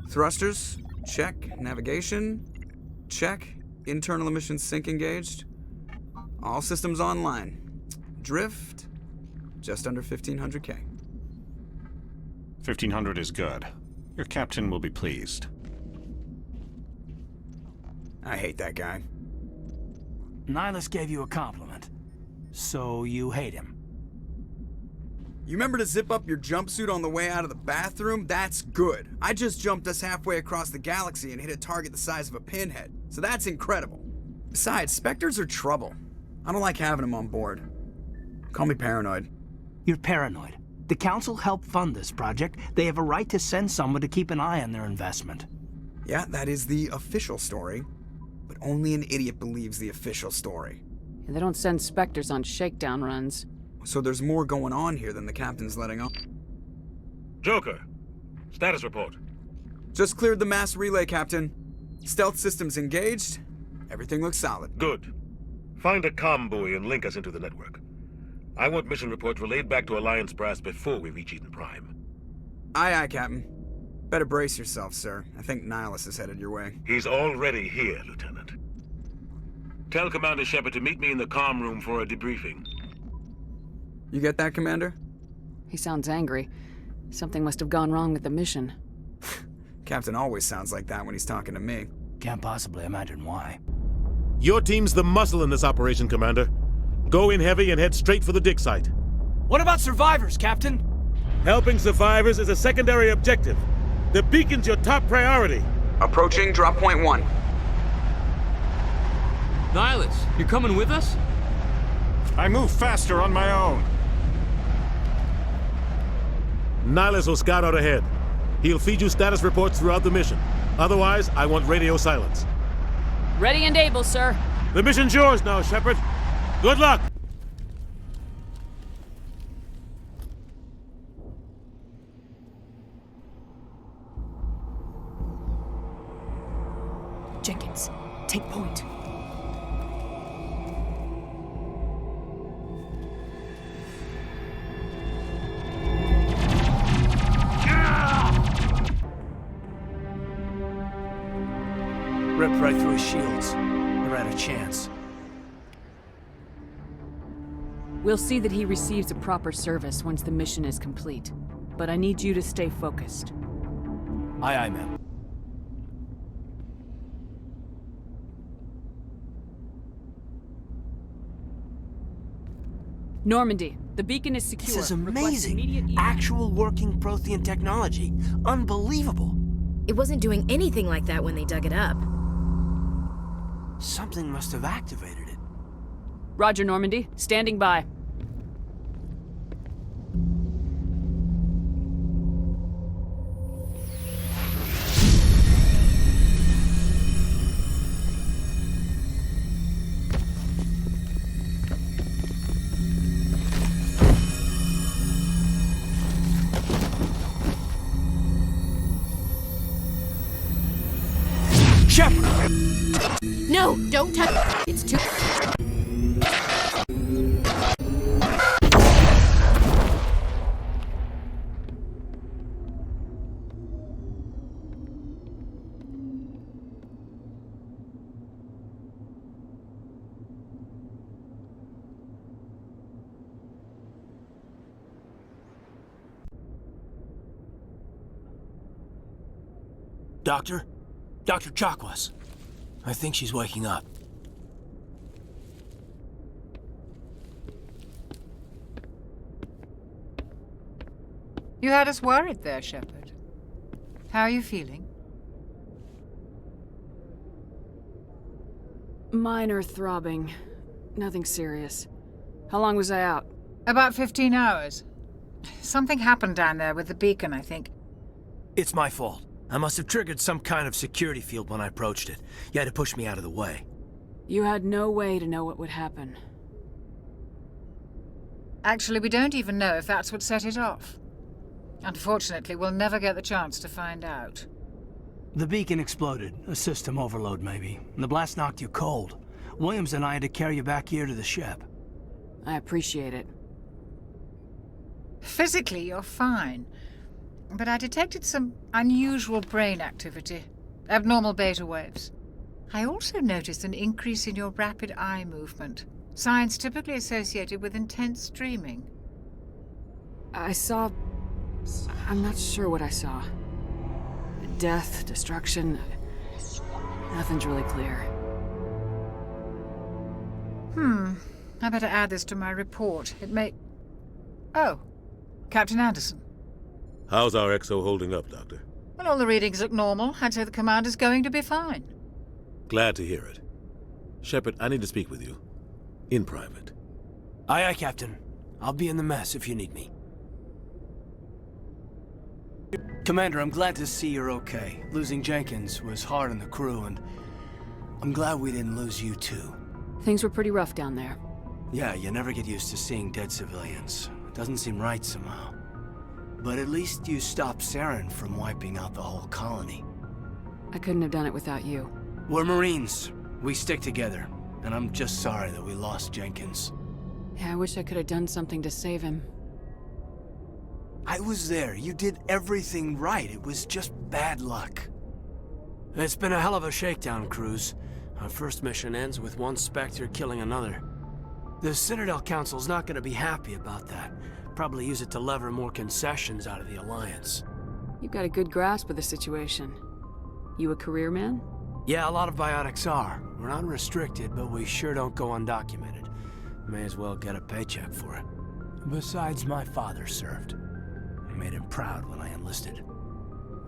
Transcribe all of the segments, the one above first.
Thrusters, check. Navigation, check. Internal emissions sync engaged. All systems online. Drift, just under 1,500K. 1,500 is good. Your captain will be pleased. I hate that guy. Nihilus gave you a compliment. So you hate him. You remember to zip up your jumpsuit on the way out of the bathroom? That's good. I just jumped us halfway across the galaxy and hit a target the size of a pinhead. So that's incredible. Besides, Spectres are trouble. I don't like having them on board. Call me paranoid. You're paranoid. The Council helped fund this project. They have a right to send someone to keep an eye on their investment. Yeah, that is the official story. But only an idiot believes the official story. And they don't send Spectres on shakedown runs. So there's more going on here than the captain's letting on. Joker, status report. Just cleared the mass relay, Captain. Stealth systems engaged. Everything looks solid. Good. Find a comm buoy and link us into the network. I want mission reports relayed back to Alliance Brass before we reach Eden Prime. Aye, aye, Captain. Better brace yourself, sir. I think Nihilus is headed your way. He's already here, Lieutenant. Tell Commander Shepard to meet me in the comm room for a debriefing. You get that, Commander? He sounds angry. Something must have gone wrong with the mission. Captain always sounds like that when he's talking to me. Can't possibly imagine why. Your team's the muscle in this operation, Commander. Go in heavy and head straight for the dig site. What about survivors, Captain? Helping survivors is a secondary objective. The beacon's your top priority. Approaching drop point 1. Nihilus, you coming with us? I move faster on my own. Nihilus will scout out ahead. He'll feed you status reports throughout the mission. Otherwise, I want radio silence. Ready and able, sir. The mission's yours now, Shepard. Good luck! Jenkins, take point. Ripped right through his shields. Never had a chance. We'll see that he receives a proper service once the mission is complete. But I need you to stay focused. Aye, aye, ma'am. Normandy, the beacon is secure. This is Request amazing. immediate- Actual working Prothean technology. Unbelievable. It wasn't doing anything like that when they dug it up. Something must have activated it. Roger, Normandy. Standing by. Shepard! No, don't touch. It's too. Doctor? Dr. Chakwas. I think she's waking up. You had us worried there, Shepard. How are you feeling? Minor throbbing. Nothing serious. How long was I out? About 15 hours. Something happened down there with the beacon, I think. It's my fault. I must have triggered some kind of security field when I approached it. You had to push me out of the way. You had no way to know what would happen. Actually, we don't even know if that's what set it off. Unfortunately, we'll never get the chance to find out. The beacon exploded. A system overload, maybe. The blast knocked you cold. Williams and I had to carry you back here to the ship. I appreciate it. Physically, you're fine. but I detected some unusual brain activity, abnormal beta waves. I also noticed an increase in your rapid eye movement, signs typically associated with intense dreaming. I'm not sure what I saw. Death, destruction. Nothing's really clear. I better add this to my report. It may... Oh, Captain Anderson. How's our XO holding up, Doctor? Well, all the readings look normal. I'd say the commander's going to be fine. Glad to hear it. Shepard, I need to speak with you. In private. Aye, aye, Captain. I'll be in the mess if you need me. Commander, I'm glad to see you're okay. Losing Jenkins was hard on the crew, and I'm glad we didn't lose you too. Things were pretty rough down there. Yeah, you never get used to seeing dead civilians. It doesn't seem right somehow. But at least you stopped Saren from wiping out the whole colony. I couldn't have done it without you. We're Marines. We stick together. And I'm just sorry that we lost Jenkins. Yeah, I wish I could have done something to save him. I was there. You did everything right. It was just bad luck. It's been a hell of a shakedown, Cruz. Our first mission ends with one Spectre killing another. The Citadel Council's not gonna be happy about that. Probably use it to lever more concessions out of the Alliance. You've got a good grasp of the situation. You a career man? Yeah, a lot of biotics are. We're not restricted, but we sure don't go undocumented. May as well get a paycheck for it. Besides, my father served. I made him proud when I enlisted.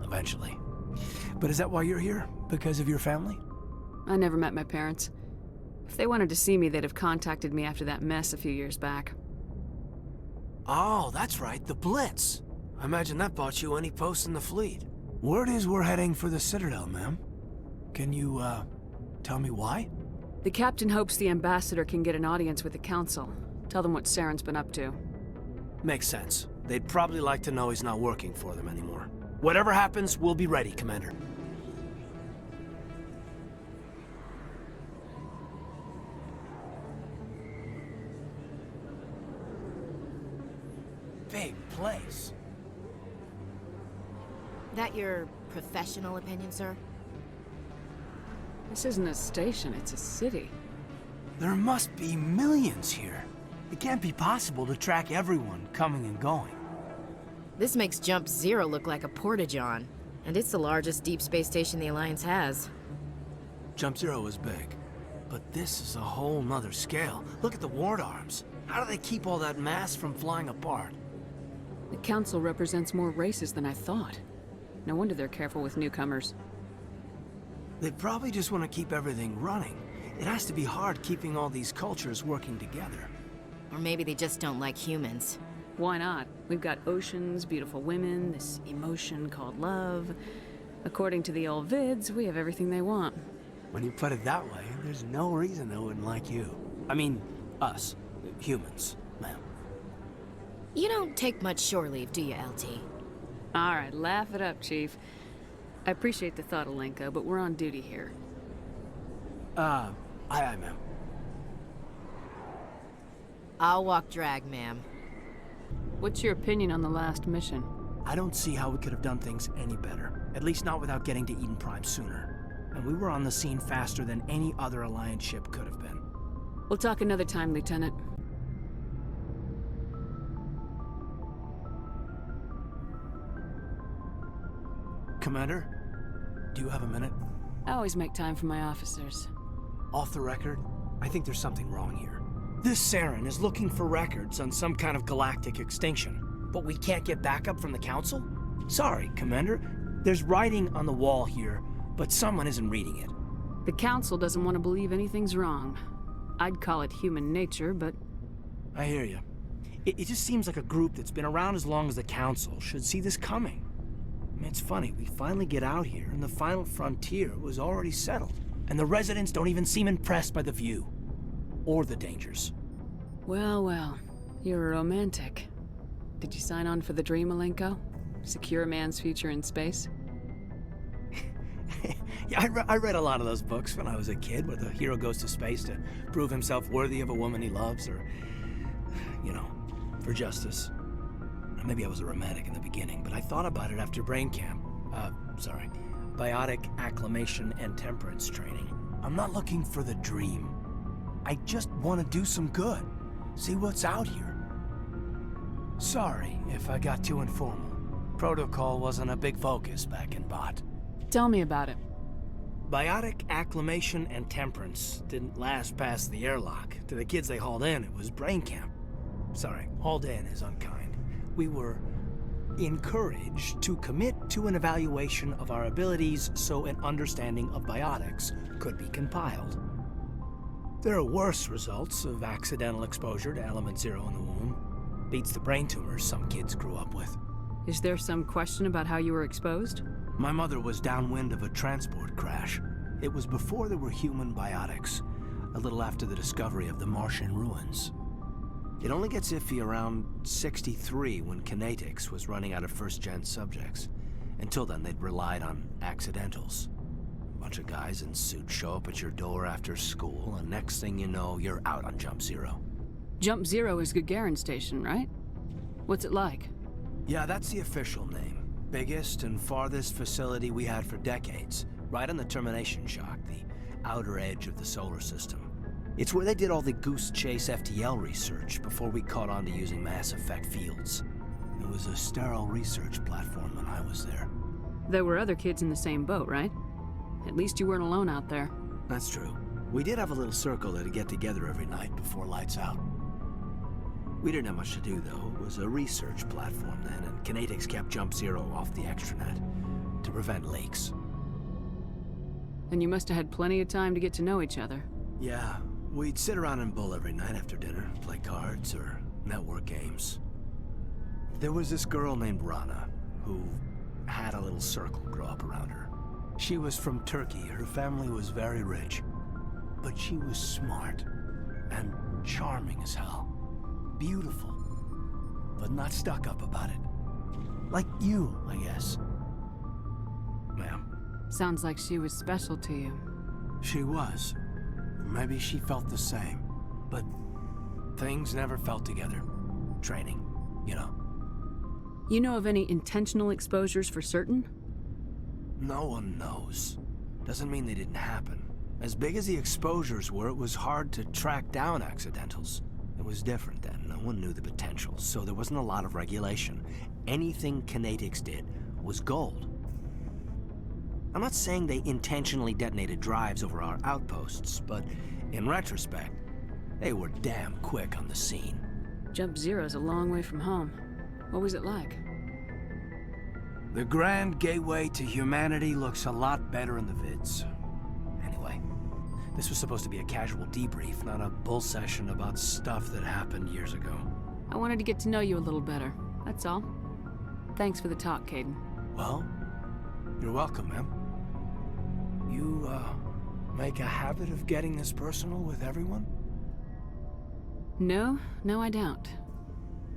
Eventually. But is that why you're here? Because of your family? I never met my parents. If they wanted to see me, they'd have contacted me after that mess a few years back. Oh, that's right, the Blitz. I imagine that bought you any post in the fleet. Word is we're heading for the Citadel, ma'am. Can you, tell me why? The captain hopes the ambassador can get an audience with the council. Tell them what Saren's been up to. Makes sense. They'd probably like to know he's not working for them anymore. Whatever happens, we'll be ready, Commander. Big place. That your professional opinion, sir? This isn't a station, it's a city. There must be millions here. It can't be possible to track everyone coming and going. This makes Jump Zero look like a porta-john, and it's the largest deep space station the Alliance has. Jump Zero is big, but this is a whole nother scale. Look at the ward arms. How do they keep all that mass from flying apart? The council represents more races than I thought. No wonder they're careful with newcomers. They probably just want to keep everything running. It has to be hard keeping all these cultures working together. Or maybe they just don't like humans. Why not? We've got oceans, beautiful women, this emotion called love. According to the old vids, we have everything they want. When you put it that way, there's no reason they wouldn't like you. I mean, us. Humans, ma'am. You don't take much shore leave, do you, LT? All right, laugh it up, Chief. I appreciate the thought, Alenko, but we're on duty here. Aye, aye, ma'am. I'll walk drag, ma'am. What's your opinion on the last mission? I don't see how we could have done things any better. At least not without getting to Eden Prime sooner. And we were on the scene faster than any other Alliance ship could have been. We'll talk another time, Lieutenant. Commander, do you have a minute? I always make time for my officers. Off the record, I think there's something wrong here. This Saren is looking for records on some kind of galactic extinction, but we can't get backup from the Council? Sorry, Commander. There's writing on the wall here, but someone isn't reading it. The Council doesn't want to believe anything's wrong. I'd call it human nature, but... I hear you. It just seems like a group that's been around as long as the Council should see this coming. I mean, it's funny, we finally get out here, and the final frontier was already settled. And the residents don't even seem impressed by the view. Or the dangers. Well, well. You're a romantic. Did you sign on for the dream, Alenko? Secure a man's future in space? Yeah, I read a lot of those books when I was a kid, where the hero goes to space to prove himself worthy of a woman he loves, or, you know, for justice. Maybe I was a romantic in the beginning, but I thought about it after brain camp. Biotic acclimation and temperance training. I'm not looking for the dream. I just want to do some good. See what's out here. Sorry if I got too informal. Protocol wasn't a big focus back in Bot. Tell me about it. Biotic acclimation and temperance didn't last past the airlock. To the kids they hauled in, it was brain camp. Sorry, hauled in is unkind. We were encouraged to commit to an evaluation of our abilities so an understanding of biotics could be compiled. There are worse results of accidental exposure to element 0 in the womb. Beats the brain tumors some kids grew up with. Is there some question about how you were exposed? My mother was downwind of a transport crash. It was before there were human biotics, a little after the discovery of the Martian ruins. It only gets iffy around 63 when Kinetics was running out of first-gen subjects. Until then, they'd relied on accidentals. A bunch of guys in suits show up at your door after school, and next thing you know, you're out on Jump Zero. Jump Zero is Gagarin Station, right? What's it like? Yeah, that's the official name. Biggest and farthest facility we had for decades. Right on the termination shock, the outer edge of the solar system. It's where they did all the Goose Chase FTL research before we caught on to using mass effect fields. It was a sterile research platform when I was there. There were other kids in the same boat, right? At least you weren't alone out there. That's true. We did have a little circle that'd get together every night before lights out. We didn't have much to do, though. It was a research platform then, and Kinetics kept Jump Zero off the extranet to prevent leaks. And you must have had plenty of time to get to know each other. Yeah, we'd sit around and bull every night after dinner, play cards or network games. There was this girl named Rana, who had a little circle grow up around her. She was from Turkey. Her family was very rich. But she was smart and charming as hell. Beautiful, but not stuck up about it. Like you, I guess. Ma'am. Sounds like she was special to you. She was. Maybe she felt the same. But things never felt together. Training, you know. You know of any intentional exposures for certain? No one knows. Doesn't mean they didn't happen. As big as the exposures were, it was hard to track down accidentals. It was different then. No one knew the potential, so there wasn't a lot of regulation. Anything Kinetics did was gold. I'm not saying they intentionally detonated drives over our outposts, but in retrospect, they were damn quick on the scene. Jump Zero's a long way from home. What was it like? The grand gateway to humanity looks a lot better in the vids. Anyway, this was supposed to be a casual debrief, not a bull session about stuff that happened years ago. I wanted to get to know you a little better, that's all. Thanks for the talk, Kaidan. Well, you're welcome, ma'am. You, make a habit of getting this personal with everyone? No, I don't.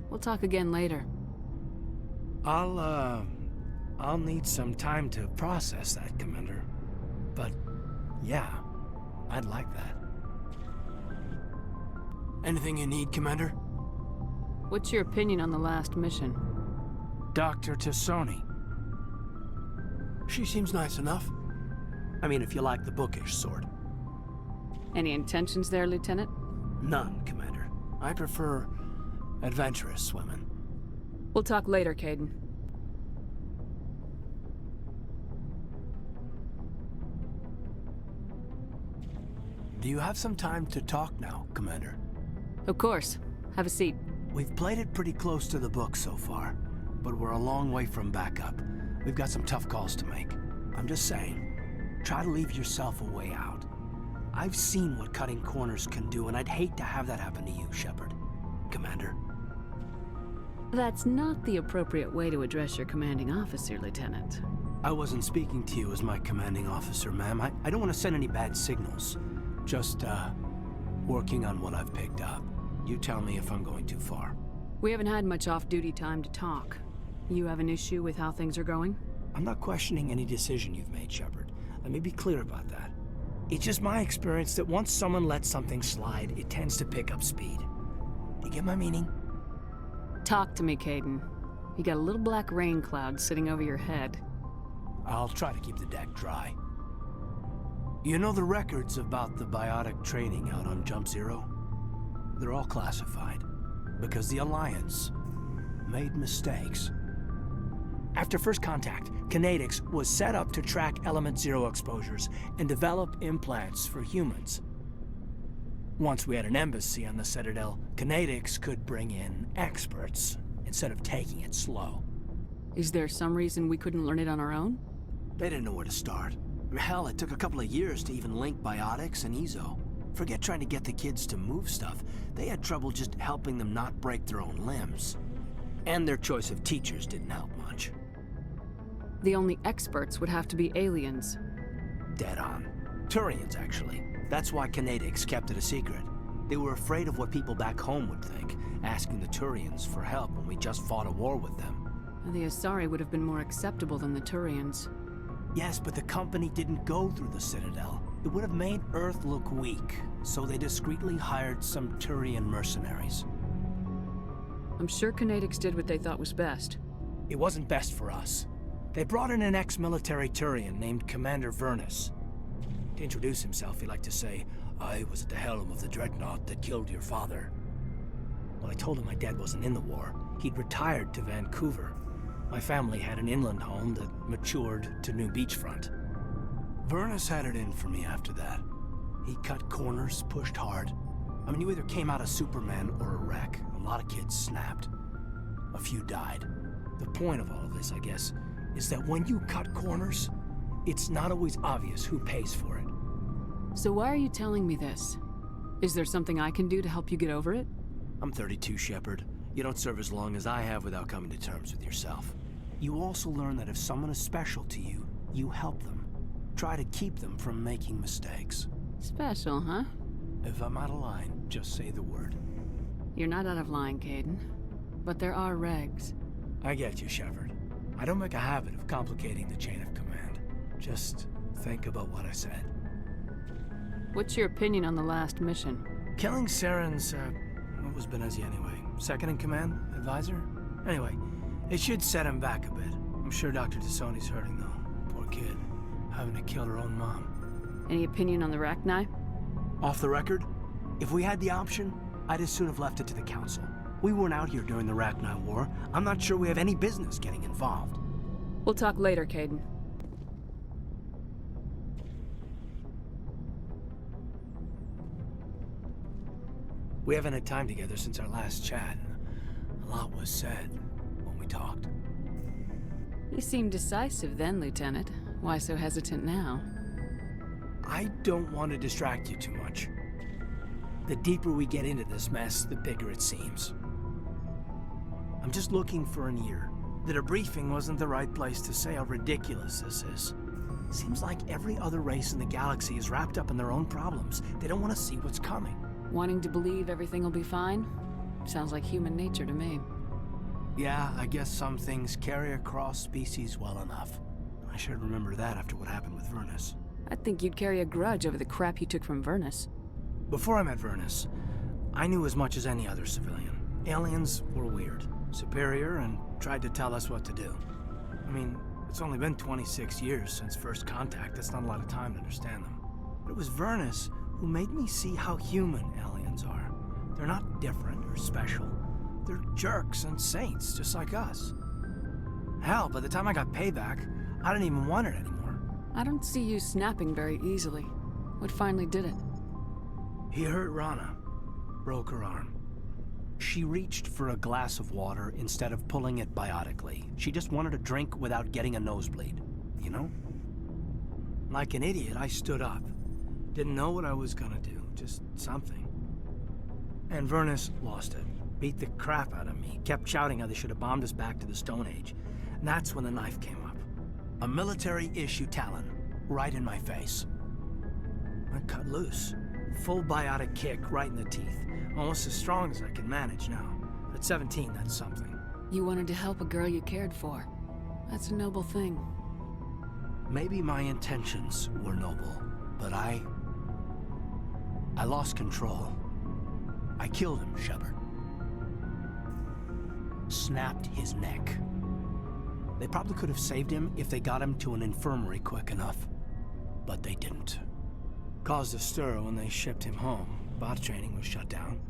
We'll talk again later. I'll need some time to process that, Commander. But, yeah, I'd like that. Anything you need, Commander? What's your opinion on the last mission? Dr. Tassoni. She seems nice enough. I mean, if you like the bookish sort. Any intentions there, Lieutenant? None, Commander. I prefer adventurous women. We'll talk later, Kaidan. Do you have some time to talk now, Commander? Of course. Have a seat. We've played it pretty close to the book so far, but we're a long way from backup. We've got some tough calls to make. I'm just saying, try to leave yourself a way out. I've seen what cutting corners can do, and I'd hate to have that happen to you, Shepard. Commander. That's not the appropriate way to address your commanding officer, Lieutenant. I wasn't speaking to you as my commanding officer, ma'am. I don't want to send any bad signals. Just, working on what I've picked up. You tell me if I'm going too far. We haven't had much off-duty time to talk. You have an issue with how things are going? I'm not questioning any decision you've made, Shepard. Let me be clear about that. It's just my experience that once someone lets something slide, it tends to pick up speed. Do you get my meaning? Talk to me, Kaidan. You got a little black rain cloud sitting over your head. I'll try to keep the deck dry. You know the records about the biotic training out on Jump Zero? They're all classified, because the Alliance made mistakes. After first contact, Kinetics was set up to track Element Zero exposures and develop implants for humans. Once we had an embassy on the Citadel, Kinetics could bring in experts instead of taking it slow. Is there some reason we couldn't learn it on our own? They didn't know where to start. Hell, it took a couple of years to even link biotics and EZO. Forget trying to get the kids to move stuff. They had trouble just helping them not break their own limbs. And their choice of teachers didn't help much. The only experts would have to be aliens. Dead on. Turians, actually. That's why Kinetics kept it a secret. They were afraid of what people back home would think, asking the Turians for help when we just fought a war with them. The Asari would have been more acceptable than the Turians. Yes, but the company didn't go through the Citadel. It would have made Earth look weak, so they discreetly hired some Turian mercenaries. I'm sure Kinetics did what they thought was best. It wasn't best for us. They brought in an ex-military Turian named Commander Vernus. To introduce himself, he liked to say, "I was at the helm of the dreadnought that killed your father." Well, I told him my dad wasn't in the war. He'd retired to Vancouver. My family had an inland home that matured to new beachfront. Vernus had it in for me after that. He cut corners, pushed hard. I mean, you either came out a Superman or a wreck. A lot of kids snapped. A few died. The point of all of this, I guess, is that when you cut corners, it's not always obvious who pays for it. So why are you telling me this? Is there something I can do to help you get over it? I'm 32, Shepard. You don't serve as long as I have without coming to terms with yourself. You also learn that if someone is special to you, you help them. Try to keep them from making mistakes. Special, huh? If I'm out of line, just say the word. You're not out of line, Kaidan. But there are regs. I get you, Shepard. I don't make a habit of complicating the chain of command. Just think about what I said. What's your opinion on the last mission? Killing Saren's, what was Benezi anyway? Second in command? Advisor? Anyway, it should set him back a bit. I'm sure Dr. Tassoni's hurting, though. Poor kid. Having to kill her own mom. Any opinion on the Rachni? Off the record, if we had the option, I'd as soon have left it to the Council. We weren't out here during the Rachni War. I'm not sure we have any business getting involved. We'll talk later, Kaidan. We haven't had time together since our last chat. A lot was said when we talked. You seemed decisive then, Lieutenant. Why so hesitant now? I don't want to distract you too much. The deeper we get into this mess, the bigger it seems. I'm just looking for an ear. The debriefing wasn't the right place to say how ridiculous this is. Seems like every other race in the galaxy is wrapped up in their own problems. They don't want to see what's coming. Wanting to believe everything will be fine? Sounds like human nature to me. Yeah, I guess some things carry across species well enough. I should remember that after what happened with Vernus. I think you'd carry a grudge over the crap you took from Vernus. Before I met Vernus, I knew as much as any other civilian. Aliens were weird, superior, and tried to tell us what to do. I mean, it's only been 26 years since first contact. That's not a lot of time to understand them. But it was Vernus who made me see how human aliens are. They're not different or special. They're jerks and saints, just like us. Hell, by the time I got payback, I didn't even want it anymore. I don't see you snapping very easily. What finally did it? He hurt Rana. Broke her arm. She reached for a glass of water instead of pulling it biotically. She just wanted a drink without getting a nosebleed, you know? Like an idiot, I stood up. Didn't know what I was gonna do, just something. And Vernus lost it. Beat the crap out of me. Kept shouting how they should have bombed us back to the Stone Age. And that's when the knife came up. A military-issue talon, right in my face. I cut loose. Full biotic kick right in the teeth. Almost as strong as I can manage now. At 17, that's something. You wanted to help a girl you cared for. That's a noble thing. Maybe my intentions were noble, but I lost control. I killed him, Shepard. Snapped his neck. They probably could have saved him if they got him to an infirmary quick enough. But they didn't. Caused a stir when they shipped him home. Bot training was shut down.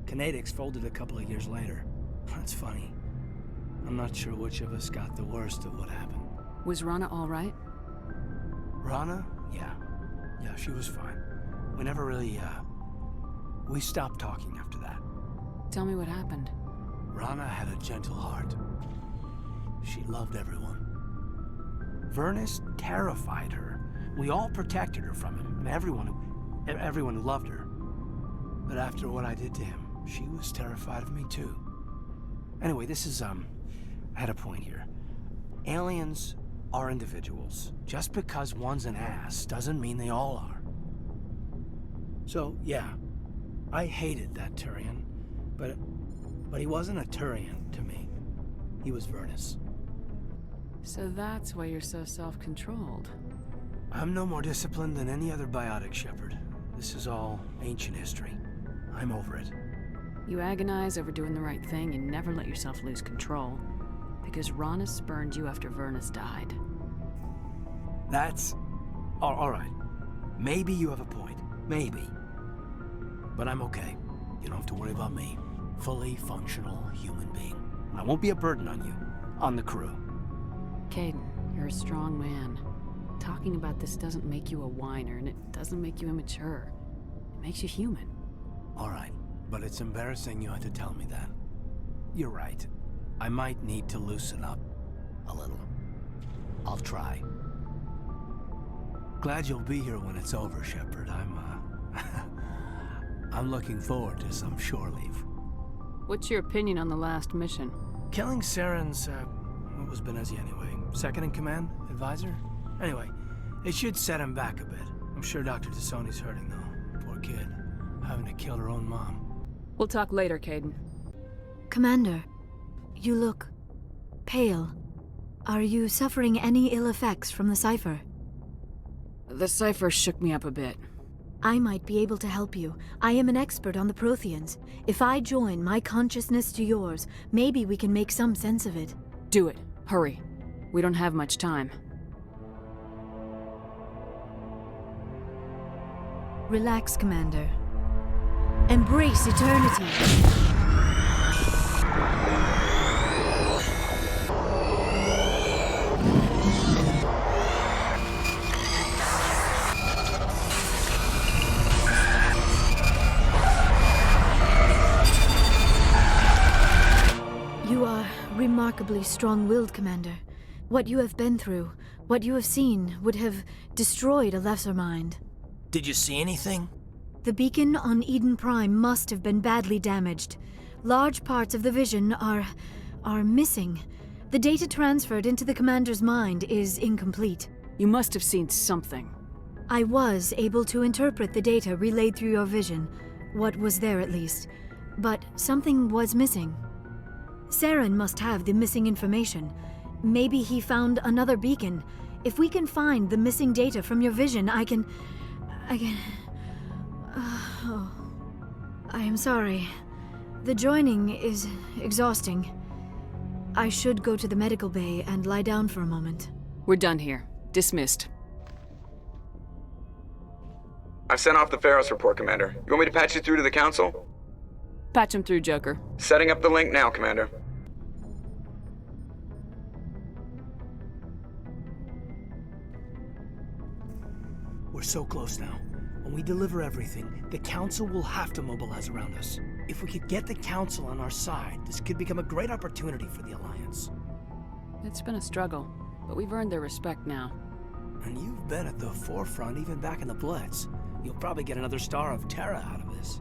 Kinetics folded a couple of years later. That's funny. I'm not sure which of us got the worst of what happened. Was Rana all right? Rana? Yeah. Yeah, she was fine. We never really, we stopped talking after that. Tell me what happened. Rana had a gentle heart. She loved everyone. Vernus terrified her. We all protected her from him, and everyone who loved her. But after what I did to him, she was terrified of me too. Anyway, this is, I had a point here. Aliens are individuals. Just because one's an ass doesn't mean they all are. So, yeah, I hated that Turian, but he wasn't a Turian to me. He was Vernus. So that's why you're so self-controlled. I'm no more disciplined than any other biotic, Shepard. This is all ancient history. I'm over it. You agonize over doing the right thing and never let yourself lose control. Because Rana spurned you after Vernus died. That's... all right. Maybe you have a point. Maybe. But I'm okay. You don't have to worry about me. Fully functional human being. I won't be a burden on you. On the crew. Kaidan, you're a strong man. Talking about this doesn't make you a whiner, and it doesn't make you immature. It makes you human. All right. But it's embarrassing you had to tell me that. You're right. I might need to loosen up a little. I'll try. Glad you'll be here when it's over, Shepard. I'm looking forward to some shore leave. What's your opinion on the last mission? Killing Saren's, what was Benezi anyway? Second in command? Advisor? Anyway, it should set him back a bit. I'm sure Dr. Tassoni's hurting, though. Poor kid. Having to kill her own mom. We'll talk later, Kaidan. Commander, you look pale. Are you suffering any ill effects from the cipher? The cipher shook me up a bit. I might be able to help you. I am an expert on the Protheans. If I join my consciousness to yours, maybe we can make some sense of it. Do it. Hurry. We don't have much time. Relax, Commander. Embrace eternity. You are remarkably strong-willed, Commander. What you have been through, what you have seen, would have destroyed a lesser mind. Did you see anything? The beacon on Eden Prime must have been badly damaged. Large parts of the vision are missing. The data transferred into the commander's mind is incomplete. You must have seen something. I was able to interpret the data relayed through your vision. What was there, at least. But something was missing. Saren must have the missing information. Maybe he found another beacon. If we can find the missing data from your vision, I can... Oh. I am sorry. The joining is exhausting. I should go to the medical bay and lie down for a moment. We're done here. Dismissed. I've sent off the Pharos report, Commander. You want me to patch you through to the Council? Patch him through, Joker. Setting up the link now, Commander. We're so close now. When we deliver everything, the Council will have to mobilize around us. If we could get the Council on our side, this could become a great opportunity for the Alliance. It's been a struggle, but we've earned their respect now. And you've been at the forefront even back in the Blitz. You'll probably get another Star of Terra out of this.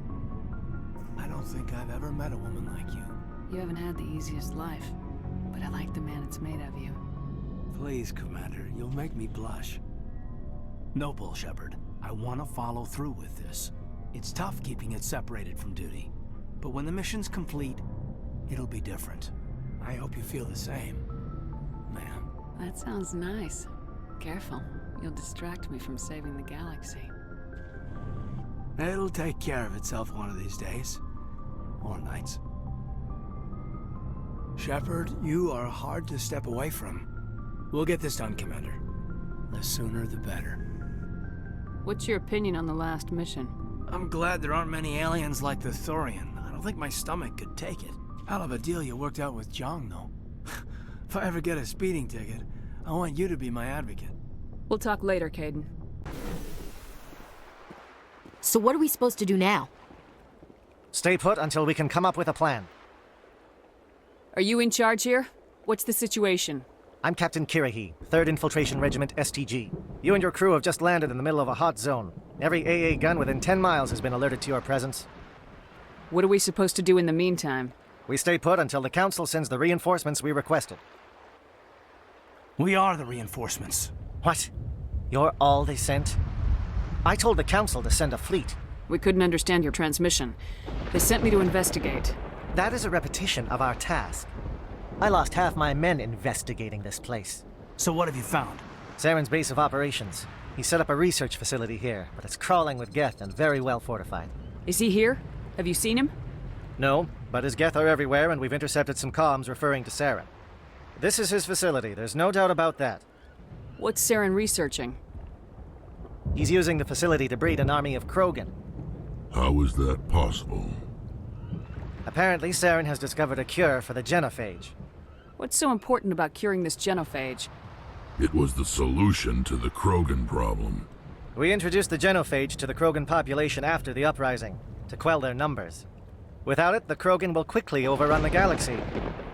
I don't think I've ever met a woman like you. You haven't had the easiest life, but I like the man it's made of you. Please, Commander, you'll make me blush. No bull, Shepard. I want to follow through with this. It's tough keeping it separated from duty. But when the mission's complete, it'll be different. I hope you feel the same, ma'am. That sounds nice. Careful. You'll distract me from saving the galaxy. It'll take care of itself one of these days. Or nights. Shepard, you are hard to step away from. We'll get this done, Commander. The sooner the better. What's your opinion on the last mission? I'm glad there aren't many aliens like the Thorian. I don't think my stomach could take it. Hell of a deal you worked out with Jong, though. If I ever get a speeding ticket, I want you to be my advocate. We'll talk later, Kaidan. So what are we supposed to do now? Stay put until we can come up with a plan. Are you in charge here? What's the situation? I'm Captain Kirahi, 3rd Infiltration Regiment STG. You and your crew have just landed in the middle of a hot zone. Every AA gun within 10 miles has been alerted to your presence. What are we supposed to do in the meantime? We stay put until the Council sends the reinforcements we requested. We are the reinforcements. What? You're all they sent? I told the Council to send a fleet. We couldn't understand your transmission. They sent me to investigate. That is a repetition of our task. I lost half my men investigating this place. So what have you found? Saren's base of operations. He set up a research facility here, but it's crawling with Geth and very well fortified. Is he here? Have you seen him? No, but his Geth are everywhere and we've intercepted some comms referring to Saren. This is his facility, there's no doubt about that. What's Saren researching? He's using the facility to breed an army of Krogan. How is that possible? Apparently, Saren has discovered a cure for the genophage. What's so important about curing this genophage? It was the solution to the Krogan problem. We introduced the genophage to the Krogan population after the uprising, to quell their numbers. Without it, the Krogan will quickly overrun the galaxy.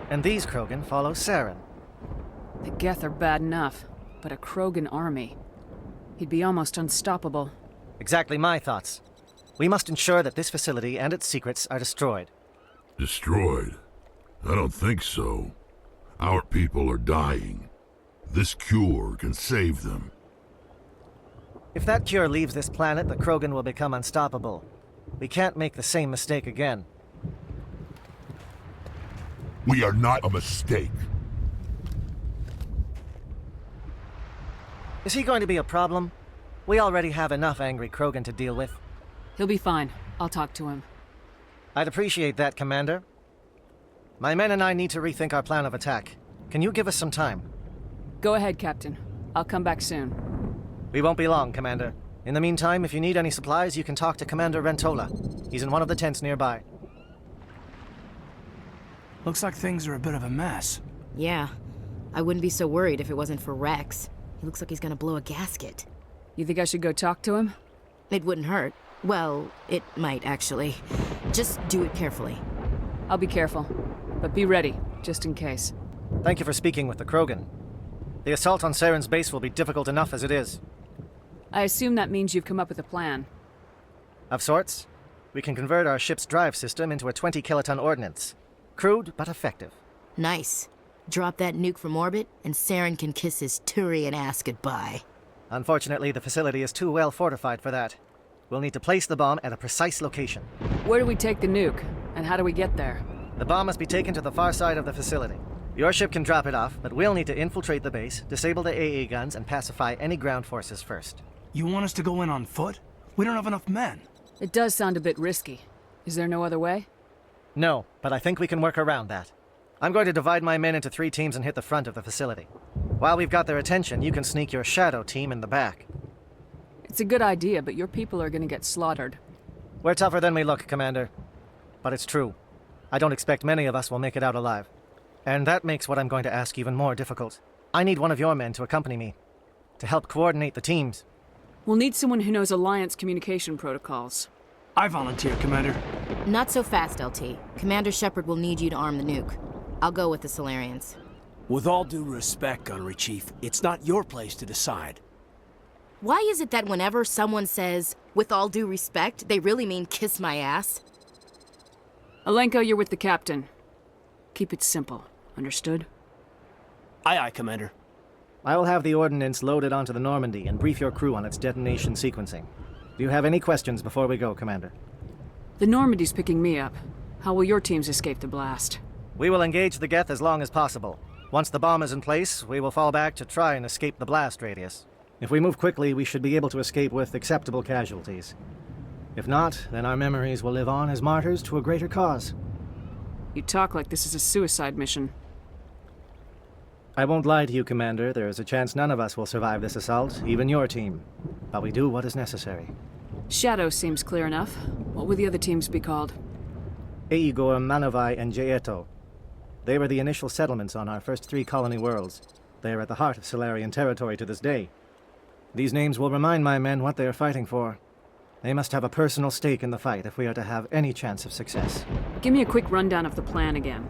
And these Krogan follow Saren. The Geth are bad enough, but a Krogan army. He'd be almost unstoppable. Exactly my thoughts. We must ensure that this facility and its secrets are destroyed. Destroyed? I don't think so. Our people are dying. This cure can save them. If that cure leaves this planet, the Krogan will become unstoppable. We can't make the same mistake again. We are not a mistake. Is he going to be a problem? We already have enough angry Krogan to deal with. He'll be fine. I'll talk to him. I'd appreciate that, Commander. My men and I need to rethink our plan of attack. Can you give us some time? Go ahead, Captain. I'll come back soon. We won't be long, Commander. In the meantime, if you need any supplies, you can talk to Commander Rentola. He's in one of the tents nearby. Looks like things are a bit of a mess. Yeah. I wouldn't be so worried if it wasn't for Rex. He looks like he's gonna blow a gasket. You think I should go talk to him? It wouldn't hurt. Well, it might, actually. Just do it carefully. I'll be careful. But be ready, just in case. Thank you for speaking with the Krogan. The assault on Saren's base will be difficult enough as it is. I assume that means you've come up with a plan. Of sorts. We can convert our ship's drive system into a 20-kiloton ordnance. Crude, but effective. Nice. Drop that nuke from orbit, and Saren can kiss his Turian ass goodbye. Unfortunately, the facility is too well fortified for that. We'll need to place the bomb at a precise location. Where do we take the nuke? And how do we get there? The bomb must be taken to the far side of the facility. Your ship can drop it off, but we'll need to infiltrate the base, disable the AA guns, and pacify any ground forces first. You want us to go in on foot? We don't have enough men. It does sound a bit risky. Is there no other way? No, but I think we can work around that. I'm going to divide my men into 3 teams and hit the front of the facility. While we've got their attention, you can sneak your shadow team in the back. It's a good idea, but your people are gonna get slaughtered. We're tougher than we look, Commander. But it's true. I don't expect many of us will make it out alive. And that makes what I'm going to ask even more difficult. I need one of your men to accompany me, to help coordinate the teams. We'll need someone who knows Alliance communication protocols. I volunteer, Commander. Not so fast, LT. Commander Shepard will need you to arm the nuke. I'll go with the Solarians. With all due respect, Gunnery Chief, it's not your place to decide. Why is it that whenever someone says, with all due respect, they really mean kiss my ass? Alenko, you're with the captain. Keep it simple. Understood? Aye, aye, Commander. I will have the ordnance loaded onto the Normandy and brief your crew on its detonation sequencing. Do you have any questions before we go, Commander? The Normandy's picking me up. How will your teams escape the blast? We will engage the Geth as long as possible. Once the bomb is in place, we will fall back to try and escape the blast radius. If we move quickly, we should be able to escape with acceptable casualties. If not, then our memories will live on as martyrs to a greater cause. You talk like this is a suicide mission. I won't lie to you, Commander. There is a chance none of us will survive this assault, even your team. But we do what is necessary. Shadow seems clear enough. What would the other teams be called? Igor, Manovai, and Jaeto. They were the initial settlements on our first 3 colony worlds. They are at the heart of Solarian territory to this day. These names will remind my men what they are fighting for. They must have a personal stake in the fight if we are to have any chance of success. Give me a quick rundown of the plan again.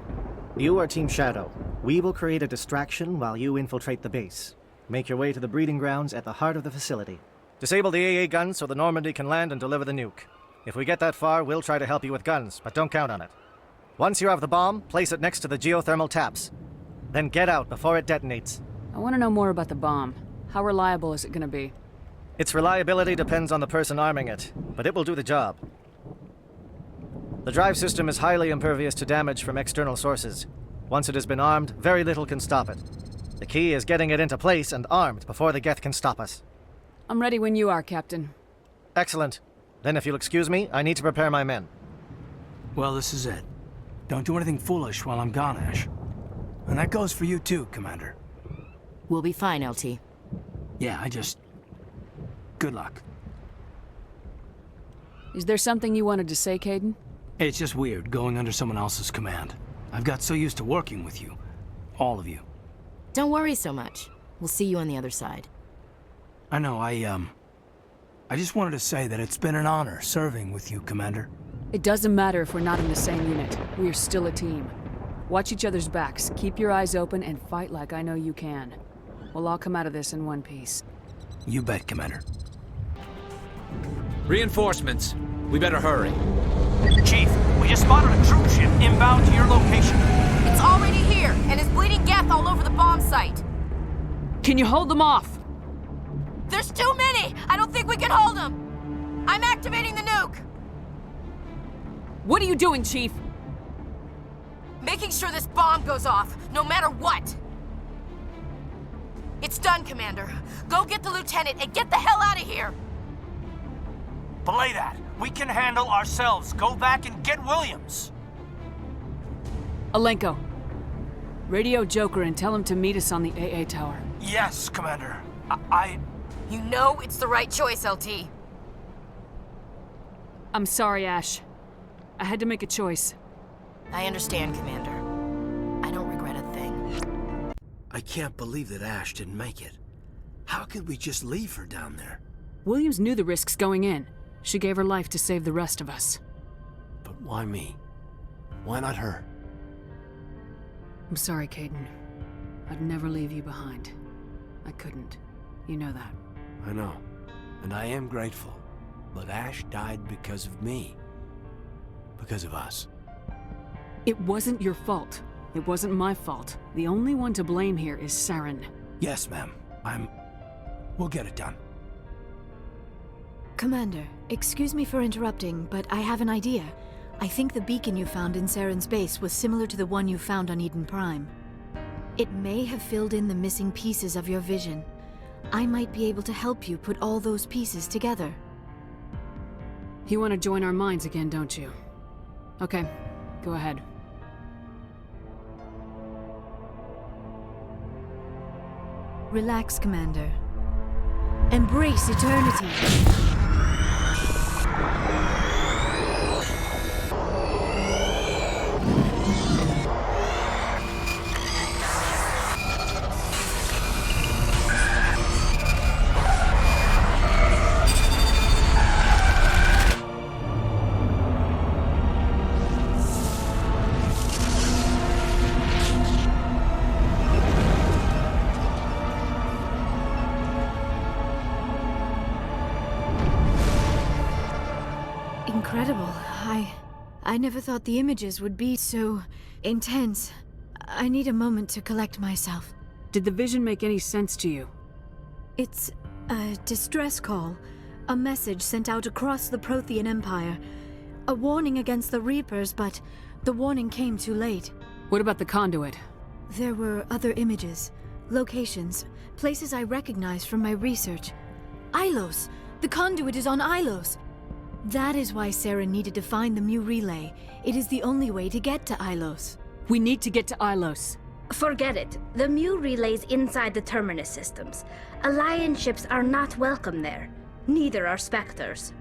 You are Team Shadow. We will create a distraction while you infiltrate the base. Make your way to the breeding grounds at the heart of the facility. Disable the AA guns so the Normandy can land and deliver the nuke. If we get that far, we'll try to help you with guns, but don't count on it. Once you have the bomb, place it next to the geothermal taps. Then get out before it detonates. I want to know more about the bomb. How reliable is it going to be? Its reliability depends on the person arming it, but it will do the job. The drive system is highly impervious to damage from external sources. Once it has been armed, very little can stop it. The key is getting it into place and armed before the Geth can stop us. I'm ready when you are, Captain. Excellent. Then if you'll excuse me, I need to prepare my men. Well, this is it. Don't do anything foolish while I'm gone, Ash. And that goes for you too, Commander. We'll be fine, LT. Yeah, good luck. Is there something you wanted to say, Kaidan? It's just weird going under someone else's command. I've got so used to working with you. All of you. Don't worry so much. We'll see you on the other side. I know, I just wanted to say that it's been an honor serving with you, Commander. It doesn't matter if we're not in the same unit. We are still a team. Watch each other's backs, keep your eyes open, and fight like I know you can. We'll all come out of this in one piece. You bet, Commander. Reinforcements. We better hurry. Chief, we just spotted a troop ship inbound to your location. It's already here, and is bleeding Geth all over the bomb site. Can you hold them off? There's too many! I don't think we can hold them! I'm activating the nuke! What are you doing, Chief? Making sure this bomb goes off, no matter what! It's done, Commander. Go get the lieutenant and get the hell out of here! Belay that. We can handle ourselves. Go back and get Williams. Alenko. Radio Joker and tell him to meet us on the AA tower. Yes, Commander. You know it's the right choice, LT. I'm sorry, Ash. I had to make a choice. I understand, Commander. I don't regret a thing. I can't believe that Ash didn't make it. How could we just leave her down there? Williams knew the risks going in. She gave her life to save the rest of us. But why me? Why not her? I'm sorry, Kaidan. I'd never leave you behind. I couldn't. You know that. I know. And I am grateful. But Ash died because of me. Because of us. It wasn't your fault. It wasn't my fault. The only one to blame here is Saren. Yes, ma'am. We'll get it done. Commander, excuse me for interrupting, but I have an idea. I think the beacon you found in Saren's base was similar to the one you found on Eden Prime. It may have filled in the missing pieces of your vision. I might be able to help you put all those pieces together. You want to join our minds again, don't you? Okay, go ahead. Relax, Commander. Embrace eternity. Incredible. I never thought the images would be so intense. I need a moment to collect myself. Did the vision make any sense to you? It's a distress call. A message sent out across the Prothean Empire. A warning against the Reapers, but the warning came too late. What about the conduit? There were other images, locations, places I recognized from my research. Ilos! The conduit is on Ilos! That is why Saren needed to find the Mu relay. It is the only way to get to Ilos. We need to get to Ilos. Forget it. The Mu relay's inside the Terminus systems. Alliance ships are not welcome there. Neither are Spectres.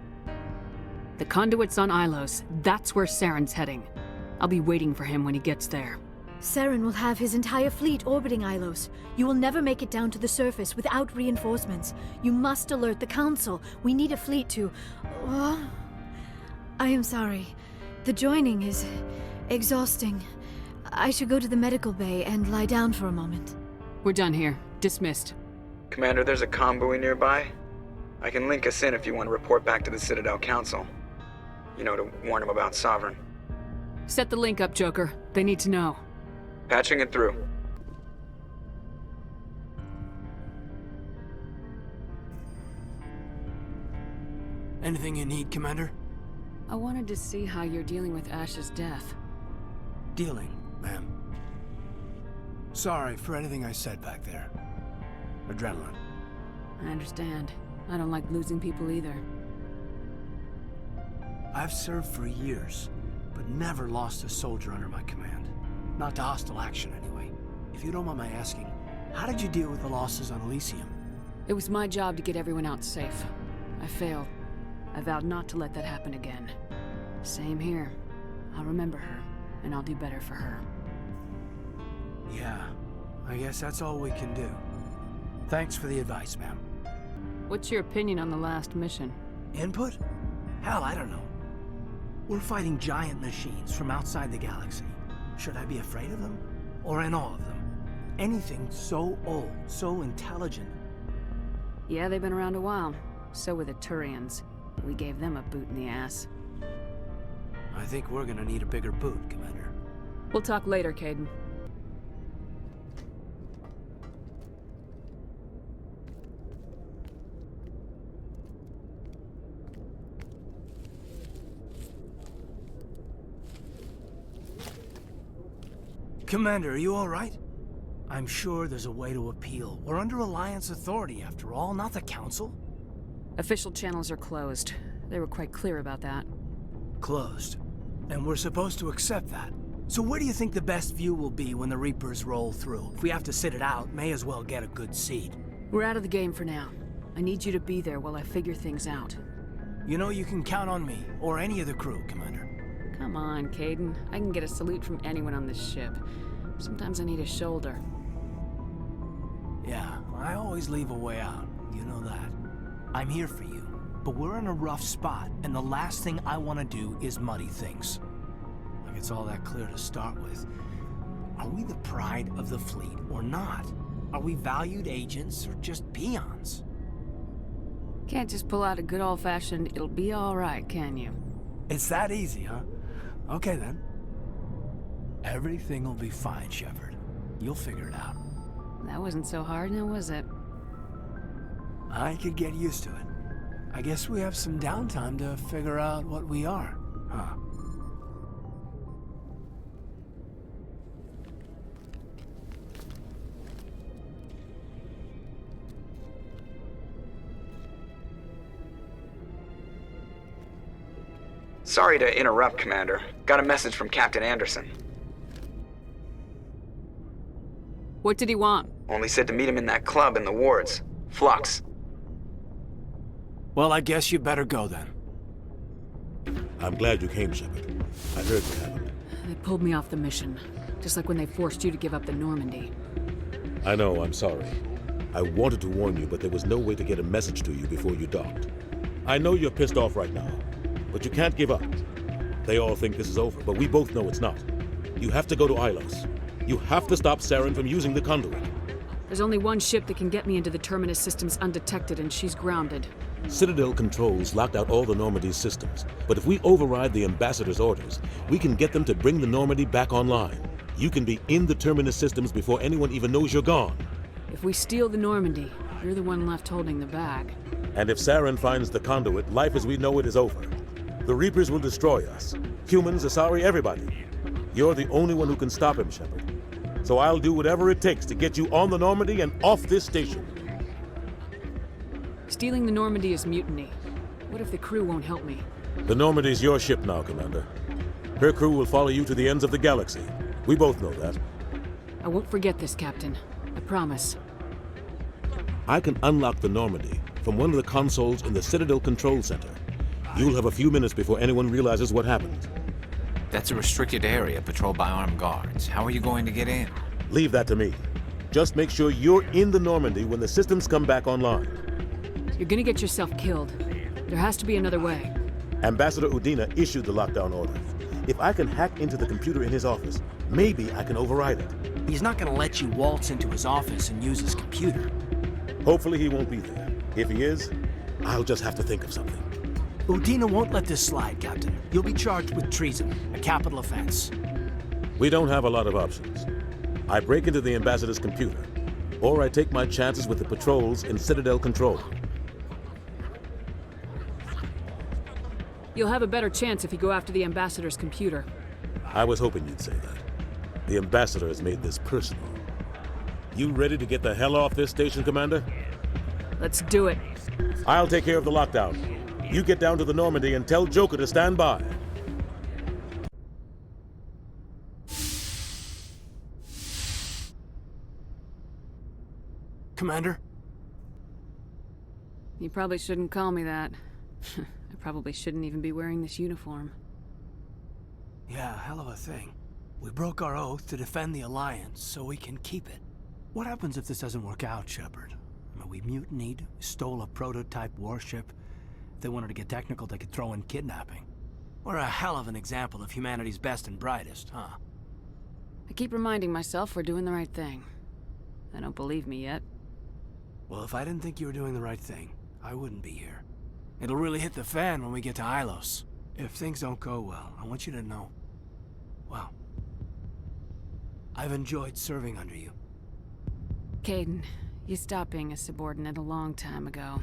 The conduit's on Ilos. That's where Saren's heading. I'll be waiting for him when he gets there. Saren will have his entire fleet orbiting Ilos. You will never make it down to the surface without reinforcements. You must alert the Council. We need a fleet to... I am sorry. The joining is exhausting. I should go to the medical bay and lie down for a moment. We're done here. Dismissed. Commander, there's a comm buoy nearby. I can link us in if you want to report back to the Citadel Council. You know, to warn them about Sovereign. Set the link up, Joker. They need to know. Patching it through. Anything you need, Commander? I wanted to see how you're dealing with Ash's death. Dealing, ma'am. Sorry for anything I said back there. Adrenaline. I understand. I don't like losing people either. I've served for years, but never lost a soldier under my command. Not to hostile action, anyway. If you don't mind my asking, how did you deal with the losses on Elysium? It was my job to get everyone out safe. I failed. I vowed not to let that happen again. Same here. I'll remember her, and I'll do better for her. Yeah, I guess that's all we can do. Thanks for the advice, ma'am. What's your opinion on the last mission? Input? Hell, I don't know. We're fighting giant machines from outside the galaxy. Should I be afraid of them? Or in awe of them? Anything so old, so intelligent. Yeah, they've been around a while. So were the Turians. We gave them a boot in the ass. I think we're gonna need a bigger boot, Commander. We'll talk later, Kaidan. Commander, are you all right? I'm sure there's a way to appeal. We're under Alliance authority, after all, not the Council. Official channels are closed. They were quite clear about that. Closed. And we're supposed to accept that. So where do you think the best view will be when the Reapers roll through? If we have to sit it out, may as well get a good seat. We're out of the game for now. I need you to be there while I figure things out. You know you can count on me, or any of the crew, Commander. Come on, Kaidan. I can get a salute from anyone on this ship. Sometimes I need a shoulder. Yeah, I always leave a way out. You know that. I'm here for you, but we're in a rough spot, and the last thing I want to do is muddy things. Like it's all that clear to start with. Are we the pride of the fleet, or not? Are we valued agents, or just peons? Can't just pull out a good old-fashioned, it'll be all right, can you? It's that easy, huh? Okay, then. Everything will be fine, Shepard. You'll figure it out. That wasn't so hard, now was it? I could get used to it. I guess we have some downtime to figure out what we are, huh? Sorry to interrupt, Commander. Got a message from Captain Anderson. What did he want? Only said to meet him in that club in the wards. Flux. Well, I guess you better go then. I'm glad you came, Shepard. I heard what happened. They pulled me off the mission, just like when they forced you to give up the Normandy. I know, I'm sorry. I wanted to warn you, but there was no way to get a message to you before you docked. I know you're pissed off right now, but you can't give up. They all think this is over, but we both know it's not. You have to go to Ilos. You have to stop Saren from using the conduit. There's only one ship that can get me into the Terminus systems undetected, and she's grounded. Citadel controls locked out all the Normandy's systems, but if we override the Ambassador's orders, we can get them to bring the Normandy back online. You can be in the Terminus systems before anyone even knows you're gone. If we steal the Normandy, you're the one left holding the bag. And if Saren finds the conduit, life as we know it is over. The Reapers will destroy us. Humans, Asari, everybody. You're the only one who can stop him, Shepard. So I'll do whatever it takes to get you on the Normandy and off this station. Stealing the Normandy is mutiny. What if the crew won't help me? The Normandy's your ship now, Commander. Her crew will follow you to the ends of the galaxy. We both know that. I won't forget this, Captain. I promise. I can unlock the Normandy from one of the consoles in the Citadel Control Center. You'll have a few minutes before anyone realizes what happened. That's a restricted area patrolled by armed guards. How are you going to get in? Leave that to me. Just make sure you're in the Normandy when the systems come back online. You're gonna get yourself killed. There has to be another way. Ambassador Udina issued the lockdown order. If I can hack into the computer in his office, maybe I can override it. He's not gonna let you waltz into his office and use his computer. Hopefully he won't be there. If he is, I'll just have to think of something. Udina won't let this slide, Captain. You'll be charged with treason, a capital offense. We don't have a lot of options. I break into the ambassador's computer, or I take my chances with the patrols in Citadel Control. You'll have a better chance if you go after the ambassador's computer. I was hoping you'd say that. The ambassador has made this personal. You ready to get the hell off this station, Commander? Let's do it. I'll take care of the lockdown. You get down to the Normandy and tell Joker to stand by. Commander? You probably shouldn't call me that. I probably shouldn't even be wearing this uniform. Yeah, hell of a thing. We broke our oath to defend the Alliance, so we can keep it. What happens if this doesn't work out, Shepard? I mean, we mutinied, stole a prototype warship. If they wanted to get technical, they could throw in kidnapping. We're a hell of an example of humanity's best and brightest, huh? I keep reminding myself we're doing the right thing. They don't believe me yet. Well, if I didn't think you were doing the right thing, I wouldn't be here. It'll really hit the fan when we get to Ilos. If things don't go well, I want you to know, well, I've enjoyed serving under you. Kaidan, you stopped being a subordinate a long time ago.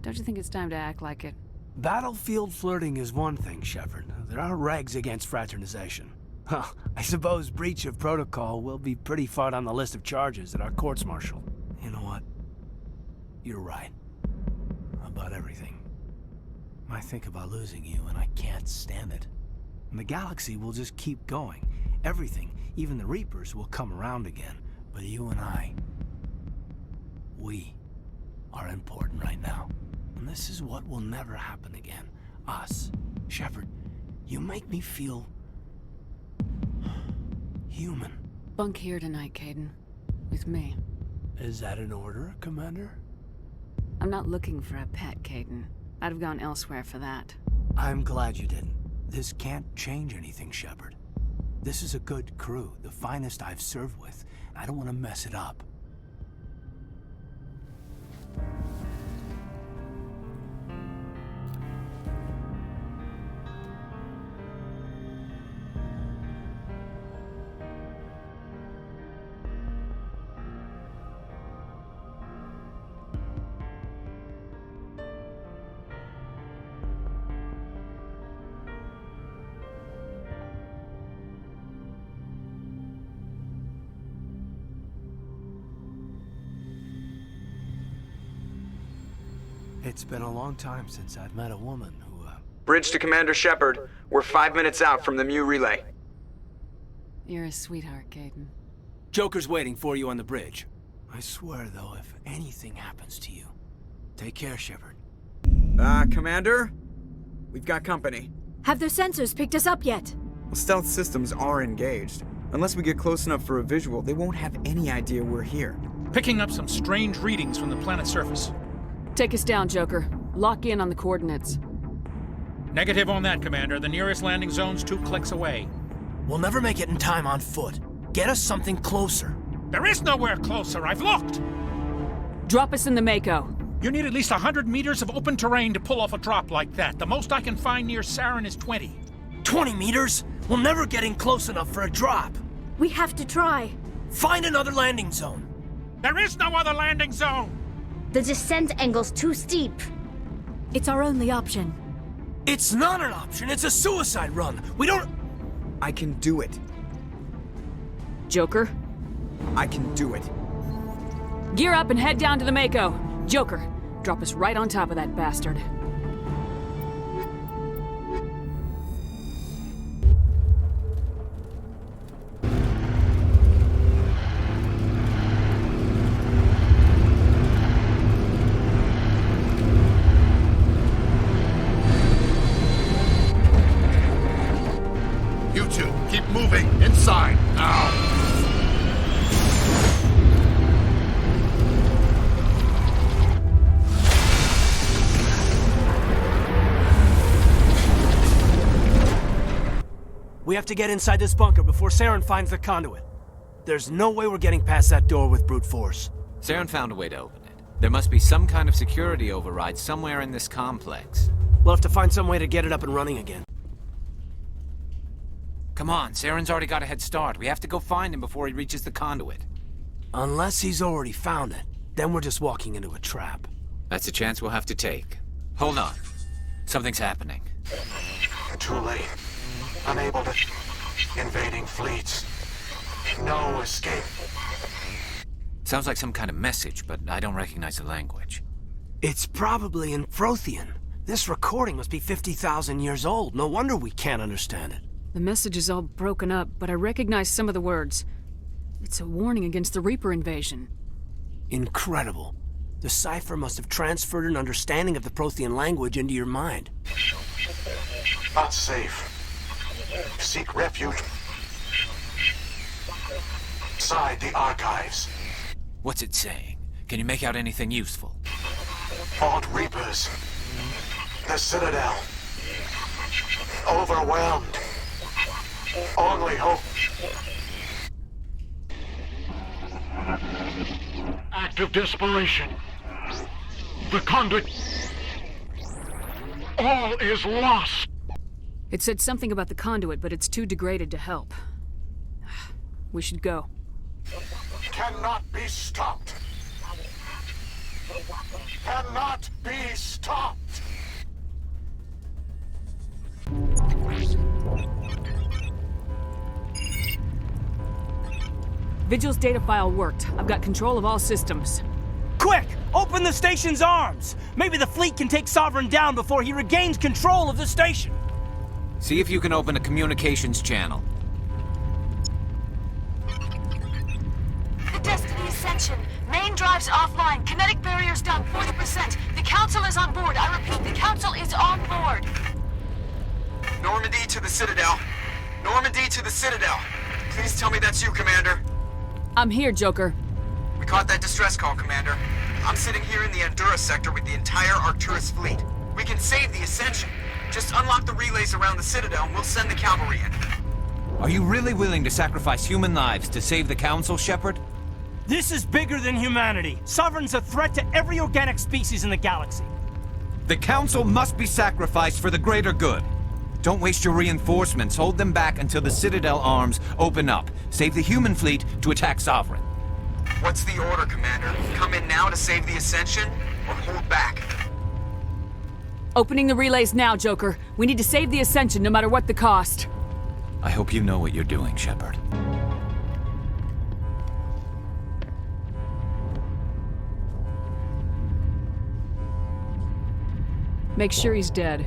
Don't you think it's time to act like it? Battlefield flirting is one thing, Shepard. There are regs against fraternization. Huh, I suppose breach of protocol will be pretty far down the list of charges at our courts-martial. You know what? You're right. About everything. I think about losing you, and I can't stand it. And the galaxy will just keep going. Everything, even the Reapers, will come around again. But you and I, we are important right now. And this is what will never happen again. Us. Shepard, you make me feel human. Bunk here tonight, Kaidan. With me. Is that an order, Commander? I'm not looking for a pet, Kaidan. I'd have gone elsewhere for that. I'm glad you didn't. This can't change anything, Shepard. This is a good crew, the finest I've served with. I don't want to mess it up. It's been a long time since I've met a woman who, Bridge to Commander Shepard. We're 5 minutes out from the Mu relay. You're a sweetheart, Kaidan. Joker's waiting for you on the bridge. I swear, though, if anything happens to you, take care, Shepard. Commander? We've got company. Have their sensors picked us up yet? Well, stealth systems are engaged. Unless we get close enough for a visual, they won't have any idea we're here. Picking up some strange readings from the planet's surface. Take us down, Joker. Lock in on the coordinates. Negative on that, Commander. The nearest landing zone's 2 clicks away. We'll never make it in time on foot. Get us something closer. There is nowhere closer. I've looked. Drop us in the Mako. You need at least 100 meters of open terrain to pull off a drop like that. The most I can find near Saren is 20. 20 meters? We'll never get in close enough for a drop. We have to try. Find another landing zone. There is no other landing zone. The descent angle's too steep. It's our only option. It's not an option. It's a suicide run. We don't... I can do it. Joker? I can do it. Gear up and head down to the Mako. Joker, drop us right on top of that bastard. inside, now! We have to get inside this bunker before Saren finds the conduit. There's no way we're getting past that door with brute force. Saren found a way to open it. There must be some kind of security override somewhere in this complex. We'll have to find some way to get it up and running again. Come on, Saren's already got a head start. We have to go find him before he reaches the conduit. Unless he's already found it, then we're just walking into a trap. That's a chance we'll have to take. Hold on. Something's happening. Too late. Unable to... Invading fleets. No escape. Sounds like some kind of message, but I don't recognize the language. It's probably in Prothean. This recording must be 50,000 years old. No wonder we can't understand it. The message is all broken up, but I recognize some of the words. It's a warning against the Reaper invasion. Incredible. The cipher must have transferred an understanding of the Prothean language into your mind. Not safe. Seek refuge. Inside the archives. What's it saying? Can you make out anything useful? Fought Reapers. The Citadel. Overwhelmed. Only hope. Act of desperation. The conduit. All is lost. It said something about the conduit, but it's too degraded to help. We should go. Cannot be stopped. Cannot be stopped. Vigil's data file worked. I've got control of all systems. Quick! Open the station's arms! Maybe the fleet can take Sovereign down before he regains control of the station! See if you can open a communications channel. The Destiny Ascension. Main drives offline. Kinetic barriers down 40%. The Council is on board. I repeat, the Council is on board. Normandy to the Citadel. Normandy to the Citadel. Please tell me that's you, Commander. I'm here, Joker. We caught that distress call, Commander. I'm sitting here in the Endura sector with the entire Arcturus fleet. We can save the Ascension. Just unlock the relays around the Citadel and we'll send the cavalry in. Are you really willing to sacrifice human lives to save the Council, Shepard? This is bigger than humanity. Sovereign's a threat to every organic species in the galaxy. The Council must be sacrificed for the greater good. Don't waste your reinforcements. Hold them back until the Citadel arms open up. Save the human fleet to attack Sovereign. What's the order, Commander? Come in now to save the Ascension, or hold back? Opening the relays now, Joker. We need to save the Ascension no matter what the cost. I hope you know what you're doing, Shepard. Make sure he's dead.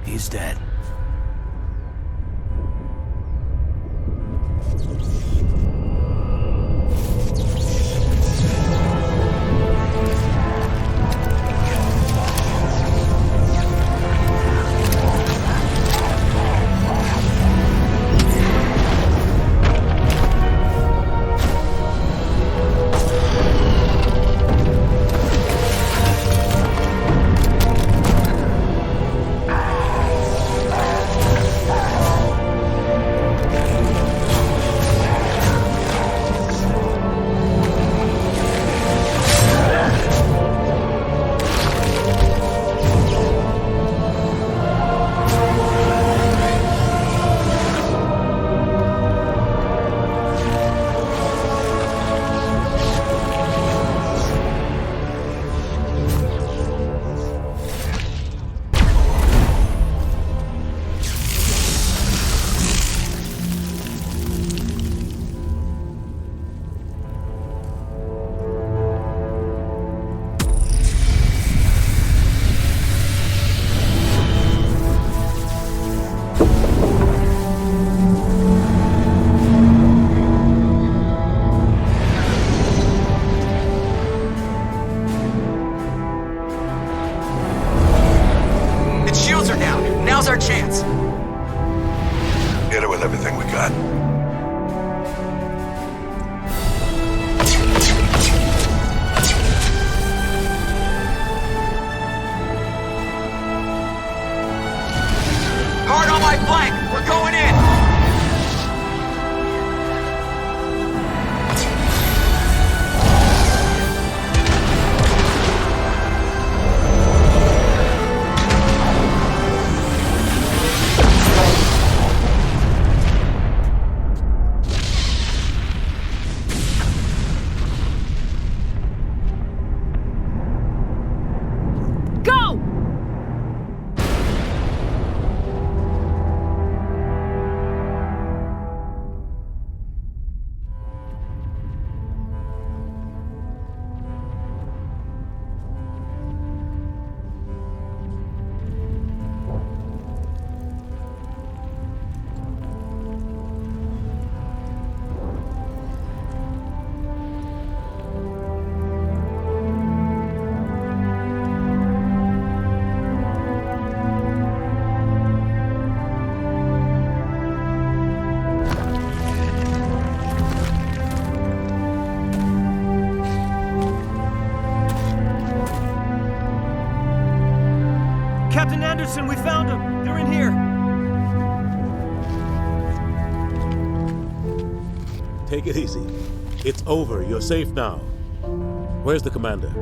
He's dead. gun. Guard on my flank! We're going in! Captain Anderson, we found them! They're in here! Take it easy. It's over. You're safe now. Where's the commander?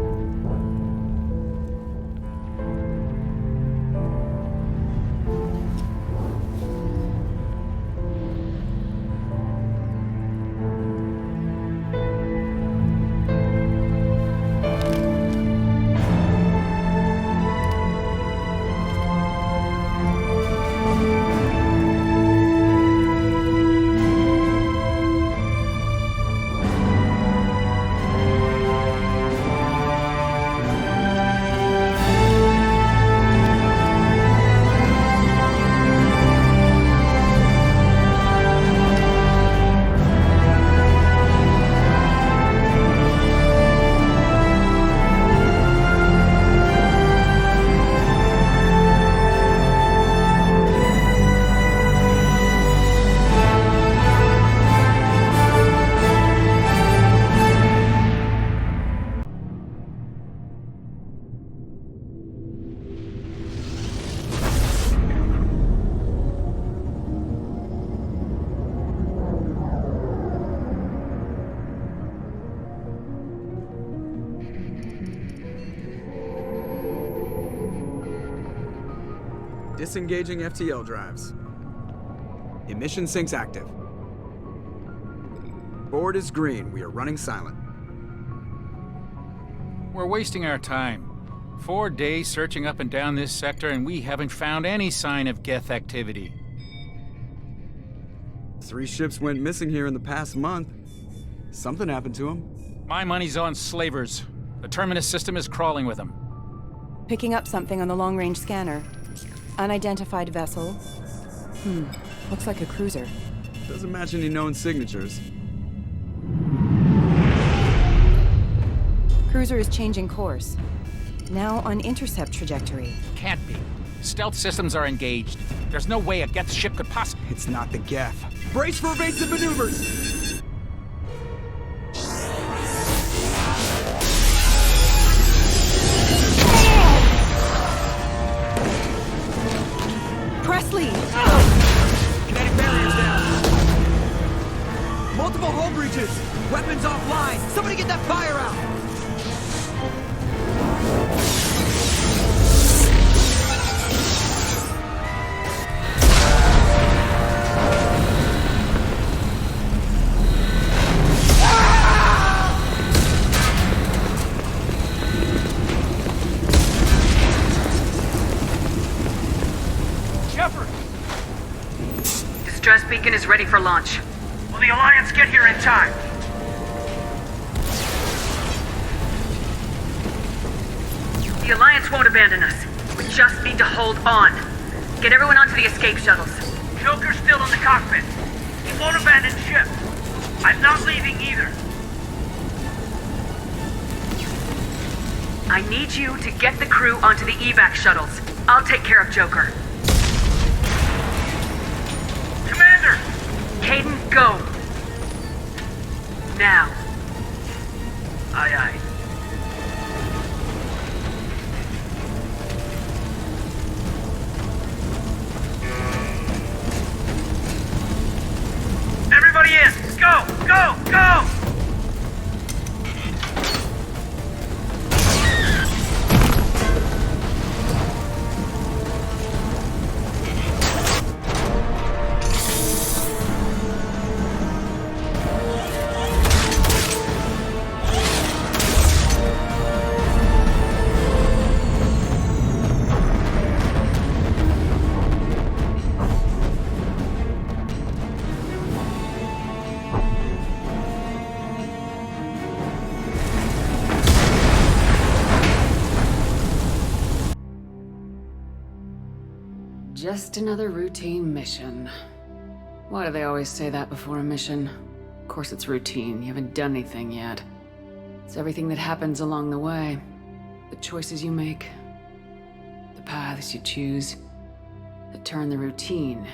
Disengaging FTL drives. Emission sinks active. Board is green. We are running silent. We're wasting our time. 4 days searching up and down this sector, and we haven't found any sign of Geth activity. 3 ships went missing here in the past month. Something happened to them. My money's on slavers. The Terminus system is crawling with them. Picking up something on the long-range scanner. Unidentified vessel. Looks like a cruiser. Doesn't match any known signatures. Cruiser is changing course. Now on intercept trajectory. Can't be. Stealth systems are engaged. There's no way a Geth ship could possibly... It's not the Geth. Brace for evasive maneuvers! Presley! Kinetic barriers down. Multiple hull breaches. Weapons offline. Somebody get that fire out. Shepard! Distress beacon is ready for launch. Will the Alliance get here in time? The Alliance won't abandon us. We just need to hold on. Get everyone onto the escape shuttles. Joker's still in the cockpit. He won't abandon ship. I'm not leaving either. I need you to get the crew onto the evac shuttles. I'll take care of Joker. Commander! go! Now. Aye, aye. Everybody in! Go! Go! Go! Just another routine mission. Why do they always say that before a mission? Of course it's routine, you haven't done anything yet. It's everything that happens along the way. The choices you make, the paths you choose, that turn the routine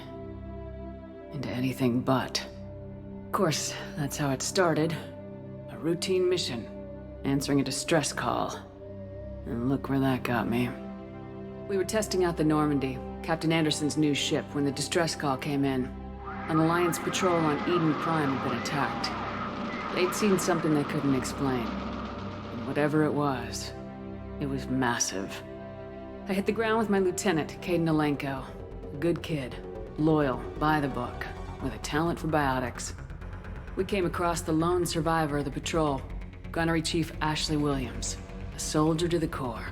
into anything but. Of course, that's how it started. A routine mission, answering a distress call. And look where that got me. We were testing out the Normandy, Captain Anderson's new ship, when the distress call came in. An Alliance patrol on Eden Prime had been attacked. They'd seen something they couldn't explain. And whatever it was massive. I hit the ground with my lieutenant, Kaidan Alenko. A good kid, loyal, by the book, with a talent for biotics. We came across the lone survivor of the patrol, Gunnery Chief Ashley Williams. A soldier to the core.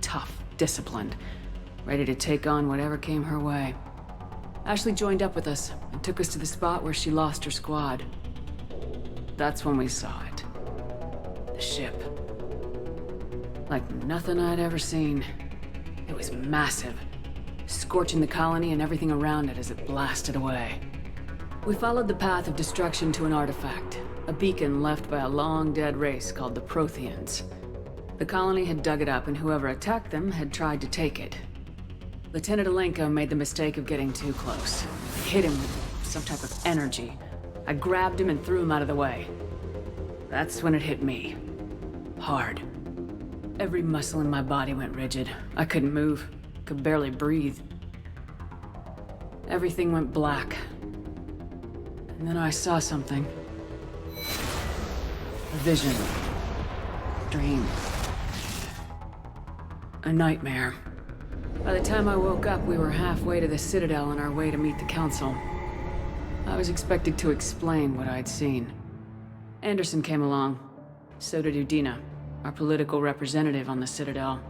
Tough, disciplined, ready to take on whatever came her way. Ashley joined up with us and took us to the spot where she lost her squad. That's when we saw it. The ship. Like nothing I'd ever seen. It was massive, scorching the colony and everything around it as it blasted away. We followed the path of destruction to an artifact, a beacon left by a long-dead race called the Protheans. The colony had dug it up, and whoever attacked them had tried to take it. Lieutenant Alenko made the mistake of getting too close. I hit him with some type of energy. I grabbed him and threw him out of the way. That's when it hit me. Hard. Every muscle in my body went rigid. I couldn't move. Could barely breathe. Everything went black. And then I saw something. A vision. Dream. A nightmare. By the time I woke up, we were halfway to the Citadel on our way to meet the Council. I was expected to explain what I'd seen. Anderson came along. So did Udina, our political representative on the Citadel.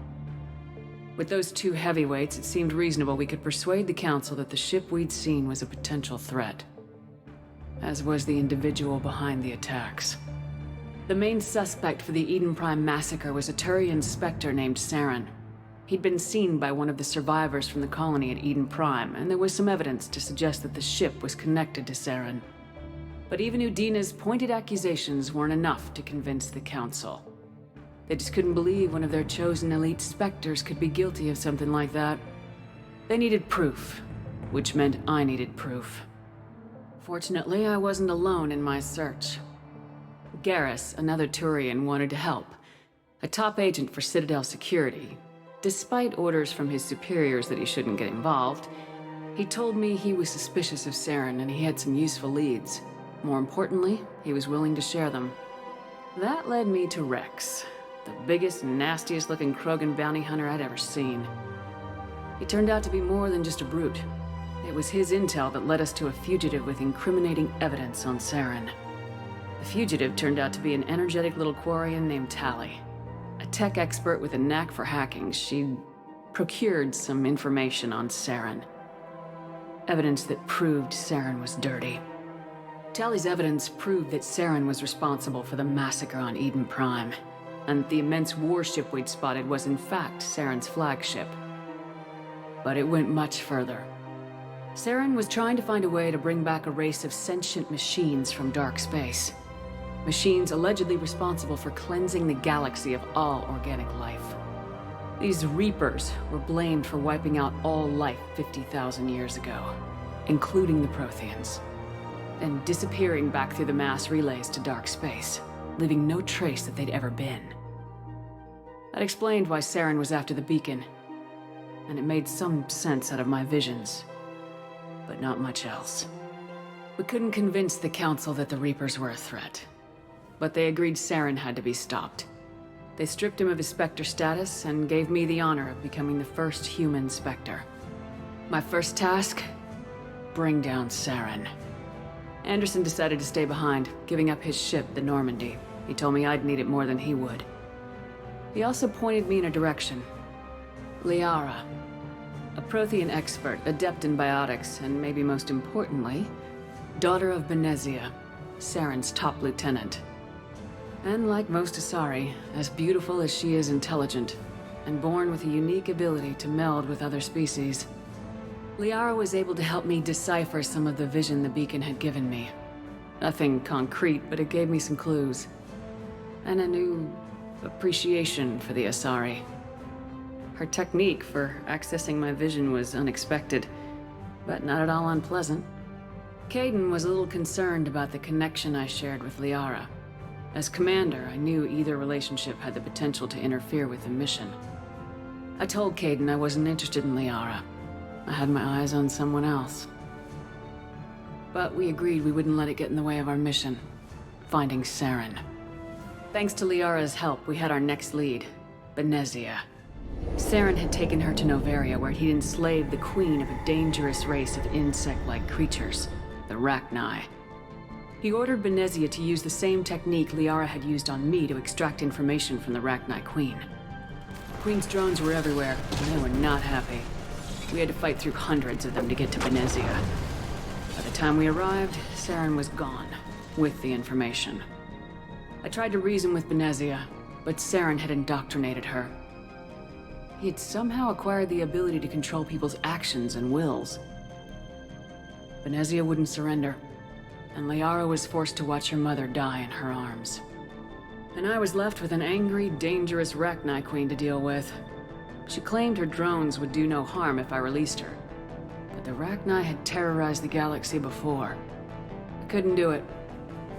With those two heavyweights, it seemed reasonable we could persuade the Council that the ship we'd seen was a potential threat. As was the individual behind the attacks. The main suspect for the Eden Prime massacre was a Turian Spectre named Saren. He'd been seen by one of the survivors from the colony at Eden Prime, and there was some evidence to suggest that the ship was connected to Saren. But even Udina's pointed accusations weren't enough to convince the Council. They just couldn't believe one of their chosen elite Spectres could be guilty of something like that. They needed proof, which meant I needed proof. Fortunately, I wasn't alone in my search. Garrus, another Turian, wanted to help. A top agent for Citadel security. Despite orders from his superiors that he shouldn't get involved, he told me he was suspicious of Saren and he had some useful leads. More importantly, he was willing to share them. That led me to Rex, the biggest, nastiest looking Krogan bounty hunter I'd ever seen. He turned out to be more than just a brute. It was his intel that led us to a fugitive with incriminating evidence on Saren. The fugitive turned out to be an energetic little Quarian named Tali. A tech expert with a knack for hacking, she'd procured some information on Saren. Evidence that proved Saren was dirty. Tali's evidence proved that Saren was responsible for the massacre on Eden Prime, and the immense warship we'd spotted was in fact Saren's flagship. But it went much further. Saren was trying to find a way to bring back a race of sentient machines from dark space. Machines allegedly responsible for cleansing the galaxy of all organic life. These Reapers were blamed for wiping out all life 50,000 years ago, including the Protheans. and disappearing back through the mass relays to dark space, leaving no trace that they'd ever been. That explained why Saren was after the beacon, and it made some sense out of my visions, but not much else. We couldn't convince the Council that the Reapers were a threat, but they agreed Saren had to be stopped. They stripped him of his Spectre status and gave me the honor of becoming the first human Spectre. My first task? Bring down Saren. Anderson decided to stay behind, giving up his ship, the Normandy. He told me I'd need it more than he would. He also pointed me in a direction. Liara. A Prothean expert, adept in biotics, and maybe most importantly, daughter of Benezia, Saren's top lieutenant. And like most Asari, as beautiful as she is intelligent, and born with a unique ability to meld with other species. Liara was able to help me decipher some of the vision the beacon had given me. Nothing concrete, but it gave me some clues. And a new appreciation for the Asari. Her technique for accessing my vision was unexpected, but not at all unpleasant. Kaidan was a little concerned about the connection I shared with Liara. As commander, I knew either relationship had the potential to interfere with the mission. I told Kaidan I wasn't interested in Liara. I had my eyes on someone else. But we agreed we wouldn't let it get in the way of our mission, finding Saren. Thanks to Liara's help, we had our next lead, Benezia. Saren had taken her to Noveria, where he'd enslaved the queen of a dangerous race of insect-like creatures, the Rachni. He ordered Benezia to use the same technique Liara had used on me to extract information from the Rachni queen. The queen's drones were everywhere, and they were not happy. We had to fight through hundreds of them to get to Benezia. By the time we arrived, Saren was gone, with the information. I tried to reason with Benezia, but Saren had indoctrinated her. He had somehow acquired the ability to control people's actions and wills. Benezia wouldn't surrender, and Liara was forced to watch her mother die in her arms. And I was left with an angry, dangerous Rachni queen to deal with. She claimed her drones would do no harm if I released her. But the Rachni had terrorized the galaxy before. I couldn't do it.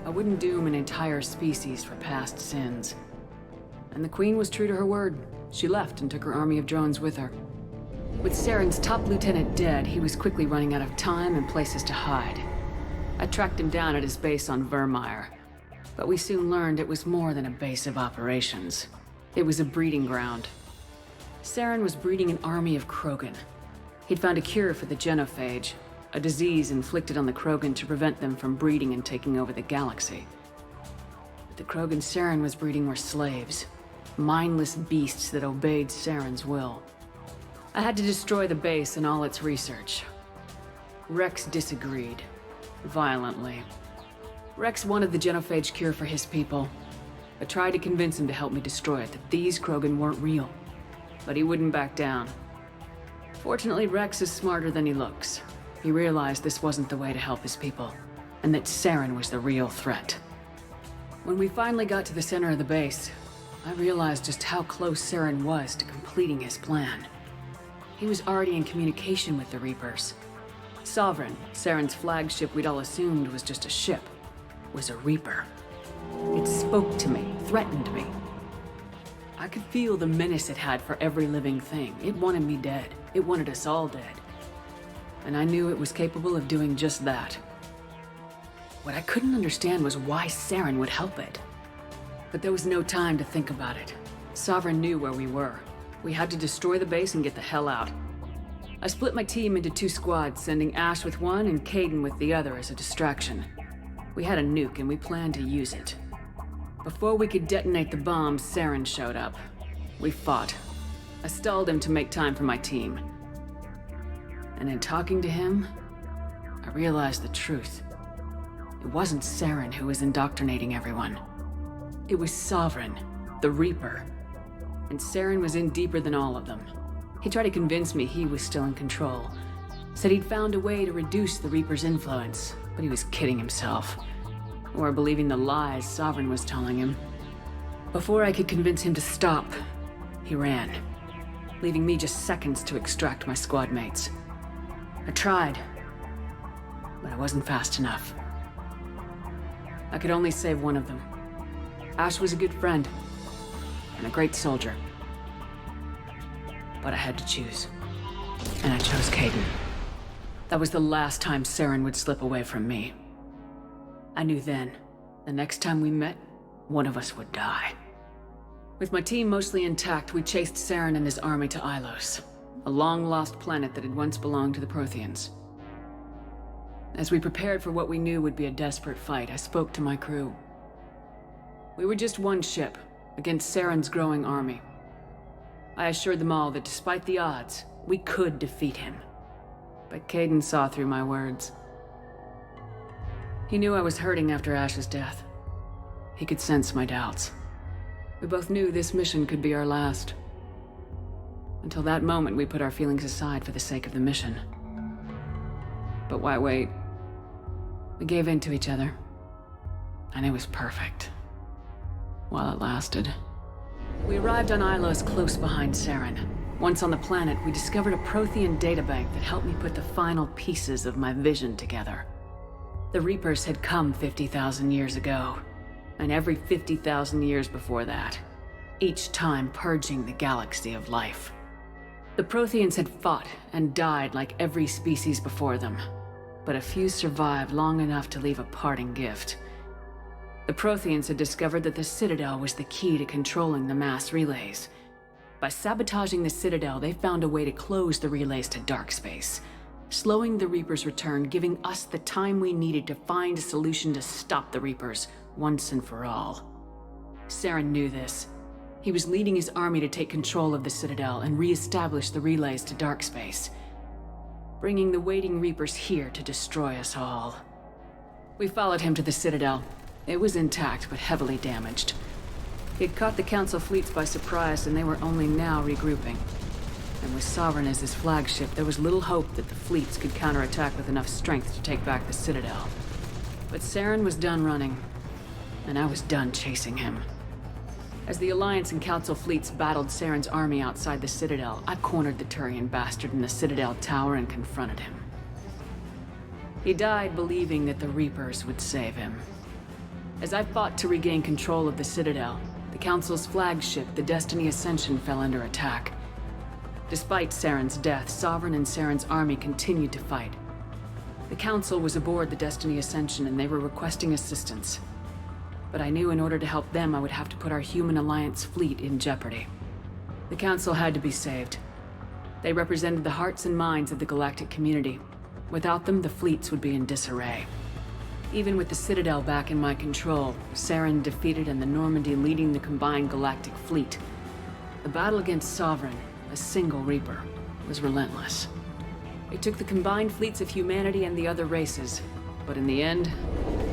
I wouldn't doom an entire species for past sins. And the Queen was true to her word. She left and took her army of drones with her. With Saren's top lieutenant dead, he was quickly running out of time and places to hide. I tracked him down at his base on Vermeer. But we soon learned it was more than a base of operations. It was a breeding ground. Saren was breeding an army of Krogan. He'd found a cure for the genophage, a disease inflicted on the Krogan to prevent them from breeding and taking over the galaxy. But the Krogan Saren was breeding were slaves, mindless beasts that obeyed Saren's will. I had to destroy the base and all its research. Rex disagreed, violently. Rex wanted the genophage cure for his people. I tried to convince him to help me destroy it, that these Krogan weren't real. But he wouldn't back down. Fortunately, Rex is smarter than he looks. He realized this wasn't the way to help his people, and that Saren was the real threat. When we finally got to the center of the base, I realized just how close Saren was to completing his plan. He was already in communication with the Reapers. Sovereign, Saren's flagship we'd all assumed was just a ship, was a Reaper. It spoke to me, threatened me. I could feel the menace it had for every living thing. It wanted me dead. It wanted us all dead. And I knew it was capable of doing just that. What I couldn't understand was why Saren would help it. But there was no time to think about it. Sovereign knew where we were. We had to destroy the base and get the hell out. I split my team into 2 squads, sending Ash with one and Kaidan with the other as a distraction. We had a nuke and we planned to use it. Before we could detonate the bomb, Saren showed up. We fought. I stalled him to make time for my team. And in talking to him, I realized the truth. It wasn't Saren who was indoctrinating everyone. It was Sovereign, the Reaper. And Saren was in deeper than all of them. He tried to convince me he was still in control. Said he'd found a way to reduce the Reaper's influence, but he was kidding himself. Or believing the lies Sovereign was telling him. Before I could convince him to stop, he ran, leaving me just seconds to extract my squad mates. I tried, but I wasn't fast enough. I could only save one of them. Ash was a good friend, and a great soldier. But I had to choose. And I chose Kaidan. That was the last time Saren would slip away from me. I knew then, the next time we met, one of us would die. With my team mostly intact, we chased Saren and his army to Ilos, a long-lost planet that had once belonged to the Protheans. As we prepared for what we knew would be a desperate fight, I spoke to my crew. We were just one ship, against Saren's growing army. I assured them all that despite the odds, we could defeat him. But Kaidan saw through my words. He knew I was hurting after Ash's death. He could sense my doubts. We both knew this mission could be our last. Until that moment, we put our feelings aside for the sake of the mission. But why wait? We gave in to each other. And it was perfect. While it lasted. We arrived on Ilos close behind Saren. Once on the planet, we discovered a Prothean databank that helped me put the final pieces of my vision together. The Reapers had come 50,000 years ago, and every 50,000 years before that, each time purging the galaxy of life. The Protheans had fought and died like every species before them, but a few survived long enough to leave a parting gift. The Protheans had discovered that the Citadel was the key to controlling the mass relays. By sabotaging the Citadel, they found a way to close the relays to dark space, slowing the Reapers' return, giving us the time we needed to find a solution to stop the Reapers once and for all. Saren knew this. He was leading his army to take control of the Citadel and re-establish the relays to dark space, bringing the waiting Reapers here to destroy us all. We followed him to the Citadel. It was intact, but heavily damaged. He'd caught the Council fleets by surprise, and they were only now regrouping. And with Sovereign as his flagship, there was little hope that the fleets could counterattack with enough strength to take back the Citadel. But Saren was done running, and I was done chasing him. As the Alliance and Council fleets battled Saren's army outside the Citadel, I cornered the Turian bastard in the Citadel tower and confronted him. He died believing that the Reapers would save him. As I fought to regain control of the Citadel, the Council's flagship, the Destiny Ascension, fell under attack. Despite Saren's death, Sovereign and Saren's army continued to fight. The Council was aboard the Destiny Ascension and they were requesting assistance. But I knew in order to help them, I would have to put our human Alliance fleet in jeopardy. The Council had to be saved. They represented the hearts and minds of the galactic community. Without them, the fleets would be in disarray. Even with the Citadel back in my control, Saren defeated and the Normandy leading the combined galactic fleet. The battle against Sovereign, a single Reaper, was relentless. It took the combined fleets of humanity and the other races, but in the end,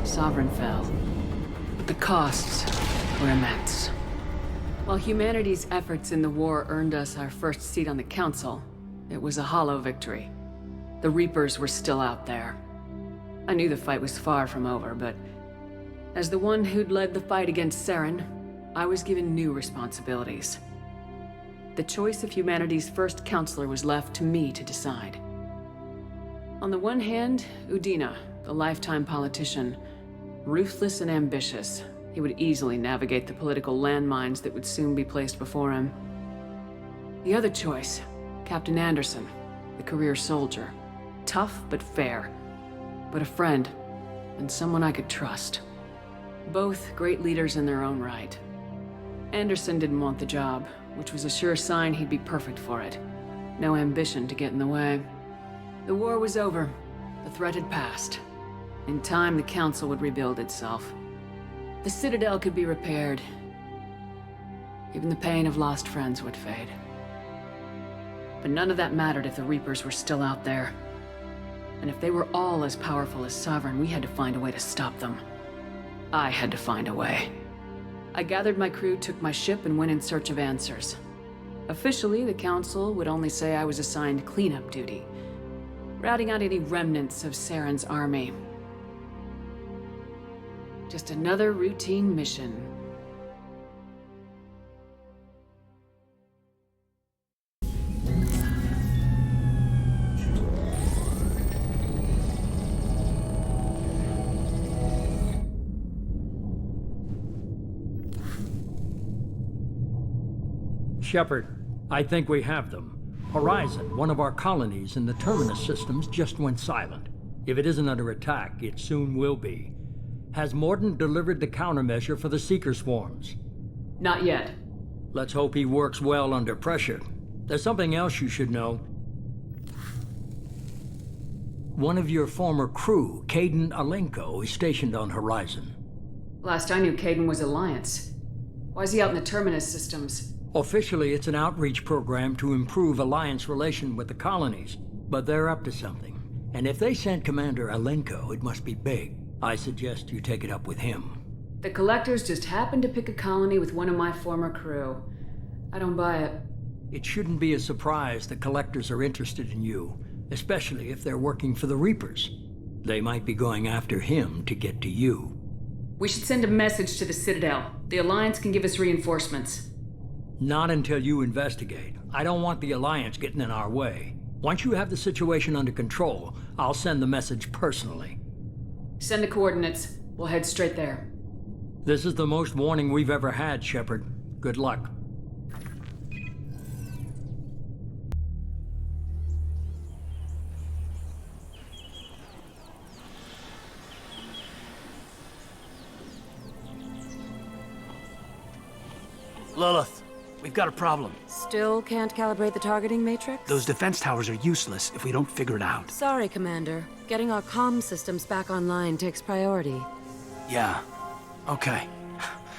Sovereign fell. But the costs were immense. While humanity's efforts in the war earned us our first seat on the Council, it was a hollow victory. The Reapers were still out there. I knew the fight was far from over, but as the one who'd led the fight against Saren, I was given new responsibilities. The choice of humanity's first counselor was left to me to decide. On the one hand, Udina, the lifetime politician, ruthless and ambitious, he would easily navigate the political landmines that would soon be placed before him. The other choice, Captain Anderson, the career soldier, tough but fair, but a friend, and someone I could trust. Both great leaders in their own right. Anderson didn't want the job, which was a sure sign he'd be perfect for it. No ambition to get in the way. The war was over. The threat had passed. In time, the Council would rebuild itself. The Citadel could be repaired. Even the pain of lost friends would fade. But none of that mattered if the Reapers were still out there. And if they were all as powerful as Sovereign, we had to find a way to stop them. I had to find a way. I gathered my crew, took my ship, and went in search of answers. Officially, the Council would only say I was assigned cleanup duty, routing out any remnants of Saren's army. Just another routine mission. Shepard, I think we have them. Horizon, one of our colonies in the Terminus systems, just went silent. If it isn't under attack, it soon will be. Has Mordant delivered the countermeasure for the Seeker swarms? Not yet. Let's hope he works well under pressure. There's something else you should know. One of your former crew, Kaidan Alenko, is stationed on Horizon. Last I knew, Kaidan was Alliance. Why is he out in the Terminus systems? Officially, it's an outreach program to improve Alliance relation with the colonies, but they're up to something. And if they sent Commander Alenko, it must be big. I suggest you take it up with him. The Collectors just happened to pick a colony with one of my former crew. I don't buy it. It shouldn't be a surprise the Collectors are interested in you, especially if they're working for the Reapers. They might be going after him to get to you. We should send a message to the Citadel. The Alliance can give us reinforcements. Not until you investigate. I don't want the Alliance getting in our way. Once you have the situation under control, I'll send the message personally. Send the coordinates. We'll head straight there. This is the most warning we've ever had, Shepard. Good luck. Lilith, we've got a problem. Still can't calibrate the targeting matrix? Those defense towers are useless if we don't figure it out. Sorry, Commander. Getting our comm systems back online takes priority. Yeah. Okay.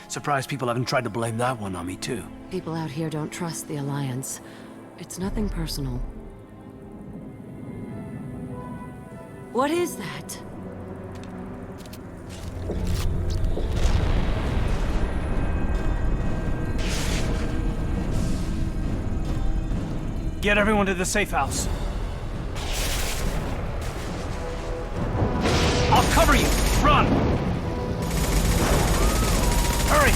Surprised people haven't tried to blame that one on me, too. People out here don't trust the Alliance. It's nothing personal. What is that? Get everyone to the safe house. I'll cover you! Run! Hurry!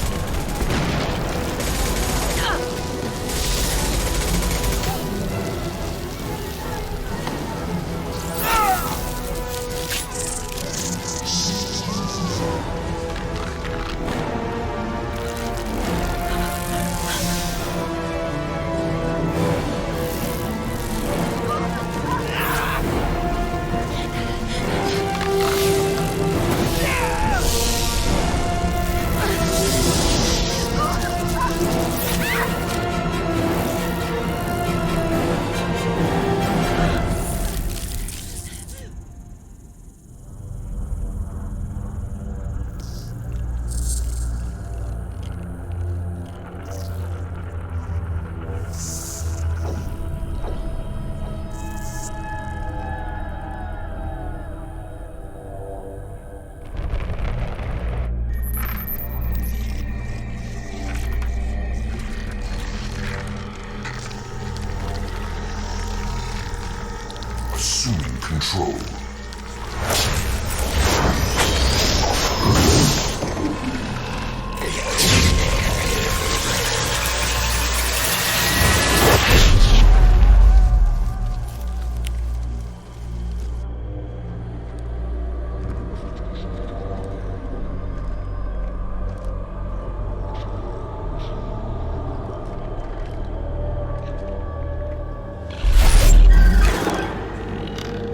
Assuming control.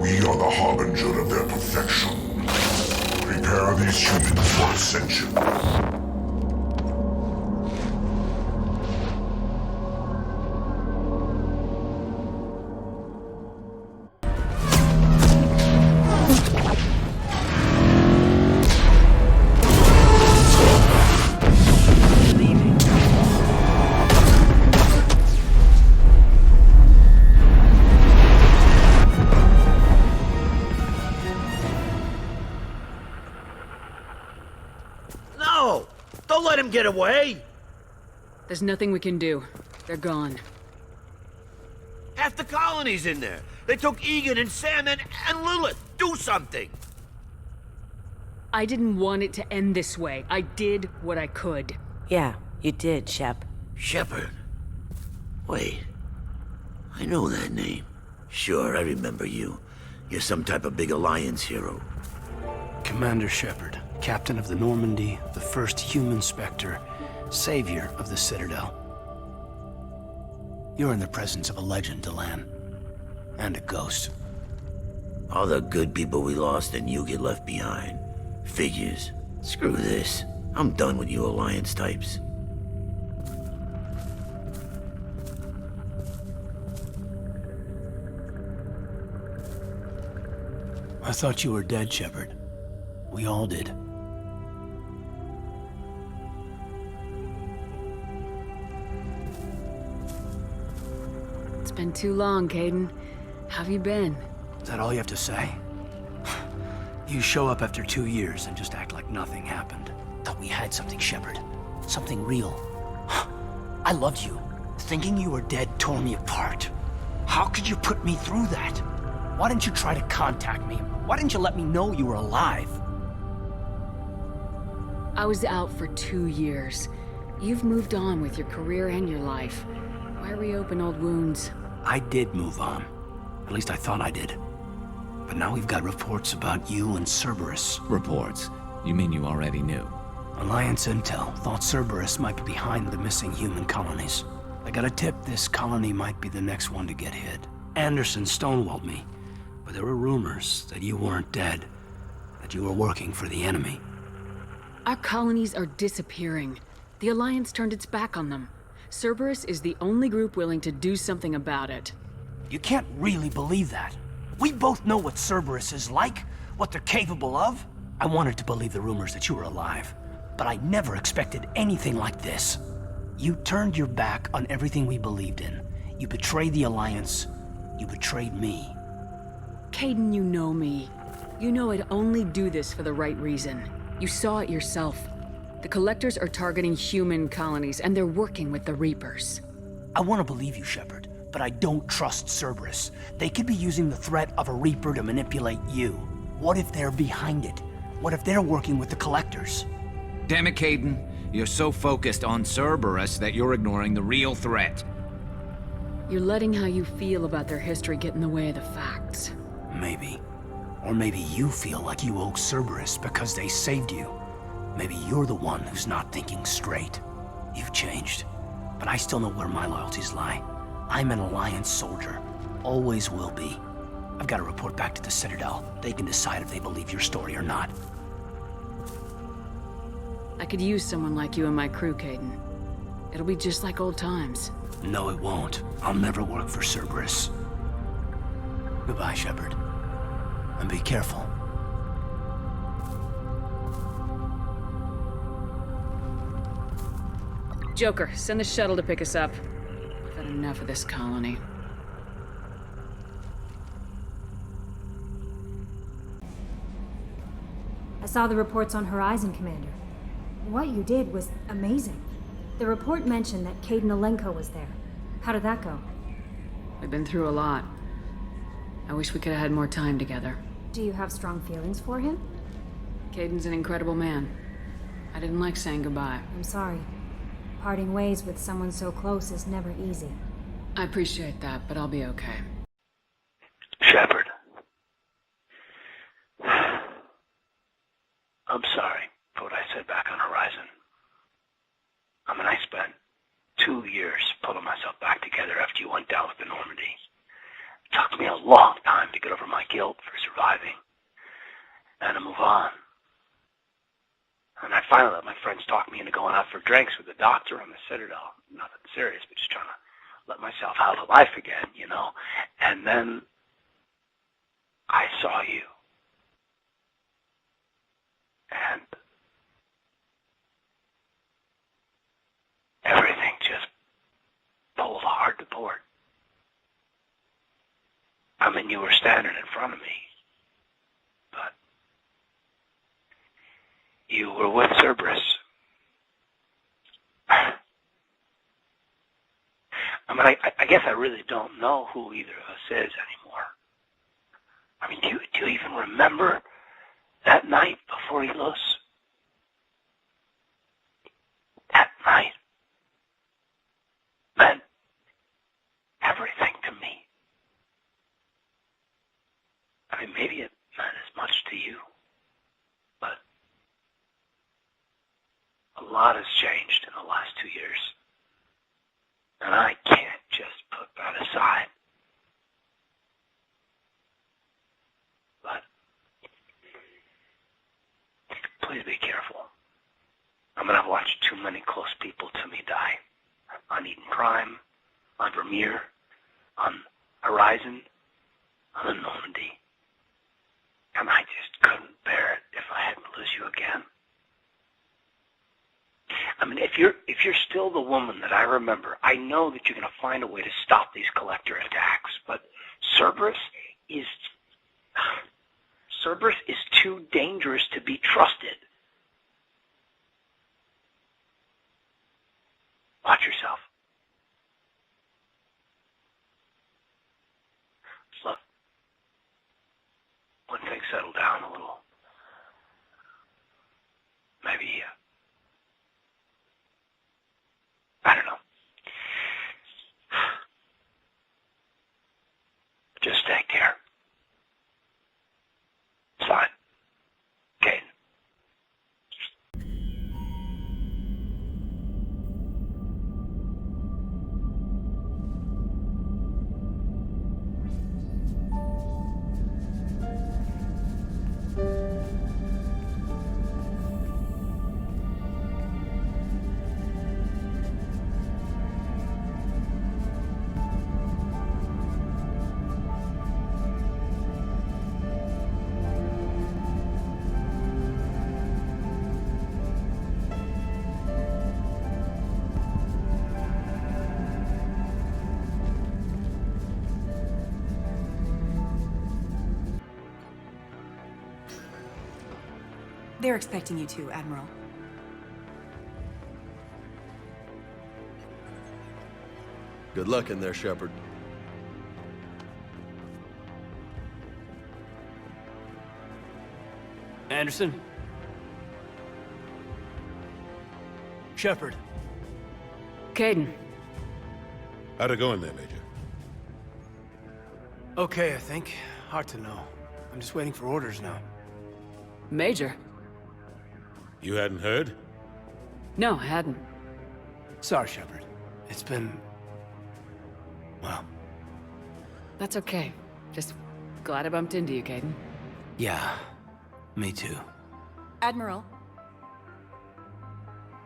We are the harbinger of their perfection. Prepare these humans for ascension. No! Don't let him get away! There's nothing we can do. They're gone. Half the colony's in there. They took Egan and Sam and Lilith. Do something! I didn't want it to end this way. I did what I could. Yeah, you did, Shep. Shepard. Wait. I know that name. Sure, I remember you. You're some type of big Alliance hero. Commander Shepard, Captain of the Normandy, the first human Spectre, Savior of the Citadel. You're in the presence of a legend, Delan. And a ghost. All the good people we lost and you get left behind. Figures. Screw this. I'm done with you Alliance types. I thought you were dead, Shepard. We all did. It's been too long, Kaidan. How have you been? Is that all you have to say? You show up after 2 years and just act like nothing happened. Thought we had something, Shepard. Something real. I loved you. Thinking you were dead tore me apart. How could you put me through that? Why didn't you try to contact me? Why didn't you let me know you were alive? I was out for 2 years. You've moved on with your career and your life. Why reopen old wounds? I did move on. At least I thought I did. But now we've got reports about you and Cerberus. Reports? You mean you already knew? Alliance intel thought Cerberus might be behind the missing human colonies. I got a tip this colony might be the next one to get hit. Anderson stonewalled me, but there were rumors that you weren't dead, that you were working for the enemy. Our colonies are disappearing. The Alliance turned its back on them. Cerberus is the only group willing to do something about it. You can't really believe that. We both know what Cerberus is like, what they're capable of. I wanted to believe the rumors that you were alive, but I never expected anything like this. You turned your back on everything we believed in. You betrayed the Alliance. You betrayed me. Kaidan, you know me. You know I'd only do this for the right reason. You saw it yourself. The Collectors are targeting human colonies, and they're working with the Reapers. I want to believe you, Shepard, but I don't trust Cerberus. They could be using the threat of a Reaper to manipulate you. What if they're behind it? What if they're working with the Collectors? Damn it, Kaidan. You're so focused on Cerberus that you're ignoring the real threat. You're letting how you feel about their history get in the way of the facts. Maybe. Or maybe you feel like you owe Cerberus because they saved you. Maybe you're the one who's not thinking straight. You've changed. But I still know where my loyalties lie. I'm an Alliance soldier. Always will be. I've got to report back to the Citadel. They can decide if they believe your story or not. I could use someone like you in my crew, Kaidan. It'll be just like old times. No, it won't. I'll never work for Cerberus. Goodbye, Shepard. And be careful. Joker, send the shuttle to pick us up. I've had enough of this colony. I saw the reports on Horizon, Commander. What you did was amazing. The report mentioned that Kaidan Alenko was there. How did that go? We've been through a lot. I wish we could have had more time together. Do you have strong feelings for him? Kaidan's an incredible man. I didn't like saying goodbye. I'm sorry. Parting ways with someone so close is never easy. I appreciate that, but I'll be okay. Shepard. I'm sorry for what I said back on Horizon. I mean, I spent 2 years pulling myself back together after you went down with the Normandy. It took me a long time to get over my guilt for surviving and to move on. And I finally let my friends talk me into going out for drinks with the doctor on the Citadel. Nothing serious, but just trying to let myself out of life again, you know. And then I saw you. And everything just pulled hard to port. I mean, you were standing in front of me, but you were with Cerberus. I mean, I guess I really don't know who either of us is anymore. I mean, do you even remember that night before Elos? That night meant everything to me. I mean, maybe it meant as much to you, but a lot has changed in the last 2 years. And I can't just put please be careful. I mean, I've watched too many close people to me die. On Eden Prime, on Vermeer, on Horizon, on the Normandy. And I just couldn't bear it if I had to lose you again. I mean, if you're still the woman that I remember, I know that you're going to find a way to stop these collector attacks, but Cerberus is too dangerous to be trusted. Watch yourself. Look, when things settle down a little, maybe, I don't know. Just take care. It's fine. Kaidan. They're expecting you too, Admiral. Good luck in there, Shepard. Anderson? Shepard. Kaidan. How'd it go in there, Major? Okay, I think. Hard to know. I'm just waiting for orders now. Major? You hadn't heard? No, I hadn't. Sorry, Shepard. It's been... well... That's okay. Just glad I bumped into you, Kaidan. Yeah, me too. Admiral.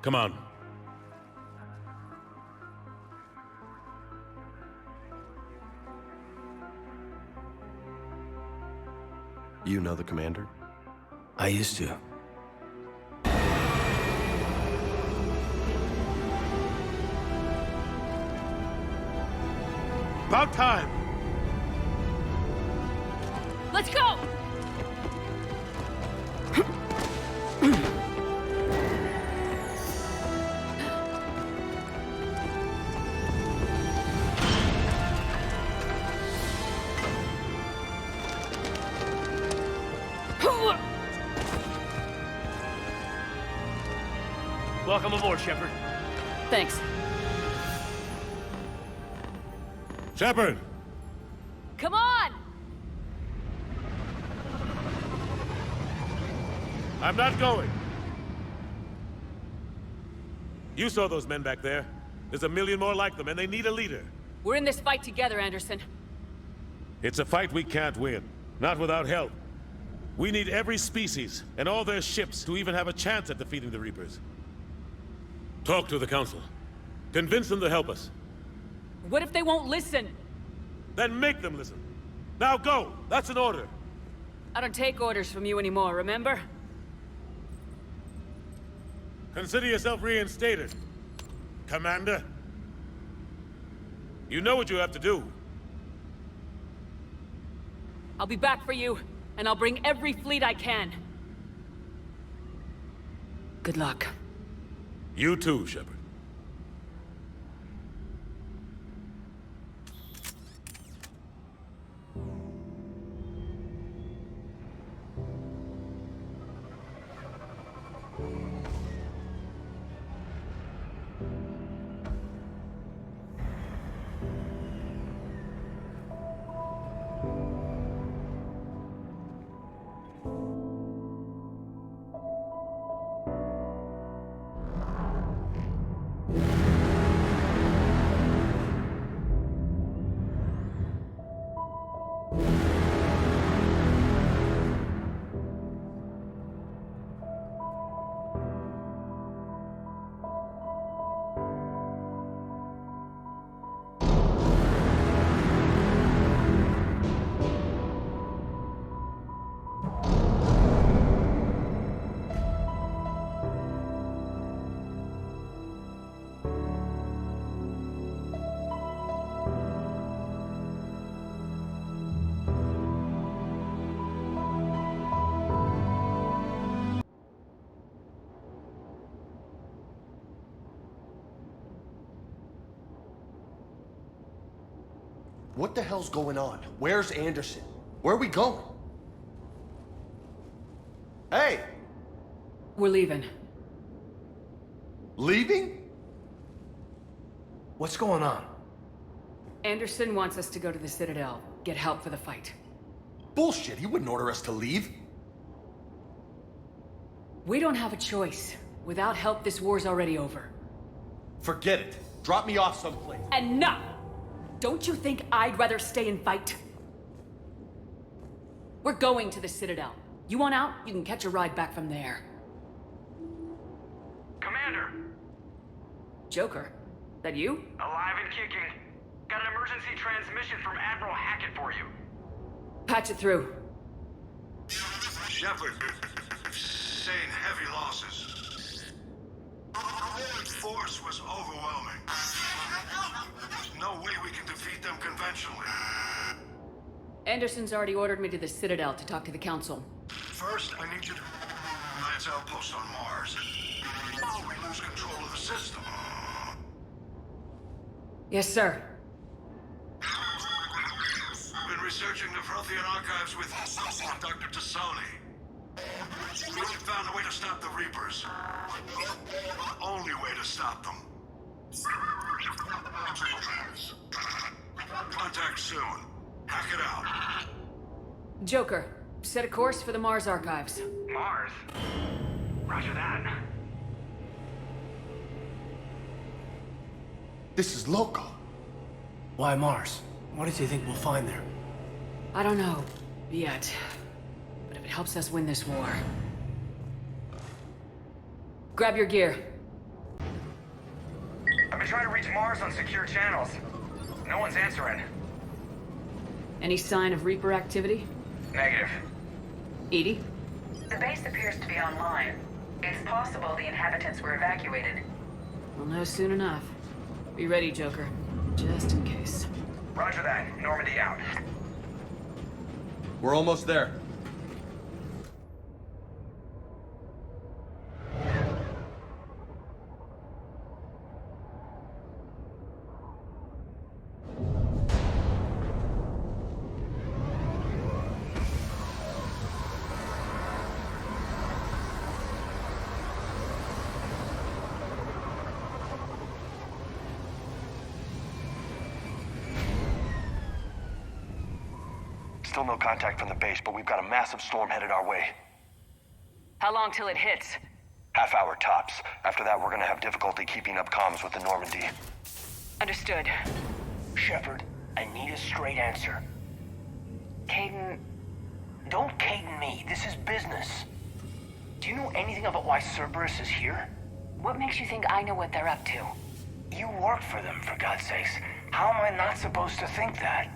Come on. You know the commander? I used to. About time! Let's go! Welcome aboard, Shepard. Thanks. Shepard! Come on! I'm not going. You saw those men back there. There's a million more like them, and they need a leader. We're in this fight together, Anderson. It's a fight we can't win. Not without help. We need every species, and all their ships, to even have a chance at defeating the Reapers. Talk to the Council. Convince them to help us. What if they won't listen? Then make them listen. Now go! That's an order. I don't take orders from you anymore, remember? Consider yourself reinstated, Commander. You know what you have to do. I'll be back for you, and I'll bring every fleet I can. Good luck. You too, Shepard. What the hell's going on? Where's Anderson? Where are we going? Hey! We're leaving. Leaving? What's going on? Anderson wants us to go to the Citadel, get help for the fight. Bullshit, he wouldn't order us to leave. We don't have a choice. Without help, this war's already over. Forget it. Drop me off someplace. Enough! Don't you think I'd rather stay and fight? We're going to the Citadel. You want out? You can catch a ride back from there. Commander! Joker, that you? Alive and kicking. Got an emergency transmission from Admiral Hackett for you. Patch it through. Shepard, sustained heavy losses. The force was overwhelming. There's no way we can defeat them conventionally. Anderson's already ordered me to the Citadel to talk to the Council. First, I need you to Alliance outpost on Mars. Before we lose control of the system. Yes, sir. Been researching the Prothean archives with Dr. Tassoni. We found a way to stop the Reapers. The only way to stop them. Contact soon. Hack it out. Joker, set a course for the Mars archives. Mars? Roger that. This is loco. Why Mars? What does he think we'll find there? I don't know. Yet. But if it helps us win this war... Grab your gear. I've been trying to reach Mars on secure channels. No one's answering. Any sign of Reaper activity? Negative. Edie? The base appears to be online. It's possible the inhabitants were evacuated. We'll know soon enough. Be ready, Joker. Just in case. Roger that. Normandy out. We're almost there. Still no contact from the base, but we've got a massive storm headed our way. How long till it hits? Half hour tops. After that, we're gonna have difficulty keeping up comms with the Normandy. Understood. Shepard, I need a straight answer. Kaidan... Don't Kaidan me. This is business. Do you know anything about why Cerberus is here? What makes you think I know what they're up to? You work for them, for God's sakes. How am I not supposed to think that?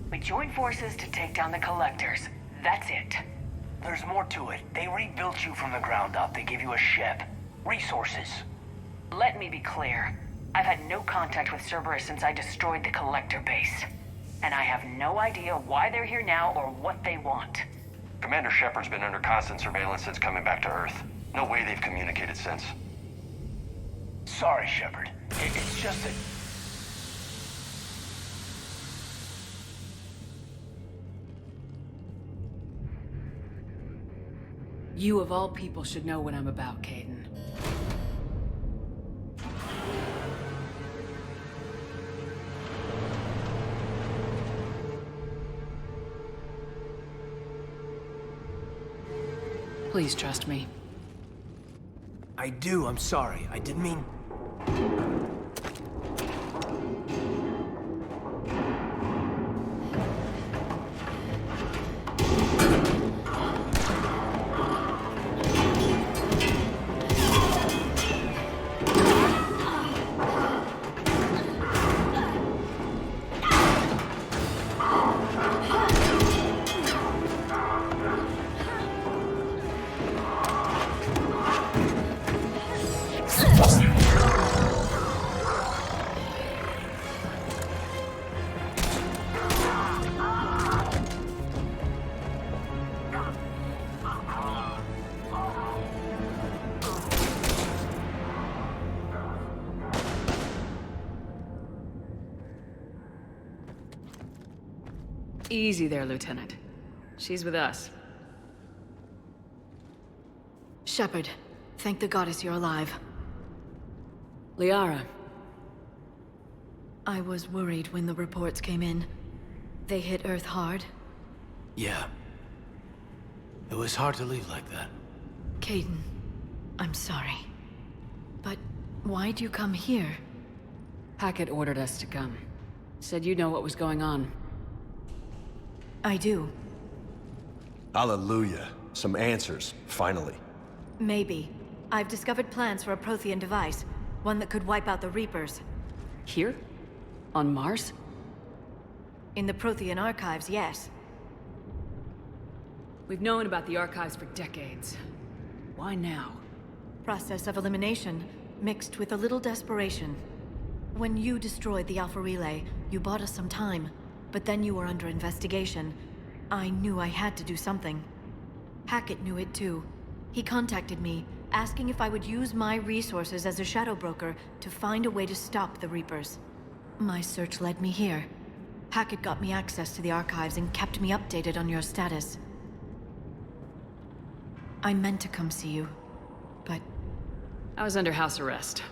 We joined forces to take down the Collectors. That's it. There's more to it. They rebuilt you from the ground up. They gave you a ship. Resources. Let me be clear. I've had no contact with Cerberus since I destroyed the Collector base. And I have no idea why they're here now or what they want. Commander Shepard's been under constant surveillance since coming back to Earth. No way they've communicated since. Sorry, Shepard. It's just that... You of all people should know what I'm about, Kaidan. Please trust me. I do, I'm sorry. I didn't mean... Easy there, Lieutenant. She's with us. Shepard, thank the goddess you're alive. Liara. I was worried when the reports came in. They hit Earth hard. Yeah. It was hard to leave like that. Kaidan, I'm sorry. But why'd you come here? Hackett ordered us to come. Said you know what was going on. I do. Hallelujah. Some answers, finally. Maybe. I've discovered plans for a Prothean device. One that could wipe out the Reapers. Here? On Mars? In the Prothean archives, yes. We've known about the archives for decades. Why now? Process of elimination, mixed with a little desperation. When you destroyed the Alpha Relay, you bought us some time. But then you were under investigation. I knew I had to do something. Hackett knew it too. He contacted me, asking if I would use my resources as a shadow broker to find a way to stop the Reapers. My search led me here. Hackett got me access to the archives and kept me updated on your status. I meant to come see you, but... I was under house arrest.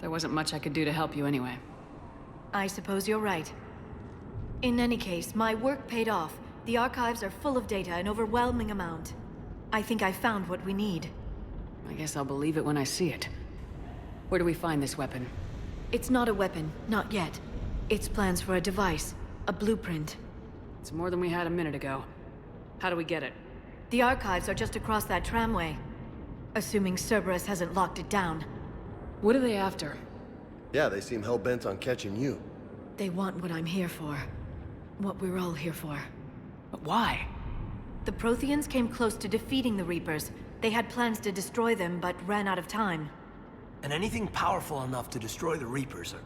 There wasn't much I could do to help you anyway. I suppose you're right. In any case, my work paid off. The archives are full of data, an overwhelming amount. I think I found what we need. I guess I'll believe it when I see it. Where do we find this weapon? It's not a weapon, not yet. It's plans for a device, a blueprint. It's more than we had a minute ago. How do we get it? The archives are just across that tramway. Assuming Cerberus hasn't locked it down. What are they after? Yeah, they seem hell-bent on catching you. They want what I'm here for. What we're all here for. But why? The Protheans came close to defeating the Reapers. They had plans to destroy them, but ran out of time. And anything powerful enough to destroy the Reapers are...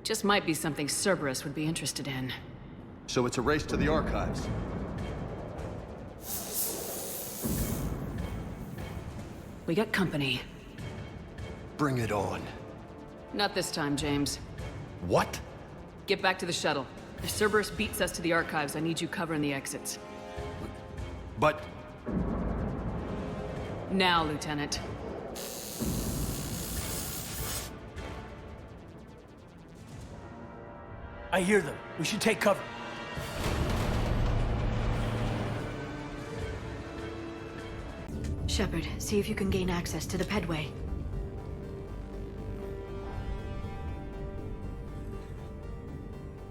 Just might be something Cerberus would be interested in. So it's a race to the archives. We got company. Bring it on. Not this time, James. What? Get back to the shuttle. If Cerberus beats us to the archives, I need you covering the exits. But... Now, Lieutenant. I hear them. We should take cover. Shepard, see if you can gain access to the pedway.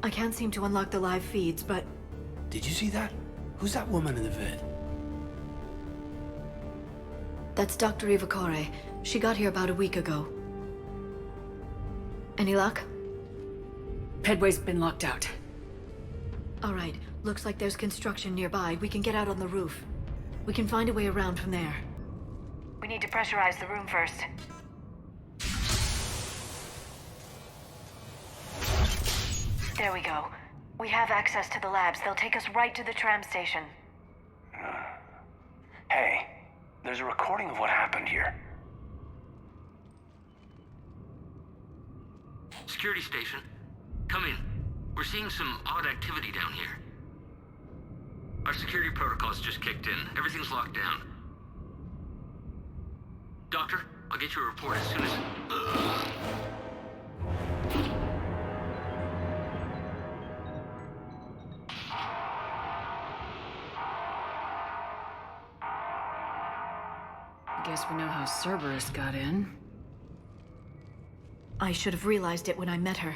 I can't seem to unlock the live feeds, but... Did you see that? Who's that woman in the vid? That's Dr. Ivakore. She got here about a week ago. Any luck? Pedway's been locked out. All right. Looks like there's construction nearby. We can get out on the roof. We can find a way around from there. We need to pressurize the room first. There we go. We have access to the labs. They'll take us right to the tram station. Hey, there's a recording of what happened here. Security station. Come in. We're seeing some odd activity down here. Our security protocols just kicked in. Everything's locked down. Doctor, I'll get you a report as soon as... I guess we know how Cerberus got in. I should have realized it when I met her.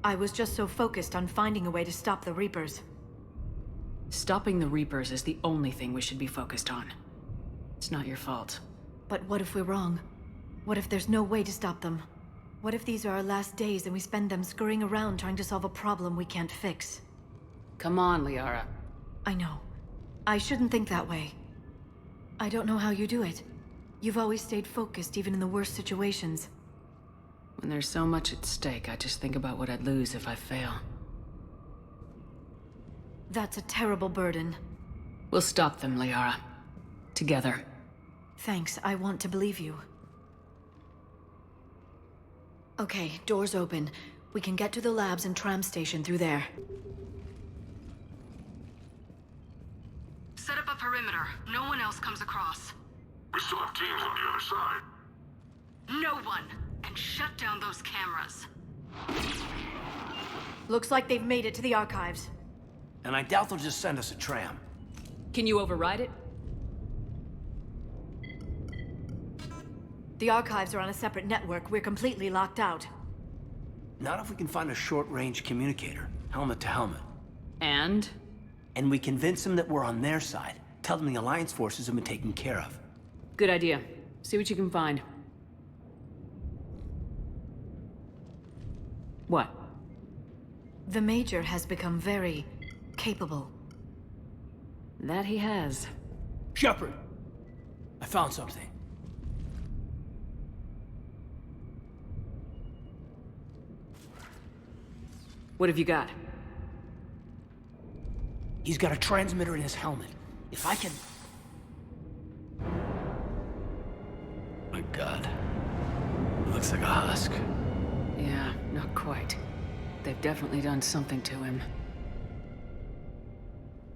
I was just so focused on finding a way to stop the Reapers. Stopping the Reapers is the only thing we should be focused on. It's not your fault. But what if we're wrong? What if there's no way to stop them? What if these are our last days and we spend them scurrying around trying to solve a problem we can't fix? Come on, Liara. I know. I shouldn't think that way. I don't know how you do it. You've always stayed focused even in the worst situations. When there's so much at stake, I just think about what I'd lose if I fail. That's a terrible burden. We'll stop them, Liara. Together. Thanks, I want to believe you. Okay, doors open. We can get to the labs and tram station through there. perimeter. No one else comes across. We still have teams on the other side. No one can shut down those cameras. Looks like they've made it to the archives. And I doubt they'll just send us a tram. Can you override it? The archives are on a separate network. We're completely locked out. Not if we can find a short-range communicator, helmet to helmet. And? And we convince them that we're on their side. Tell them the Alliance forces have been taken care of. Good idea. See what you can find. What? The Major has become very capable. That he has. Shepard! I found something. What have you got? He's got a transmitter in his helmet. If I can... My God. It looks like a husk. Yeah, not quite. They've definitely done something to him.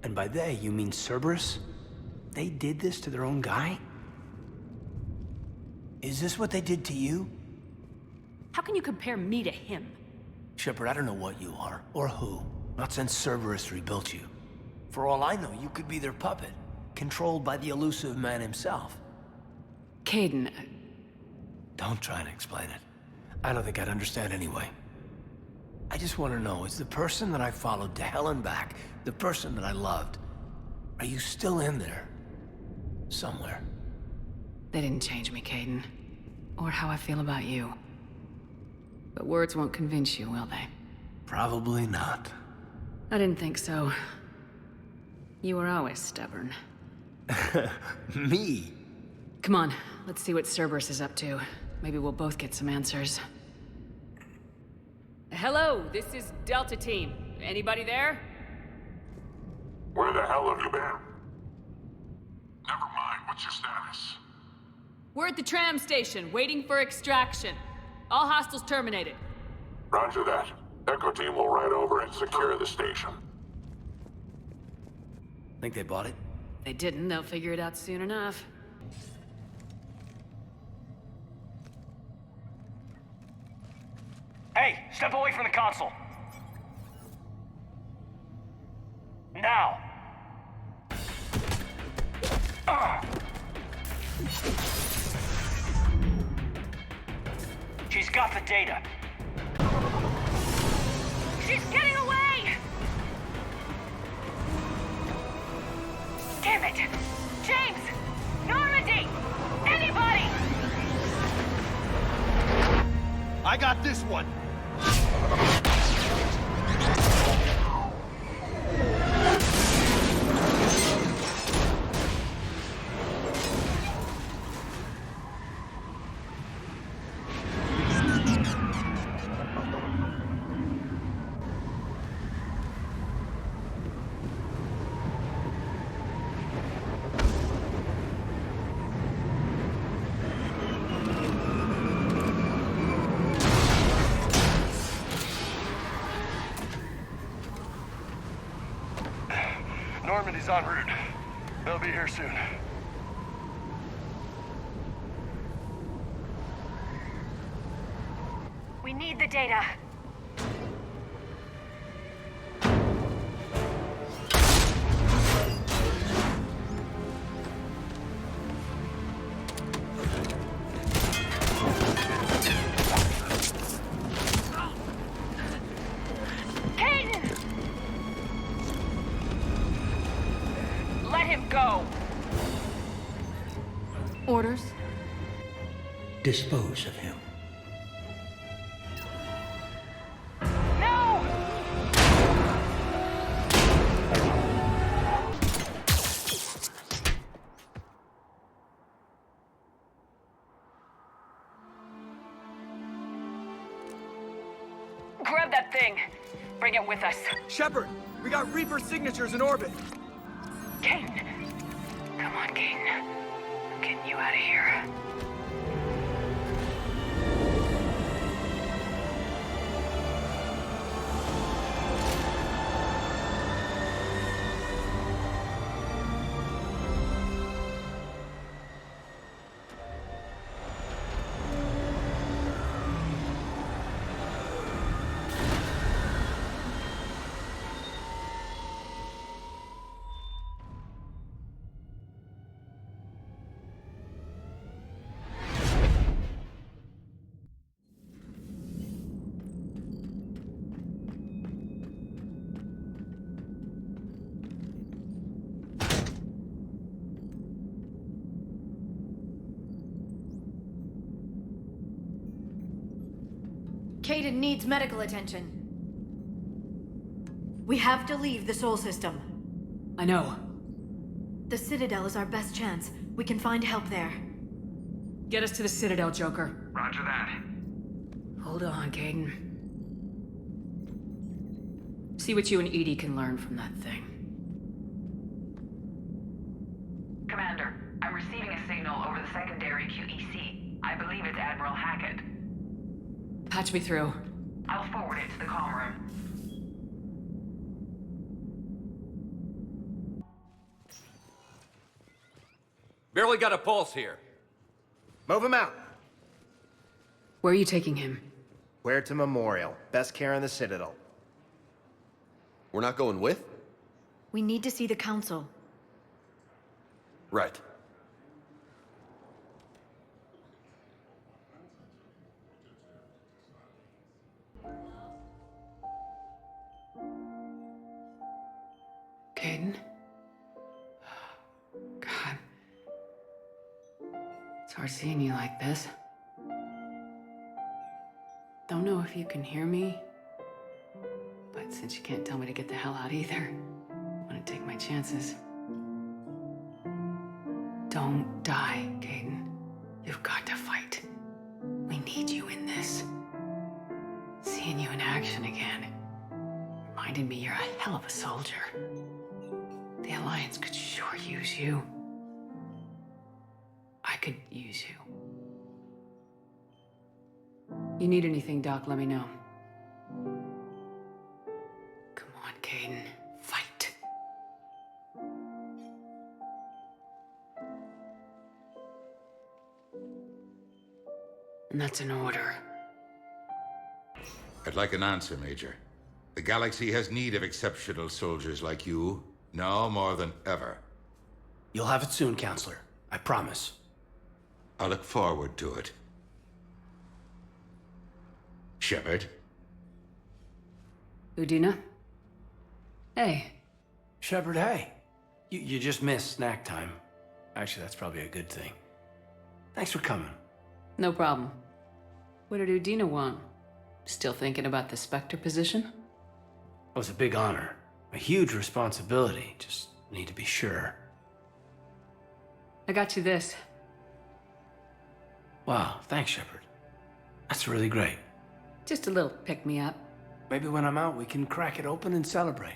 And by they, you mean Cerberus? They did this to their own guy? Is this what they did to you? How can you compare me to him? Shepard, I don't know what you are, or who. Not since Cerberus rebuilt you. For all I know, you could be their puppet, controlled by the elusive man himself. Kaidan... Don't try to explain it. I don't think I'd understand anyway. I just want to know, is the person that I followed to hell and back, the person that I loved, are you still in there? Somewhere. They didn't change me, Kaidan. Or how I feel about you. But words won't convince you, will they? Probably not. I didn't think so. You were always stubborn. Me? Come on, let's see what Cerberus is up to. Maybe we'll both get some answers. Hello, this is Delta Team. Anybody there? Where the hell have you been? Never mind, what's your status? We're at the tram station, waiting for extraction. All hostiles terminated. Roger that. Echo Team will ride over and secure the station. Think they bought it? They didn't, they'll figure it out soon enough. Hey, step away from the console. Now. She's got the data. She's getting away! Damn it! James! Normandy! Anybody! I got this one! Normandy's en route. They'll be here soon. We need the data. Orders? Dispose of him. No! Grab that thing. Bring it with us. Shepard, we got Reaper signatures in orbit. Kaidan. Come on, Kaidan. I'm getting you out of here. Kaidan needs medical attention. We have to leave the Sol system. I know. The Citadel is our best chance. We can find help there. Get us to the Citadel, Joker. Roger that. Hold on, Kaidan. See what you and Edie can learn from that thing. Commander, I'm receiving a signal over the secondary QEC. I believe it's Admiral Hackett. Patch me through. I'll forward it to the comm room. Barely got a pulse here. Move him out. Where are you taking him? Where to Memorial. Best care in the Citadel. We're not going with? We need to see the Council. Right. Kaidan? God. It's hard seeing you like this. Don't know if you can hear me, but since you can't tell me to get the hell out either, I'm gonna take my chances. Don't die, Kaidan. You've got to fight. We need you in this. Seeing you in action again reminded me you're a hell of a soldier. The Alliance could sure use you. I could use you. You need anything, Doc, let me know. Come on, Kaidan. Fight. And that's an order. I'd like an answer, Major. The galaxy has need of exceptional soldiers like you, now more than ever. You'll have it soon, Counselor. I promise. I look forward to it. Shepard? Udina? Hey. Shepard, hey. You just missed snack time. Actually, that's probably a good thing. Thanks for coming. No problem. What did Udina want? Still thinking about the Spectre position? It was a big honor. A huge responsibility. Just need to be sure. I got you this. Wow, thanks, Shepard. That's really great. Just a little pick-me-up. Maybe when I'm out, we can crack it open and celebrate.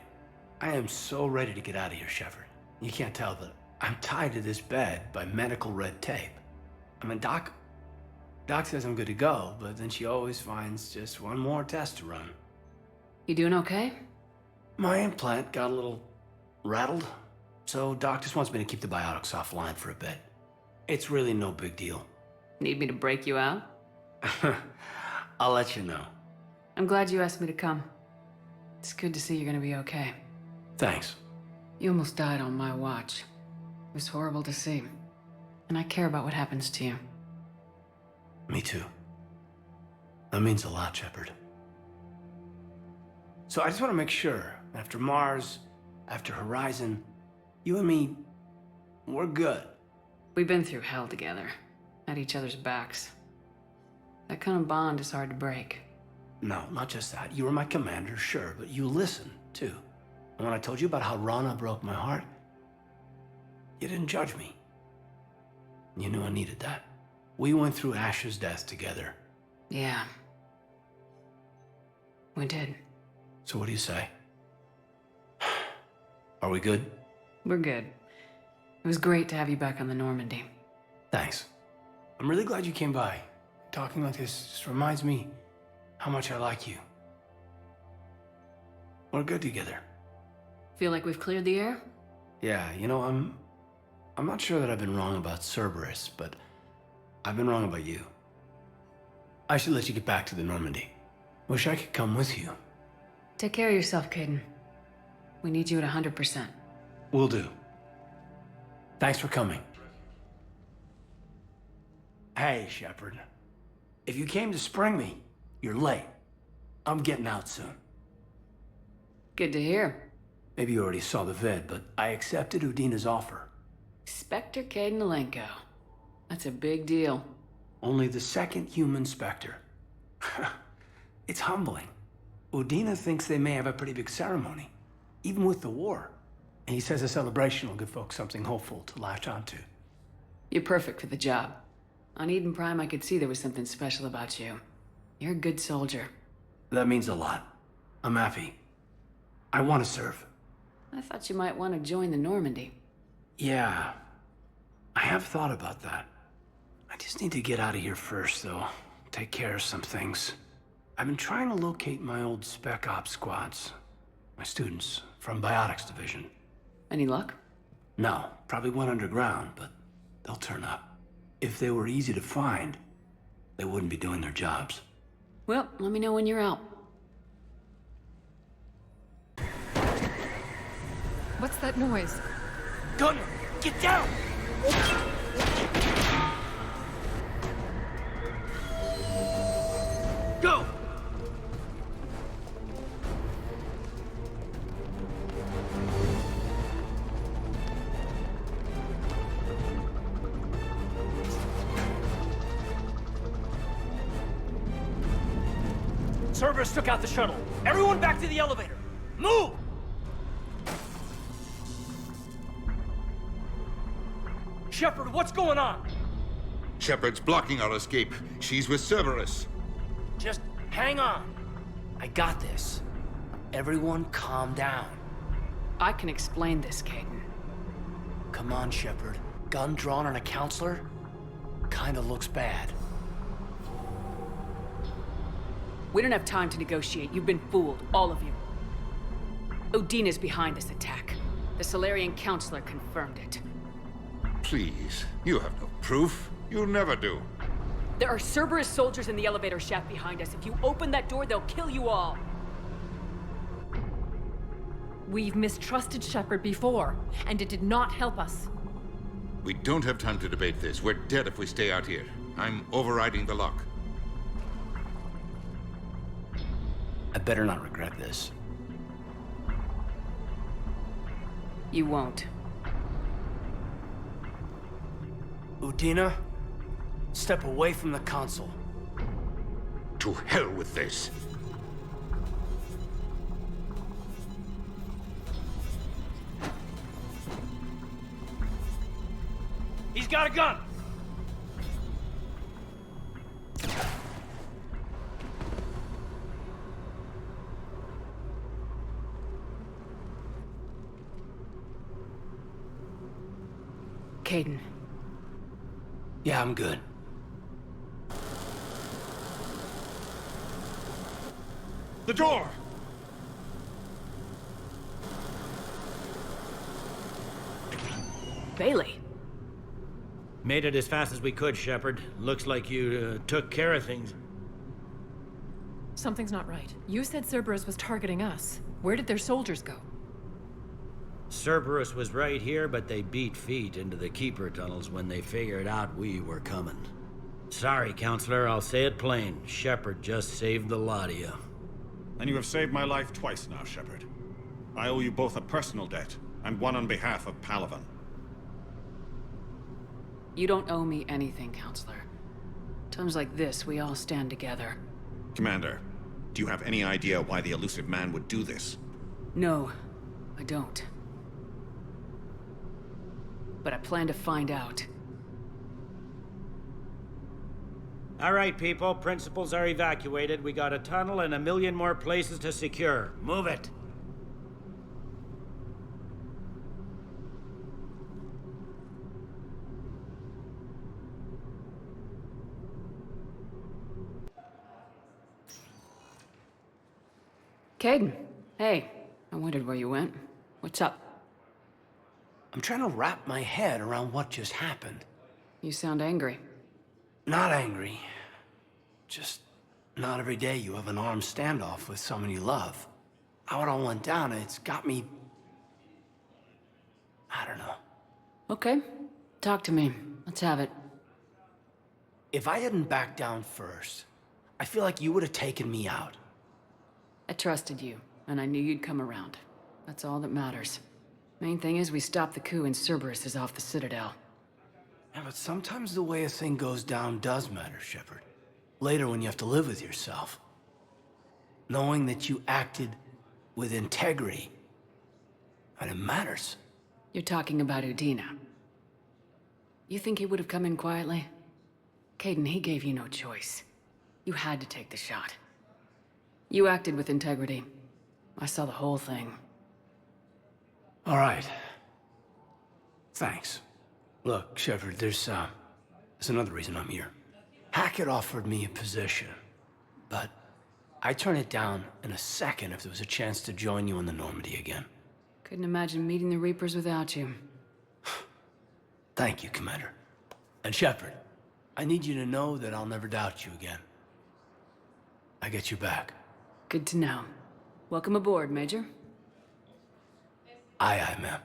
I am so ready to get out of here, Shepard. You can't tell, but I'm tied to this bed by medical red tape. I mean, Doc says I'm good to go, but then she always finds just one more test to run. You doing okay? My implant got a little rattled, so Doc just wants me to keep the biotics offline for a bit. It's really no big deal. Need me to break you out? I'll let you know. I'm glad you asked me to come. It's good to see you're gonna be okay. Thanks. You almost died on my watch. It was horrible to see. And I care about what happens to you. Me too. That means a lot, Shepard. So I just want to make sure, after Mars, after Horizon, you and me, we're good. We've been through hell together. At each other's backs. That kind of bond is hard to break. No, not just that. You were my commander, sure, but you listened, too. And when I told you about how Rana broke my heart, you didn't judge me. You knew I needed that. We went through Ash's death together. Yeah. We did. So what do you say? Are we good? We're good. It was great to have you back on the Normandy. Thanks. I'm really glad you came by. Talking like this just reminds me how much I like you. We're good together. Feel like we've cleared the air? Yeah, you know, I'm not sure that I've been wrong about Cerberus, but I've been wrong about you. I should let you get back to the Normandy. Wish I could come with you. Take care of yourself, Kaidan. We need you at 100%. Will do. Thanks for coming. Hey, Shepard. If you came to spring me, you're late. I'm getting out soon. Good to hear. Maybe you already saw the vid, but I accepted Udina's offer. Spectre Kaidan Alenko. That's a big deal. Only the second human Spectre. It's humbling. Udina thinks they may have a pretty big ceremony, even with the war. And he says a celebration will give folks something hopeful to latch onto. You're perfect for the job. On Eden Prime, I could see there was something special about you. You're a good soldier. That means a lot. I'm happy. I want to serve. I thought you might want to join the Normandy. Yeah, I have thought about that. I just need to get out of here first, though. Take care of some things. I've been trying to locate my old Spec Ops squads. My students from Biotics Division. Any luck? No, probably went underground, but they'll turn up. If they were easy to find, they wouldn't be doing their jobs. Well, let me know when you're out. What's that noise? Gunner, get down! Go! Cerberus took out the shuttle. Everyone back to the elevator. Move! Shepard, what's going on? Shepard's blocking our escape. She's with Cerberus. Just hang on. I got this. Everyone calm down. I can explain this, Kaidan. Come on, Shepard. Gun drawn on a counselor? Kinda looks bad. We don't have time to negotiate. You've been fooled, all of you. Udina's behind this attack. The Solarian counselor confirmed it. Please, you have no proof. You'll never do. There are Cerberus soldiers in the elevator shaft behind us. If you open that door, they'll kill you all. We've mistrusted Shepard before, and it did not help us. We don't have time to debate this. We're dead if we stay out here. I'm overriding the lock. I better not regret this. You won't. Udina, step away from the console. To hell with this. He's got a gun! Kaidan. Yeah, I'm good. The door! Bailey. Made it as fast as we could, Shepard. Looks like you took care of things. Something's not right. You said Cerberus was targeting us. Where did their soldiers go? Cerberus was right here, but they beat feet into the Keeper tunnels when they figured out we were coming. Sorry, Counselor, I'll say it plain. Shepard just saved the lot of you. And you have saved my life twice now, Shepard. I owe you both a personal debt, and one on behalf of Palaven. You don't owe me anything, Counselor. Times like this, we all stand together. Commander, do you have any idea why the elusive man would do this? No, I don't. But I plan to find out. All right, people. Principals are evacuated. We got a tunnel and 1 million more places to secure. Move it. Kaidan, hey. I wondered where you went. What's up? I'm trying to wrap my head around what just happened. You sound angry. Not angry. Just not every day you have an armed standoff with someone you love. How it all went down, it's got me... I don't know. Okay. Talk to me. Let's have it. If I hadn't backed down first, I feel like you would have taken me out. I trusted you, and I knew you'd come around. That's all that matters. Main thing is we stopped the coup and Cerberus is off the Citadel. Yeah, but sometimes the way a thing goes down does matter, Shepard. Later when you have to live with yourself. knowing that you acted with integrity. And it matters. You're talking about Udina. You think he would have come in quietly? Kaidan, he gave you no choice. You had to take the shot. You acted with integrity. I saw the whole thing. All right. Thanks. Look, Shepard, there's another reason I'm here. Hackett offered me a position, but I'd turn it down in a second if there was a chance to join you on the Normandy again. Couldn't imagine meeting the Reapers without you. Thank you, Commander. And Shepard, I need you to know that I'll never doubt you again. I get you back. Good to know. Welcome aboard, Major. Aye, aye, ma'am.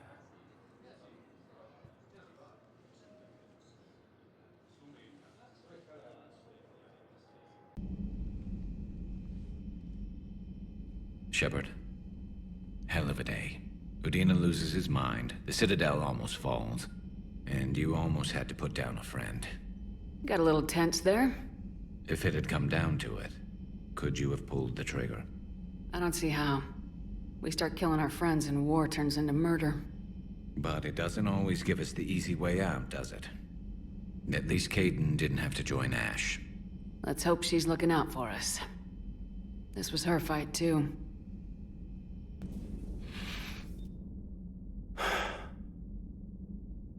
Shepard. Hell of a day. Udina loses his mind, the Citadel almost falls, and you almost had to put down a friend. Got a little tense there. If it had come down to it, could you have pulled the trigger? I don't see how. We start killing our friends and war turns into murder. But it doesn't always give us the easy way out, does it? At least Kaidan didn't have to join Ash. Let's hope she's looking out for us. This was her fight, too.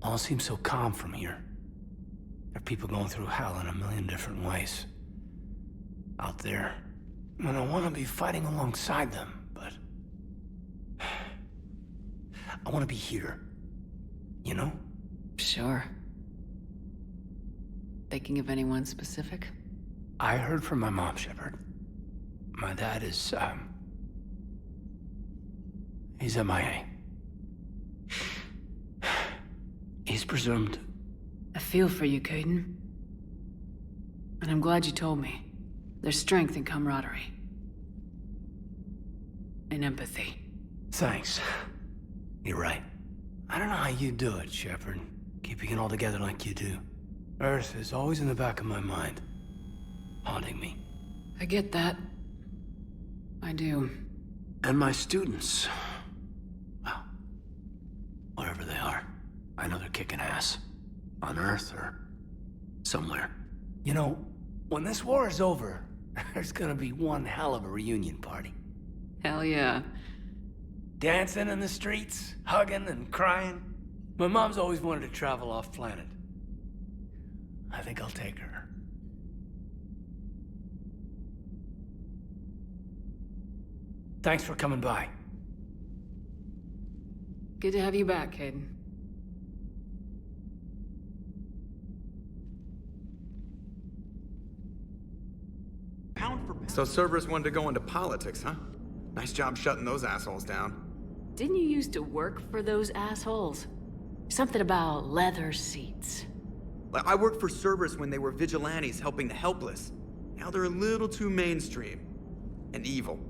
All seems so calm from here. There are people going through hell in a million different ways. Out there. And I want to be fighting alongside them, but... I want to be here. You know? Sure. Thinking of anyone specific? I heard from my mom, Shepard. My dad is, he's MIA. He's presumed. I feel for you, Kaidan. And I'm glad you told me. There's strength in camaraderie. And empathy. Thanks. You're right. I don't know how you do it, Shepard. Keeping it all together like you do. Earth is always in the back of my mind. Haunting me. I get that. I do. And my students. Well, wherever they are. I know they're kicking ass. On Earth or somewhere. You know, when this war is over, there's gonna be one hell of a reunion party. Hell yeah. Dancing in the streets, hugging and crying. My mom's always wanted to travel off-planet. I think I'll take her. Thanks for coming by. Good to have you back, Kaidan. So Cerberus wanted to go into politics, huh? Nice job shutting those assholes down. Didn't you used to work for those assholes? Something about leather seats. I worked for Cerberus when they were vigilantes helping the helpless. Now they're a little too mainstream. And evil.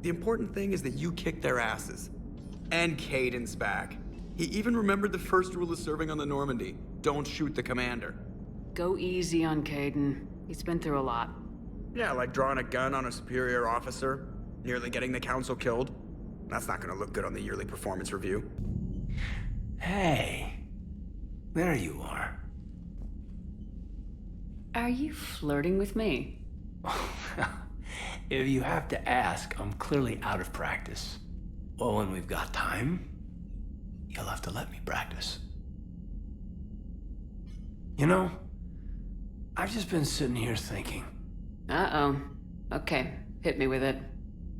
The important thing is that you kicked their asses. And Kaidan's back. He even remembered the first rule of serving on the Normandy. Don't shoot the commander. Go easy on Kaidan. He's been through a lot. Yeah, like drawing a gun on a superior officer, nearly getting the council killed. That's not gonna look good on the yearly performance review. Hey, there you are. Are you flirting with me? If you have to ask, I'm clearly out of practice. Well, when we've got time, you'll have to let me practice. You know, I've just been sitting here thinking. Uh-oh. Okay, hit me with it.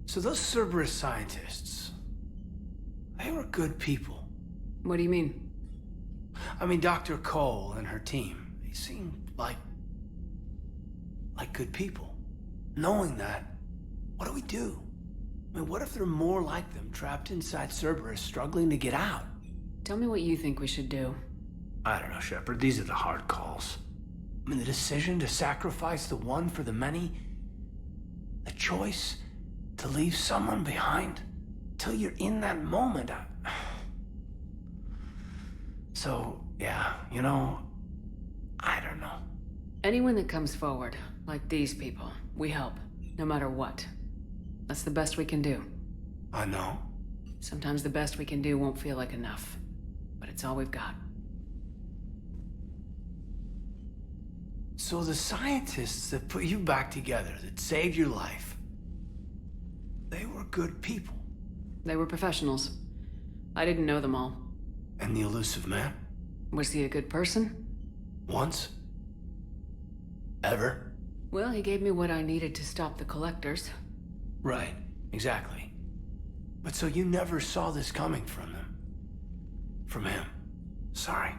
So those Cerberus scientists, they were good people. What do you mean? I mean, Dr. Cole and her team, they seemed like good people. Knowing that, what do we do? I mean, what if there are more like them trapped inside Cerberus struggling to get out? Tell me what you think we should do. I don't know, Shepard. These are the hard calls. I mean, the decision to sacrifice the one for the many, the choice to leave someone behind till you're in that moment. So, yeah, you know, I don't know. Anyone that comes forward, like these people, we help, no matter what. That's the best we can do. I know. Sometimes the best we can do won't feel like enough. But it's all we've got. So the scientists that put you back together, that saved your life, they were good people. They were professionals. I didn't know them all. And the elusive man? Was he a good person? Once? Ever? Well, he gave me what I needed to stop the collectors. Right, exactly. But so you never saw this coming from them? From him? Sorry.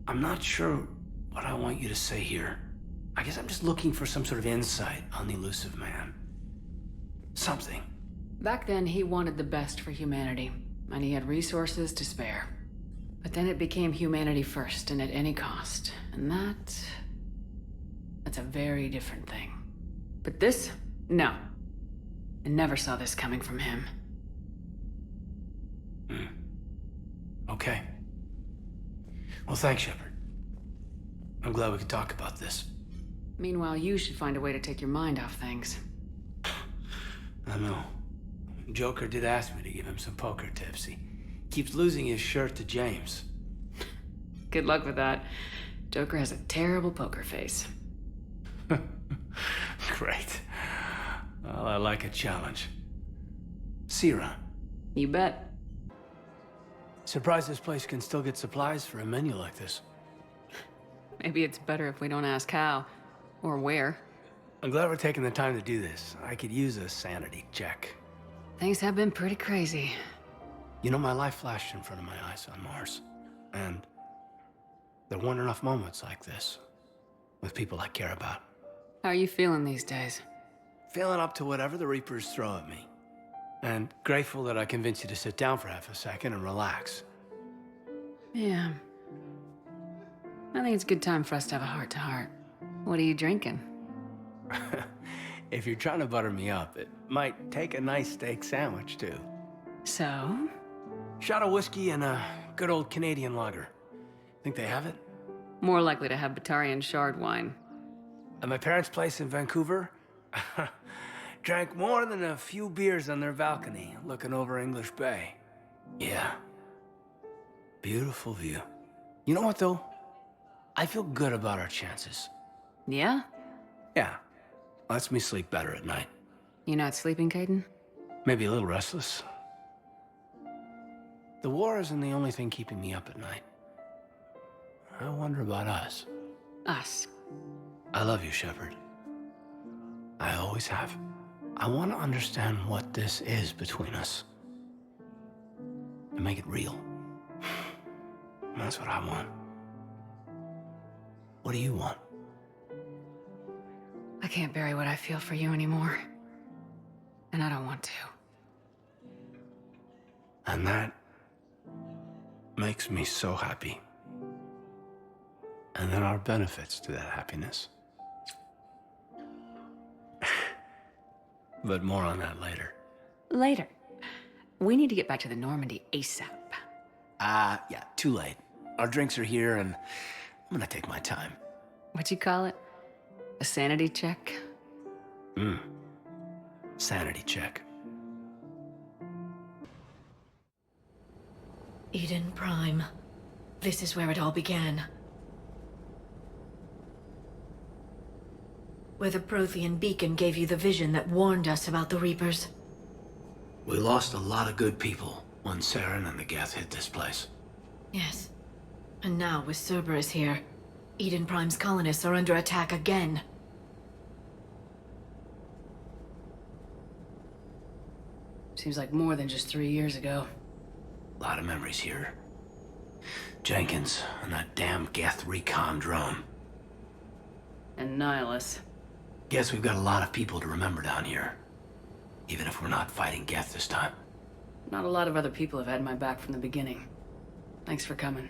I'm not sure what I want you to say here. I guess I'm just looking for some sort of insight on the elusive man. Something. Back then, he wanted the best for humanity, and he had resources to spare. But then it became humanity first, and at any cost. And that's a very different thing. But this? No. I never saw this coming from him. Okay. Well, thanks, Shepard. I'm glad we could talk about this. Meanwhile, you should find a way to take your mind off things. I know. Joker did ask me to give him some poker tips. He keeps losing his shirt to James. Good luck with that. Joker has a terrible poker face. Great. Well, I like a challenge. See you around. You bet. Surprised this place can still get supplies for a menu like this. Maybe it's better if we don't ask how. Or where. I'm glad we're taking the time to do this. I could use a sanity check. Things have been pretty crazy. You know, my life flashed in front of my eyes on Mars. And there weren't enough moments like this. With people I care about. How are you feeling these days? Feeling up to whatever the Reapers throw at me. And grateful that I convinced you to sit down for half a second and relax. Yeah. I think it's a good time for us to have a heart-to-heart. What are you drinking? If you're trying to butter me up, it might take a nice steak sandwich, too. So? Shot of whiskey and a good old Canadian lager. Think they have it? More likely to have Batarian shard wine. At my parents' place in Vancouver, drank more than a few beers on their balcony, looking over English Bay. Yeah. Beautiful view. You know what, though? I feel good about our chances. Yeah? Yeah. Lets me sleep better at night. You not sleeping, Kaidan? Maybe a little restless. The war isn't the only thing keeping me up at night. I wonder about us. Us? I love you, Shepard. I always have. I want to understand what this is between us. And make it real. That's what I want. What do you want? I can't bury what I feel for you anymore. And I don't want to. And that makes me so happy. And there are benefits to that happiness. But more on that later. Later. We need to get back to the Normandy ASAP. Yeah, too late. Our drinks are here and I'm gonna take my time. What'd you call it? A sanity check? Sanity check. Eden Prime. This is where it all began. Where the Prothean beacon gave you the vision that warned us about the Reapers. We lost a lot of good people when Saren and the Geth hit this place. Yes. And now, with Cerberus here, Eden Prime's colonists are under attack again. Seems like more than just 3 years ago. A lot of memories here. Jenkins and that damn Geth recon drone. And Nihilus. Guess we've got a lot of people to remember down here. Even if we're not fighting Geth this time. Not a lot of other people have had my back from the beginning. Thanks for coming.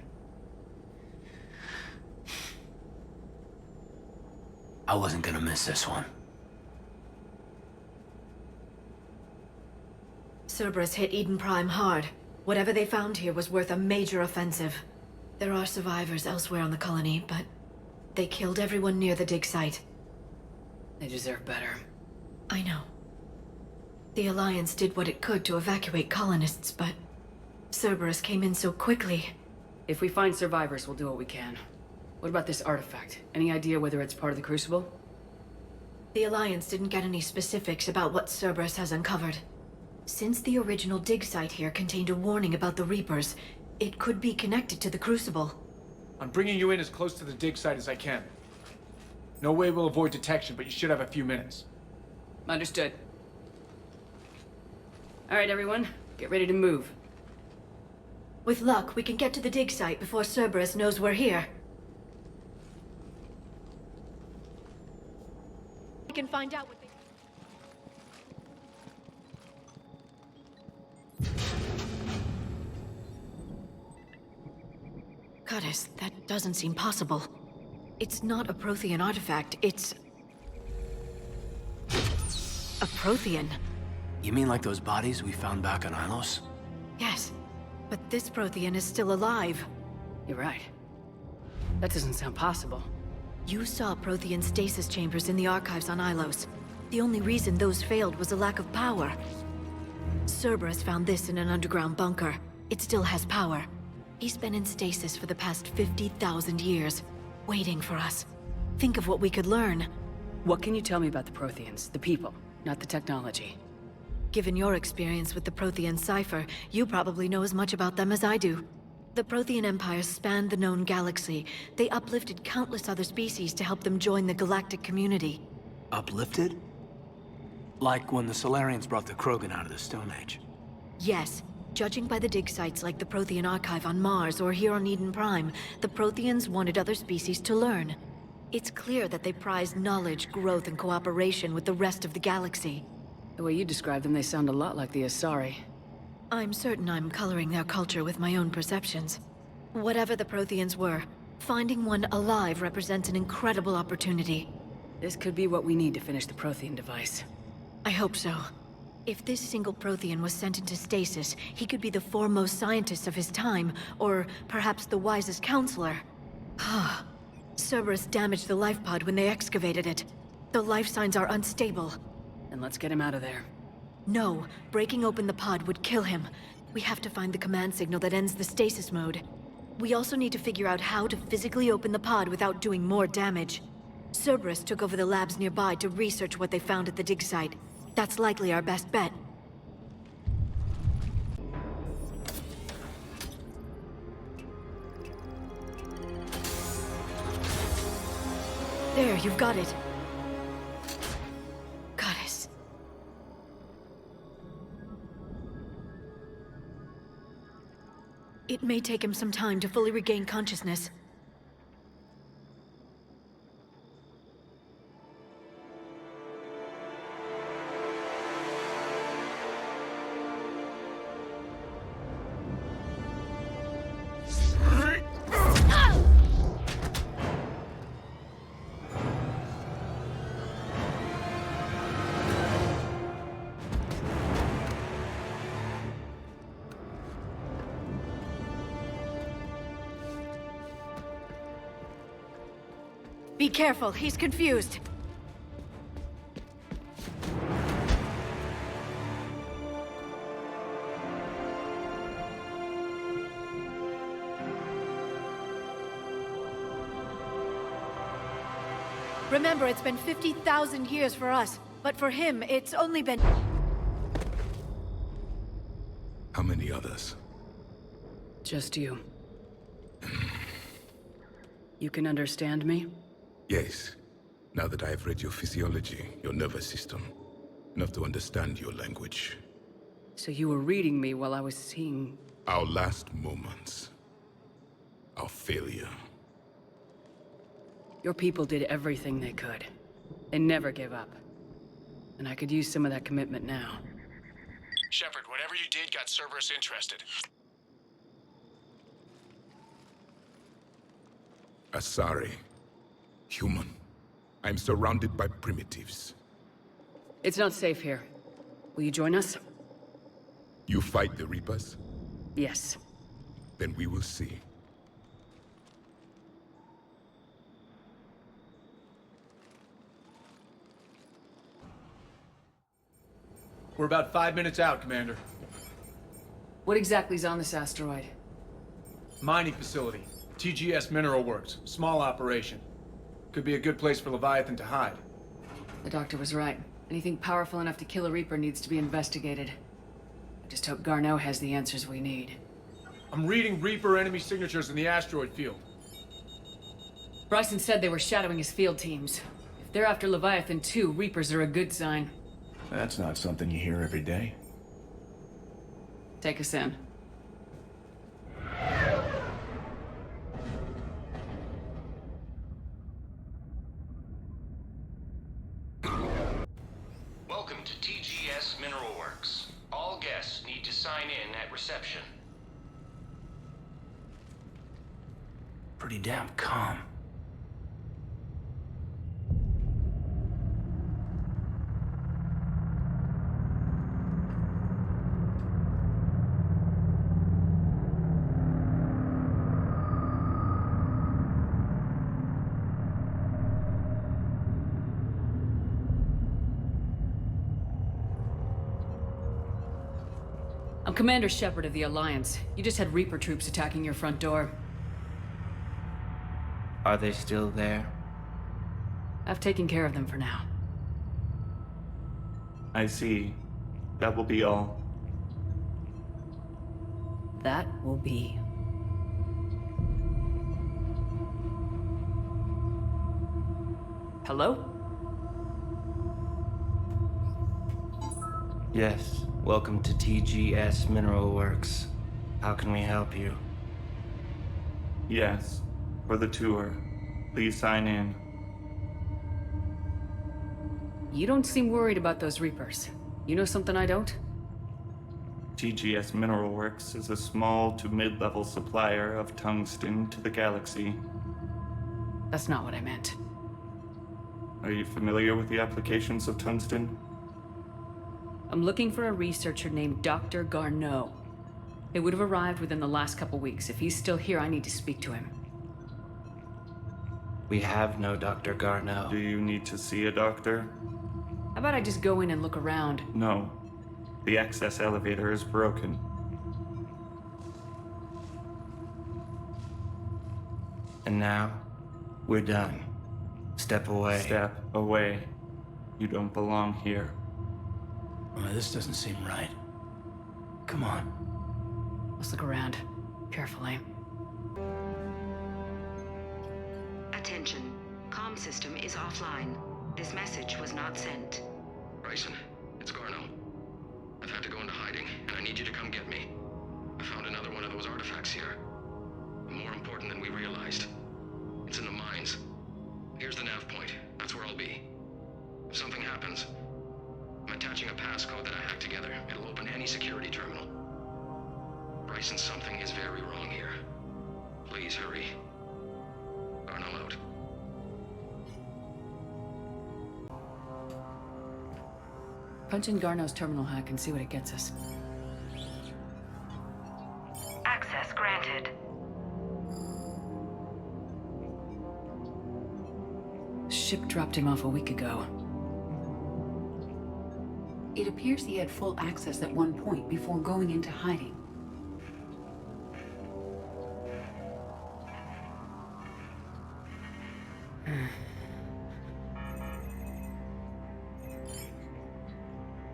I wasn't gonna miss this one. Cerberus hit Eden Prime hard. Whatever they found here was worth a major offensive. There are survivors elsewhere on the colony, but they killed everyone near the dig site. They deserve better. I know. The Alliance did what it could to evacuate colonists, but Cerberus came in so quickly. If we find survivors, we'll do what we can. What about this artifact? Any idea whether it's part of the Crucible? The Alliance didn't get any specifics about what Cerberus has uncovered. Since the original dig site here contained a warning about the Reapers, it could be connected to the Crucible. I'm bringing you in as close to the dig site as I can. No way we'll avoid detection, but you should have a few minutes. Understood. All right, everyone. Get ready to move. With luck, we can get to the dig site before Cerberus knows we're here. We can find out what they... Goddess, that doesn't seem possible. It's not a Prothean artifact, it's... a Prothean. You mean like those bodies we found back on Ilos? Yes, but this Prothean is still alive. You're right. That doesn't sound possible. You saw Prothean stasis chambers in the archives on Ilos. The only reason those failed was a lack of power. Cerberus found this in an underground bunker. It still has power. He's been in stasis for the past 50,000 years, waiting for us. Think of what we could learn. What can you tell me about the Protheans? The people, not the technology. Given your experience with the Prothean cipher, you probably know as much about them as I do. The Prothean Empire spanned the known galaxy. They uplifted countless other species to help them join the galactic community. Uplifted? Like when the Solarians brought the Krogan out of the Stone Age? Yes. Judging by the dig sites like the Prothean Archive on Mars or here on Eden Prime, the Protheans wanted other species to learn. It's clear that they prize knowledge, growth, and cooperation with the rest of the galaxy. The way you describe them, they sound a lot like the Asari. I'm certain I'm coloring their culture with my own perceptions. Whatever the Protheans were, finding one alive represents an incredible opportunity. This could be what we need to finish the Prothean device. I hope so. If this single Prothean was sent into stasis, he could be the foremost scientist of his time, or perhaps the wisest counselor. Cerberus damaged the life pod when they excavated it. The life signs are unstable. Then let's get him out of there. No, breaking open the pod would kill him. We have to find the command signal that ends the stasis mode. We also need to figure out how to physically open the pod without doing more damage. Cerberus took over the labs nearby to research what they found at the dig site. That's likely our best bet. There, you've got it. Goddess. It may take him some time to fully regain consciousness. Be careful, he's confused. Remember, it's been 50,000 years for us, but for him, it's only been... How many others? Just you. You can understand me? Yes. Now that I have read your physiology, your nervous system, enough to understand your language. So you were reading me while I was seeing... Our last moments. Our failure. Your people did everything they could. They never gave up. And I could use some of that commitment now. Shepard, whatever you did got Cerberus interested. Asari. Human. I'm surrounded by primitives. It's not safe here. Will you join us? You fight the Reapers? Yes. Then we will see. We're about 5 minutes out, Commander. What exactly is on this asteroid? Mining facility. TGS Mineral Works. Small operation. Could be a good place for Leviathan to hide. The doctor was right. Anything powerful enough to kill a Reaper needs to be investigated. I just hope Garneau has the answers we need. I'm reading Reaper enemy signatures in the asteroid field. Bryson said they were shadowing his field teams. If they're after Leviathan too, Reapers are a good sign. That's not something you hear every day. Take us in. Welcome to TGS Mineral Works. All guests need to sign in at reception. Pretty damn calm. I'm Commander Shepard of the Alliance. You just had Reaper troops attacking your front door. Are they still there? I've taken care of them for now. I see. That will be all. That will be. Hello? Yes. Welcome to TGS Mineral Works. How can we help you? Yes. For the tour. Please sign in. You don't seem worried about those Reapers. You know something I don't? TGS Mineral Works is a small to mid-level supplier of tungsten to the galaxy. That's not what I meant. Are you familiar with the applications of tungsten? I'm looking for a researcher named Dr. Garneau. It would have arrived within the last couple weeks. If he's still here, I need to speak to him. We have no Dr. Garneau. Do you need to see a doctor? How about I just go in and look around? No. The access elevator is broken. And now, we're done. Step away. Step away. You don't belong here. This doesn't seem right. Come on. Let's look around. Carefully. Attention. Comm system is offline. This message was not sent. Bryson, it's Garneau. I've had to go into hiding, and I need you to come get me. I found another one of those artifacts here. More important than we realized. It's in the mines. Here's the nav point. That's where I'll be. If something happens, I'm attaching a passcode that I hacked together. It'll open any security terminal. Bryson, something is very wrong here. Please hurry. Garneau out. Punch in Garneau's terminal hack and see what it gets us. Access granted. Ship dropped him off a week ago. It appears he had full access at one point before going into hiding.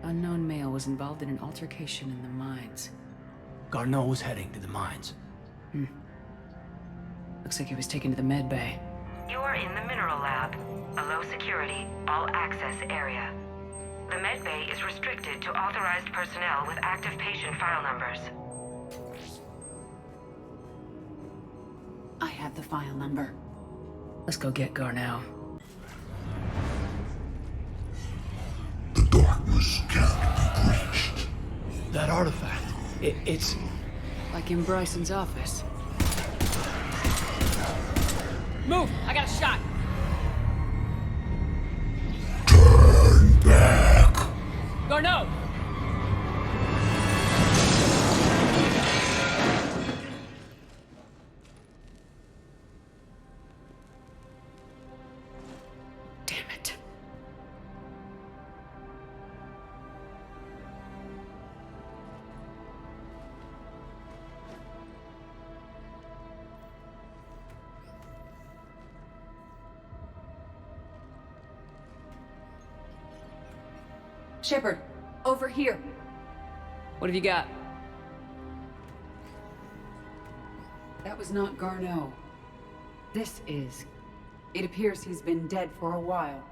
Unknown male was involved in an altercation in the mines. Garneau was heading to the mines. Looks like he was taken to the med bay. You are in the mineral lab, a low security, all access area. The med bay is restricted to authorized personnel with active patient file numbers. I have the file number. Let's go get Garneau. The darkness can't be breached. That artifact, it's... Like in Bryson's office. Move! I got a shot! Turn back! Garneau! Damn it. Shepard, over here. What have you got? That was not Garneau. This is. It appears he's been dead for a while.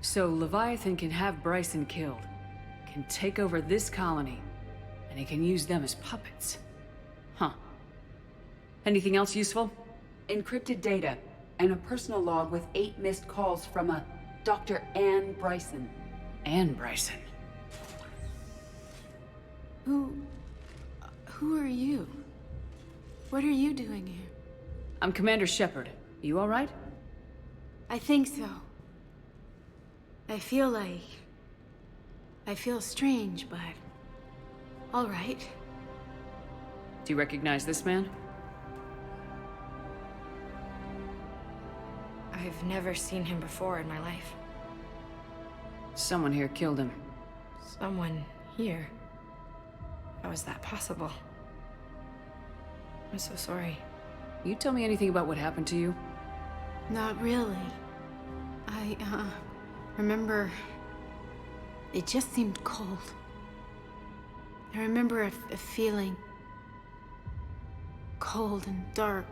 So Leviathan can have Bryson killed, can take over this colony, and he can use them as puppets. Huh. Anything else useful? Encrypted data, and a personal log with 8 missed calls from a Dr. Anne Bryson. Anne Bryson? Who are you? What are you doing here? I'm Commander Shepard. You all right? I think so. I feel strange, but... all right. Do you recognize this man? I've never seen him before in my life. Someone here killed him. Someone here? How is that possible? I'm so sorry. You tell me anything about what happened to you? Not really. I, remember... it just seemed cold. I remember a feeling... cold and dark.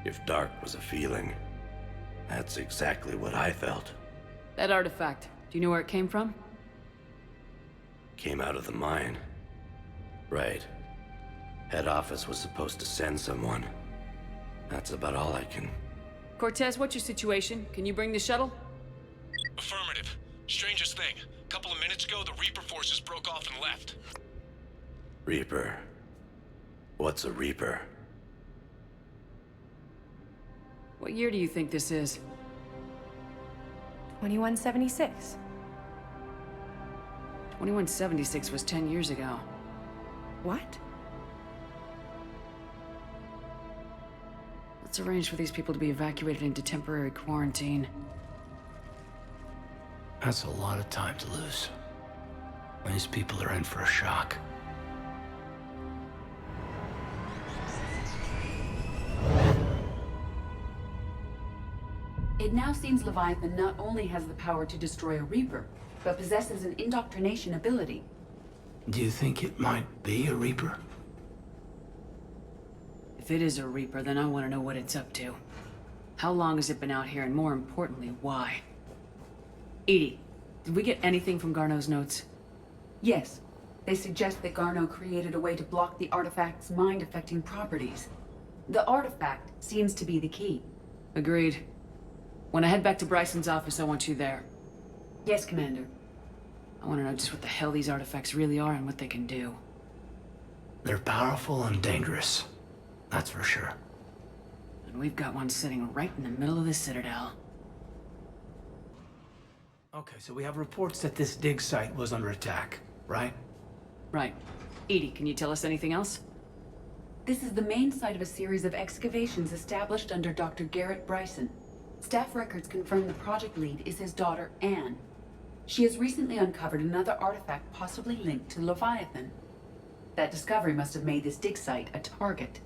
If dark was a feeling, that's exactly what I felt. That artifact, do you know where it came from? Came out of the mine. Right. Head office was supposed to send someone. That's about all I can... Cortez, what's your situation? Can you bring the shuttle? Affirmative. Strangest thing. A couple of minutes ago, the Reaper forces broke off and left. Reaper. What's a Reaper? What year do you think this is? 2176. 2176 was 10 years ago. What? Let's arrange for these people to be evacuated into temporary quarantine. That's a lot of time to lose. These people are in for a shock. It now seems Leviathan not only has the power to destroy a Reaper, but possesses an indoctrination ability. Do you think it might be a Reaper? If it is a Reaper, then I want to know what it's up to. How long has it been out here, and more importantly, why? Edie, did we get anything from Garneau's notes? Yes. They suggest that Garneau created a way to block the artifact's mind-affecting properties. The artifact seems to be the key. Agreed. When I head back to Bryson's office, I want you there. Yes, Commander. I want to know just what the hell these artifacts really are and what they can do. They're powerful and dangerous. That's for sure. And we've got one sitting right in the middle of the Citadel. Okay, so we have reports that this dig site was under attack, right? Right. Edie, can you tell us anything else? This is the main site of a series of excavations established under Dr. Garrett Bryson. Staff records confirm the project lead is his daughter, Anne. She has recently uncovered another artifact possibly linked to Leviathan. That discovery must have made this dig site a target.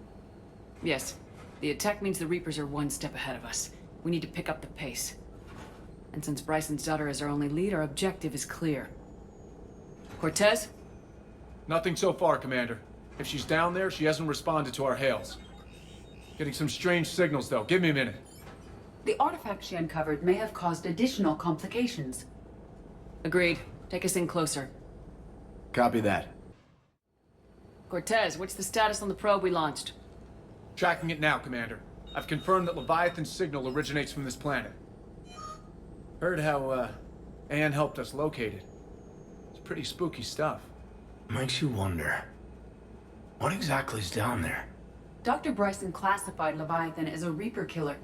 Yes. The attack means the Reapers are one step ahead of us. We need to pick up the pace. And since Bryson's daughter is our only lead, our objective is clear. Cortez? Nothing so far, Commander. If she's down there, she hasn't responded to our hails. Getting some strange signals, though. Give me a minute. The artifact she uncovered may have caused additional complications. Agreed. Take us in closer. Copy that. Cortez, what's the status on the probe we launched? Tracking it now, Commander. I've confirmed that Leviathan's signal originates from this planet. Heard how, Anne helped us locate it. It's pretty spooky stuff. Makes you wonder. What exactly is down there? Dr. Bryson classified Leviathan as a Reaper killer.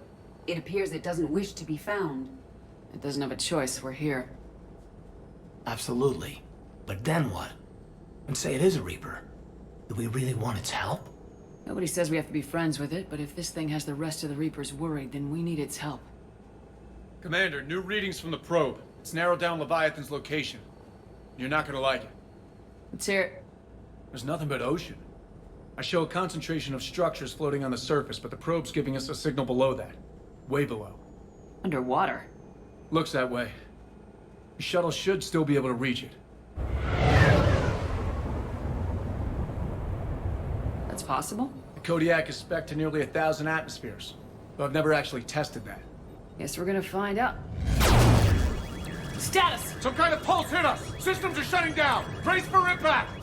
It appears it doesn't wish to be found. It doesn't have a choice. We're here. Absolutely. But then what? And say it is a Reaper. Do we really want its help? Nobody says we have to be friends with it, but if this thing has the rest of the Reapers worried, then we need its help. Commander, new readings from the probe. It's narrowed down Leviathan's location. You're not gonna like it. Let's hear it. There's nothing but ocean. I show a concentration of structures floating on the surface, but the probe's giving us a signal below that. Way below. Underwater? Looks that way. The shuttle should still be able to reach it. That's possible? The Kodiak is spec'd to nearly 1,000 atmospheres, but I've never actually tested that. Guess we're gonna find out. Status! Some kind of pulse hit us! Systems are shutting down! Brace for impact!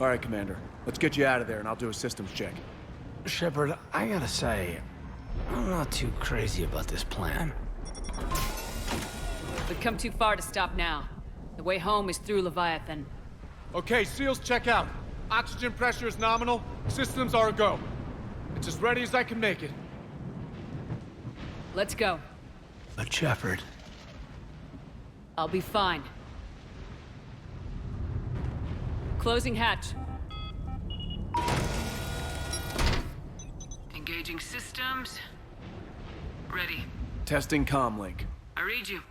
All right, Commander. Let's get you out of there, and I'll do a systems check. Shepard, I gotta say, I'm not too crazy about this plan. We've come too far to stop now. The way home is through Leviathan. Okay, SEALs check out. Oxygen pressure is nominal. Systems are a go. It's as ready as I can make it. Let's go. But Shepard... I'll be fine. Closing hatch. Engaging systems. Ready. Testing comlink. I read you.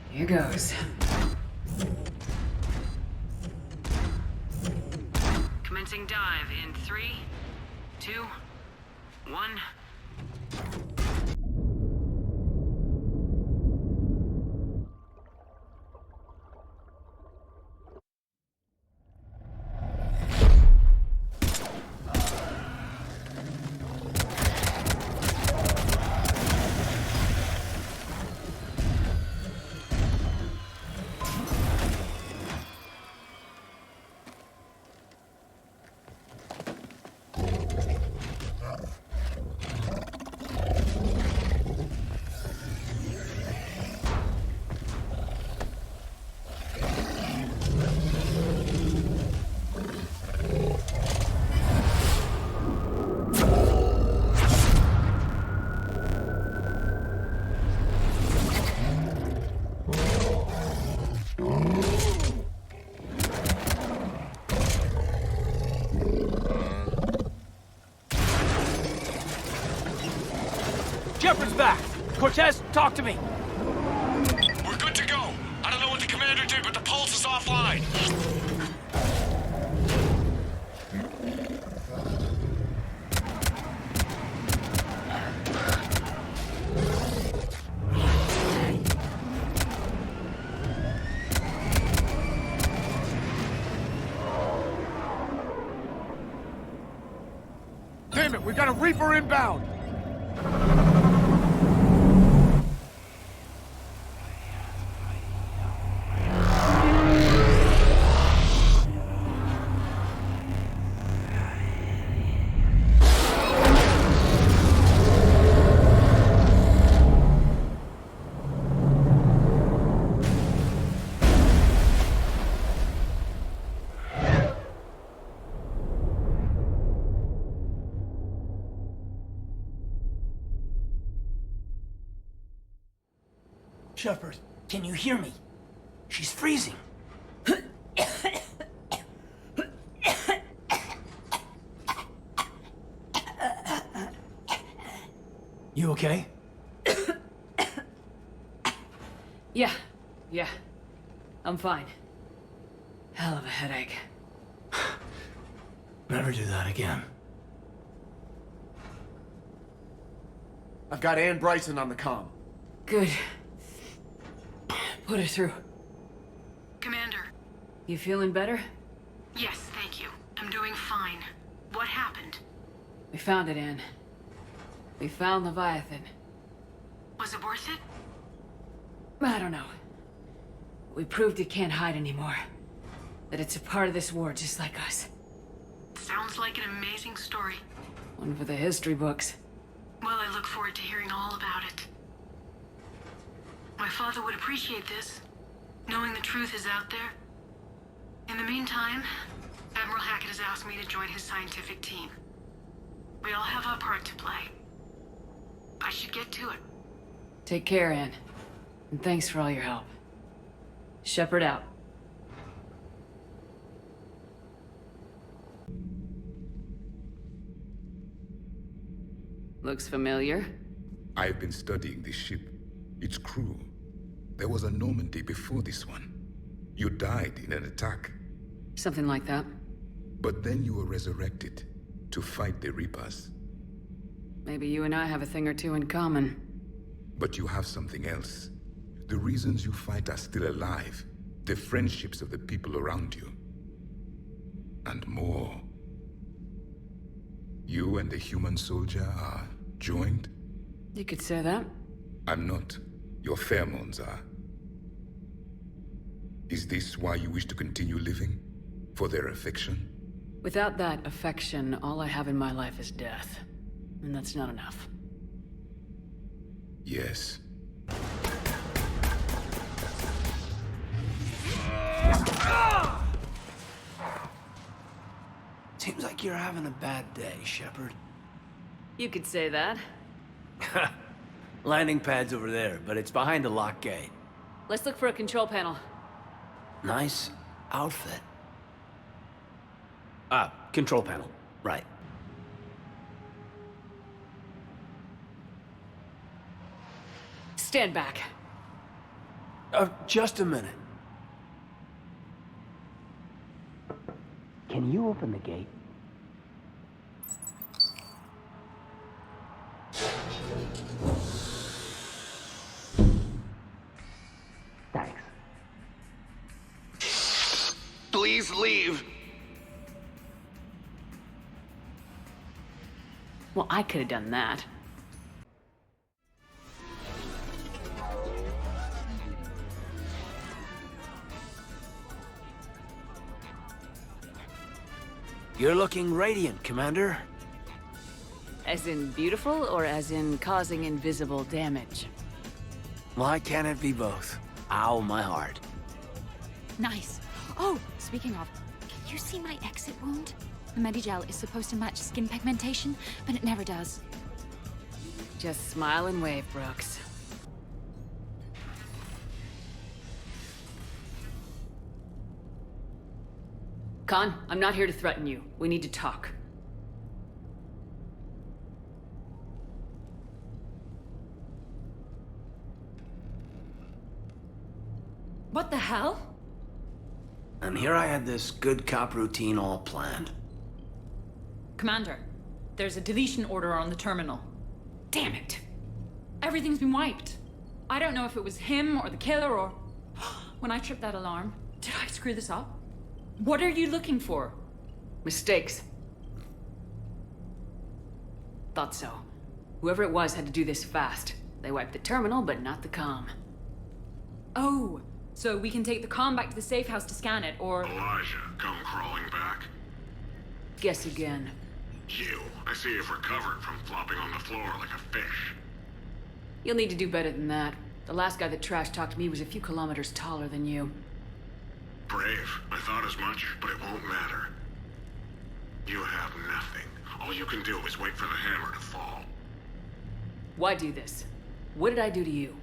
Here goes. Commencing dive in 3, 2, 1. Shepard's back! Cortez, talk to me! We're good to go. I don't know what the commander did, but the pulse is offline. Damn it, we got a Reaper inbound! Shepard, can you hear me? She's freezing. You okay? Yeah. I'm fine. Hell of a headache. Never do that again. I've got Ann Bryson on the comm. Good. Put her through. Commander. You feeling better? Yes, thank you. I'm doing fine. What happened? We found it, Ann. We found Leviathan. Was it worth it? I don't know. We proved it can't hide anymore. That it's a part of this war just like us. Sounds like an amazing story. One for the history books. Well, I look forward to hearing all about it. My father would appreciate this, knowing the truth is out there. In the meantime, Admiral Hackett has asked me to join his scientific team. We all have our part to play. I should get to it. Take care, Ann. And thanks for all your help. Shepard out. Looks familiar. I've been studying this ship. Its crew. There was a Normandy before this one. You died in an attack. Something like that. But then you were resurrected to fight the Reapers. Maybe you and I have a thing or two in common. But you have something else. The reasons you fight are still alive. The friendships of the people around you. And more. You and the human soldier are joined? You could say that. I'm not. Your pheromones are. Is this why you wish to continue living? For their affection? Without that affection, all I have in my life is death. And that's not enough. Yes. Seems like you're having a bad day, Shepard. You could say that. Landing pad's over there, but it's behind a locked gate. Let's look for a control panel. Nice outfit. Ah, control panel. Right. Stand back. Just a minute. Can you open the gate? Thanks. Please leave. Well, I could have done that. You're looking radiant, Commander. As in beautiful, or as in causing invisible damage? Why can't it be both? Ow, my heart. Nice. Oh, speaking of, can you see my exit wound? The Medigel is supposed to match skin pigmentation, but it never does. Just smile and wave, Brooks. Khan, I'm not here to threaten you. We need to talk. What the hell? And here I had this good cop routine all planned. Commander, there's a deletion order on the terminal. Damn it! Everything's been wiped. I don't know if it was him or the killer or... When I tripped that alarm, did I screw this up? What are you looking for? Mistakes. Thought so. Whoever it was had to do this fast. They wiped the terminal, but not the comm. Oh, so we can take the comm back to the safe house to scan it, or... Elijah, come crawling back. Guess again. You. I see you've recovered from flopping on the floor like a fish. You'll need to do better than that. The last guy that trash talked to me was a few kilometers taller than you. Brave. I thought as much, but it won't matter. You have nothing. All you can do is wait for the hammer to fall. Why do this? What did I do to you?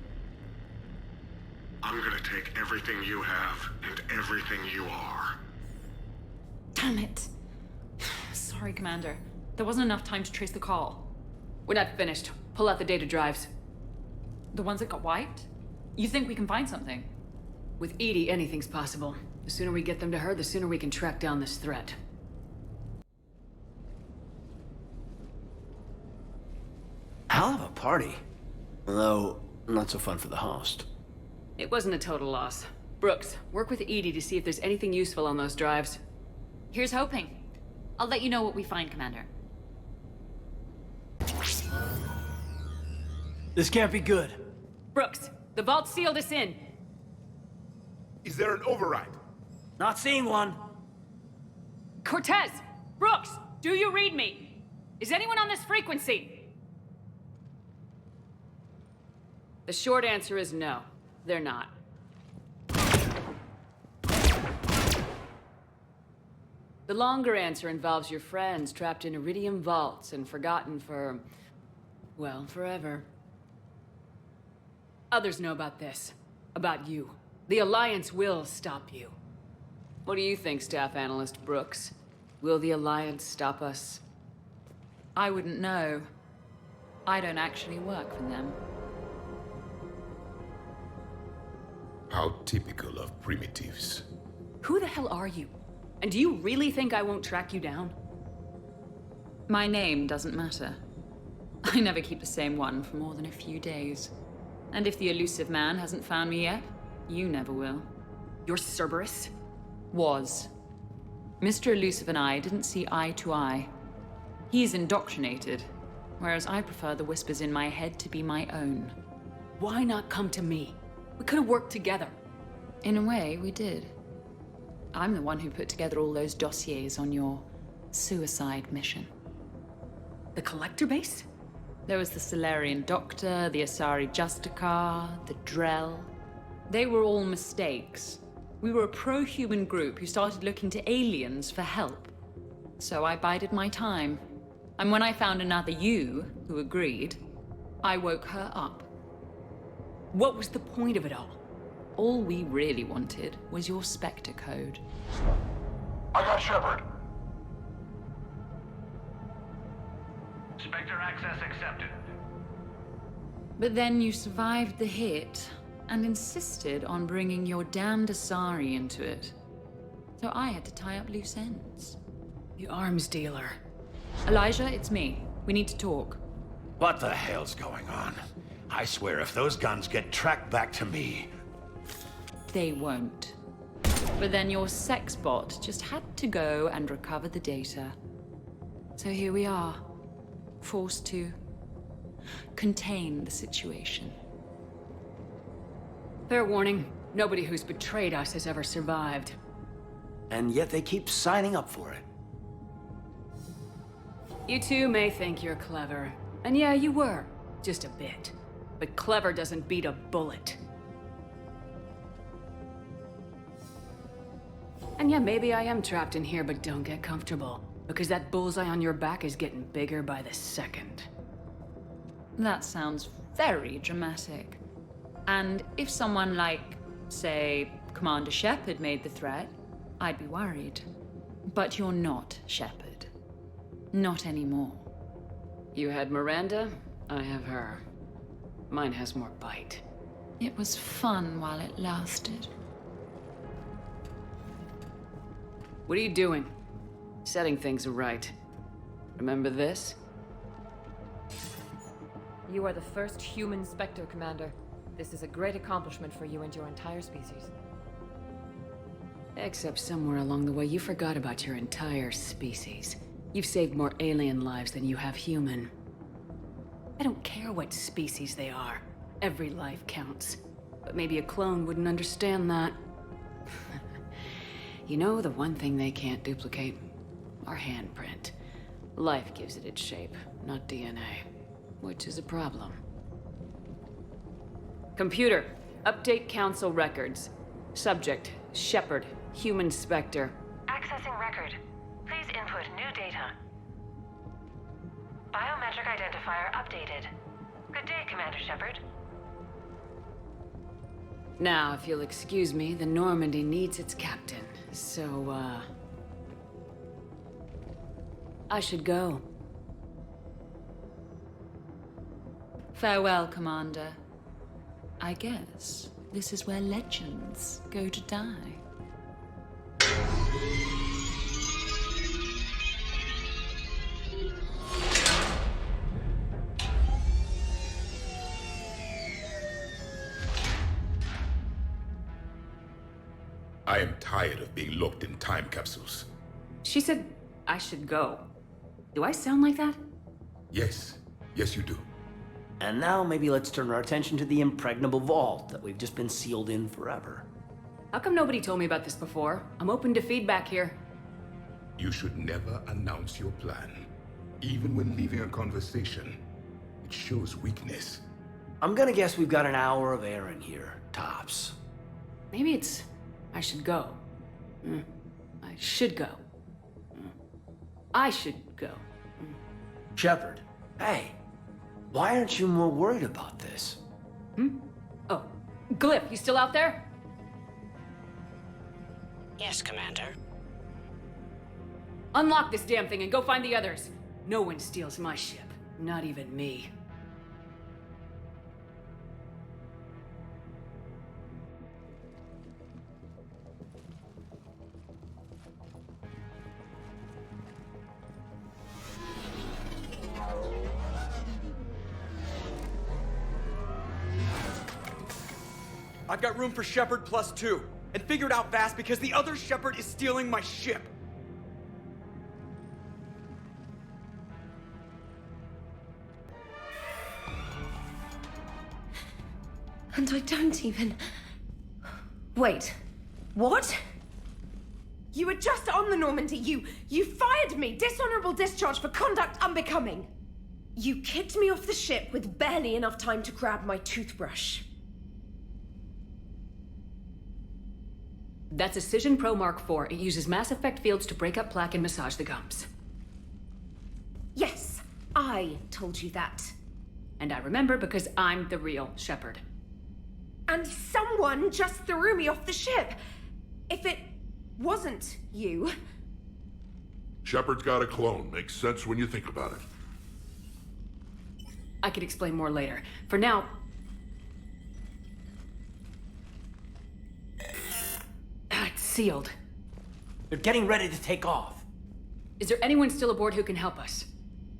I'm gonna take everything you have and everything you are. Damn it. Sorry, Commander. There wasn't enough time to trace the call. We're not finished. Pull out the data drives. The ones that got wiped? You think we can find something? With Edie, anything's possible. The sooner we get them to her, the sooner we can track down this threat. Hell of a party. Although, not so fun for the host. It wasn't a total loss. Brooks, work with Edie to see if there's anything useful on those drives. Here's hoping. I'll let you know what we find, Commander. This can't be good. Brooks, the vault sealed us in. Is there an override? Not seeing one. Cortez! Brooks! Do you read me? Is anyone on this frequency? The short answer is no. They're not. The longer answer involves your friends trapped in iridium vaults and forgotten for... well, forever. Others know about this. About you. The Alliance will stop you. What do you think, Staff Analyst Brooks? Will the Alliance stop us? I wouldn't know. I don't actually work for them. How typical of primitives. Who the hell are you? And do you really think I won't track you down? My name doesn't matter. I never keep the same one for more than a few days. And if the elusive man hasn't found me yet, you never will. You're Cerberus? Was. Mr. Elusive and I didn't see eye to eye. He's indoctrinated, whereas I prefer the whispers in my head to be my own. Why not come to me? We could have worked together. In a way, we did. I'm the one who put together all those dossiers on your suicide mission. The Collector base? There was the Solarian Doctor, the Asari Justicar, the Drell. They were all mistakes. We were a pro-human group who started looking to aliens for help. So I bided my time. And when I found another you who agreed, I woke her up. What was the point of it all? All we really wanted was your Spectre code. I got Shepard. Spectre access accepted. But then you survived the hit and insisted on bringing your damned Asari into it. So I had to tie up loose ends. The arms dealer. Elijah, it's me. We need to talk. What the hell's going on? I swear if those guns get tracked back to me... They won't. But then your sex bot just had to go and recover the data. So here we are, forced to contain the situation. Fair warning, nobody who's betrayed us has ever survived. And yet they keep signing up for it. You two may think you're clever. And yeah, you were. Just a bit. But clever doesn't beat a bullet. And yeah, maybe I am trapped in here, but don't get comfortable. Because that bullseye on your back is getting bigger by the second. That sounds very dramatic. And if someone like, say, Commander Shepard made the threat, I'd be worried. But you're not Shepard. Not anymore. You had Miranda, I have her. Mine has more bite. It was fun while it lasted. What are you doing? Setting things right. Remember this? You are the first human Spectre, Commander. This is a great accomplishment for you and your entire species. Except somewhere along the way you forgot about your entire species. You've saved more alien lives than you have human. I don't care what species they are. Every life counts. But maybe a clone wouldn't understand that. You know, the one thing they can't duplicate? Our handprint. Life gives it its shape, not DNA. Which is a problem. Computer, update Council records. Subject, Shepard, human Spectre. Accessing record. Please input new data. Biometric identifier updated. Good day, Commander Shepard. Now, if you'll excuse me, the Normandy needs its captain. So, I should go. Farewell, Commander. I guess this is where legends go to die. I am tired of being locked in time capsules. She said I should go. Do I sound like that? Yes. Yes, you do. And now maybe let's turn our attention to the impregnable vault that we've just been sealed in forever. How come nobody told me about this before? I'm open to feedback here. You should never announce your plan. Even when leaving a conversation. It shows weakness. I'm gonna guess we've got an hour of air in here, tops. Maybe it's... I should go. I should go. I should go. Shepard, hey. Why aren't you more worried about this? Oh, Glyph, you still out there? Yes, Commander. Unlock this damn thing and go find the others. No one steals my ship. Not even me. I've got room for Shepard +2. And figure it out fast because the other Shepard is stealing my ship. And I don't even... Wait. What? You were just on the Normandy. You fired me. Dishonorable discharge for conduct unbecoming. You kicked me off the ship with barely enough time to grab my toothbrush. That's a Cision Pro Mark IV. It uses mass effect fields to break up plaque and massage the gums. Yes, I told you that. And I remember because I'm the real Shepard. And someone just threw me off the ship. If it wasn't you... Shepard's got a clone. Makes sense when you think about it. I could explain more later. For now... It's sealed. They're getting ready to take off. Is there anyone still aboard who can help us?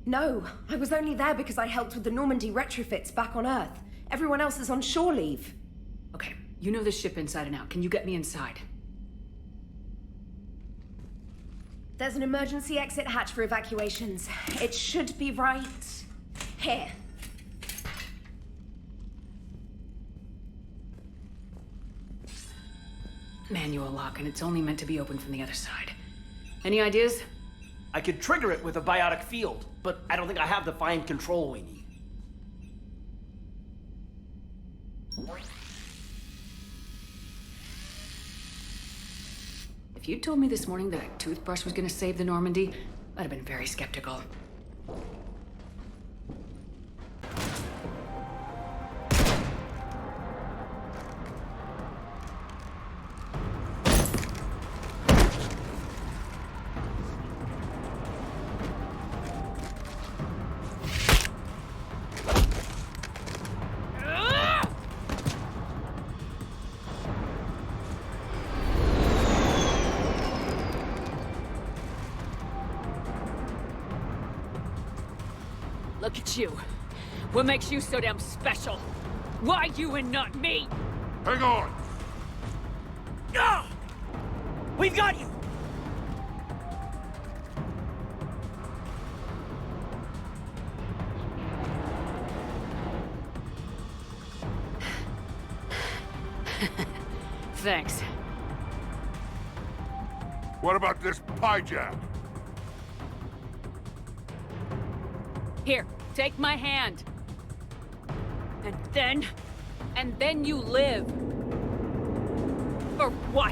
No, I was only there because I helped with the Normandy retrofits back on Earth. Everyone else is on shore leave. Okay, you know the ship inside and out. Can you get me inside? There's an emergency exit hatch for evacuations. It should be right here. Manual lock, and it's only meant to be opened from the other side. Any ideas? I could trigger it with a biotic field, but I don't think I have the fine control we need. If you'd told me this morning that a toothbrush was gonna save the Normandy, I'd have been very skeptical. Look at you. What makes you so damn special? Why you and not me? Hang on! No! We've got you! Thanks. What about this pie jam? Here, take my hand. And then you live. For what?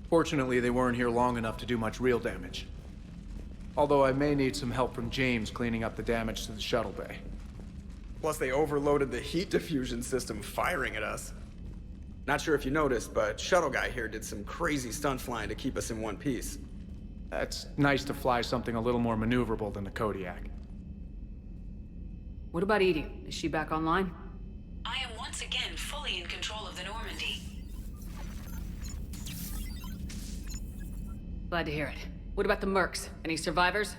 Fortunately, they weren't here long enough to do much real damage. Although I may need some help from James cleaning up the damage to the shuttle bay. Plus, they overloaded the heat diffusion system firing at us. Not sure if you noticed, but Shuttle Guy here did some crazy stunt flying to keep us in one piece. It's nice to fly something a little more maneuverable than the Kodiak. What about Edie? Is she back online? I am once again fully in control of the Normandy. Glad to hear it. What about the mercs? Any survivors?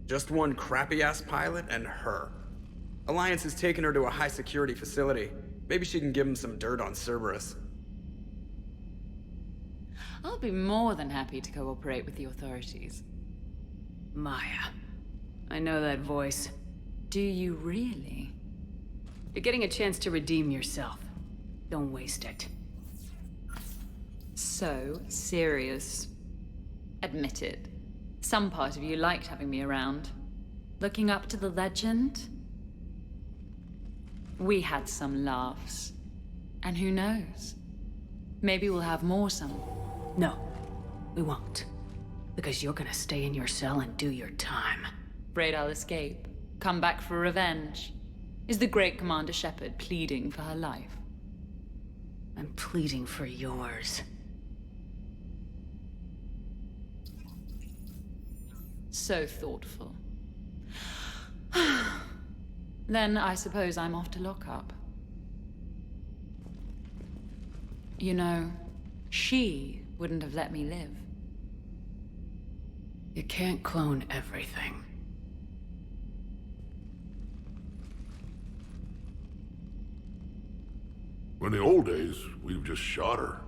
Just one crappy-ass pilot and her. Alliance has taken her to a high-security facility. Maybe she can give him some dirt on Cerberus. I'll be more than happy to cooperate with the authorities. Maya. I know that voice. Do you really? You're getting a chance to redeem yourself. Don't waste it. So serious. Admit it. Some part of you liked having me around. Looking up to the legend. We had some laughs. And who knows? Maybe we'll have more some. No, we won't. Because you're gonna stay in your cell and do your time. Afraid I'll escape. Come back for revenge. Is the great Commander Shepard pleading for her life? I'm pleading for yours. So thoughtful. Then I suppose I'm off to lock up. You know, she wouldn't have let me live. You can't clone everything. In the old days, we've just shot her.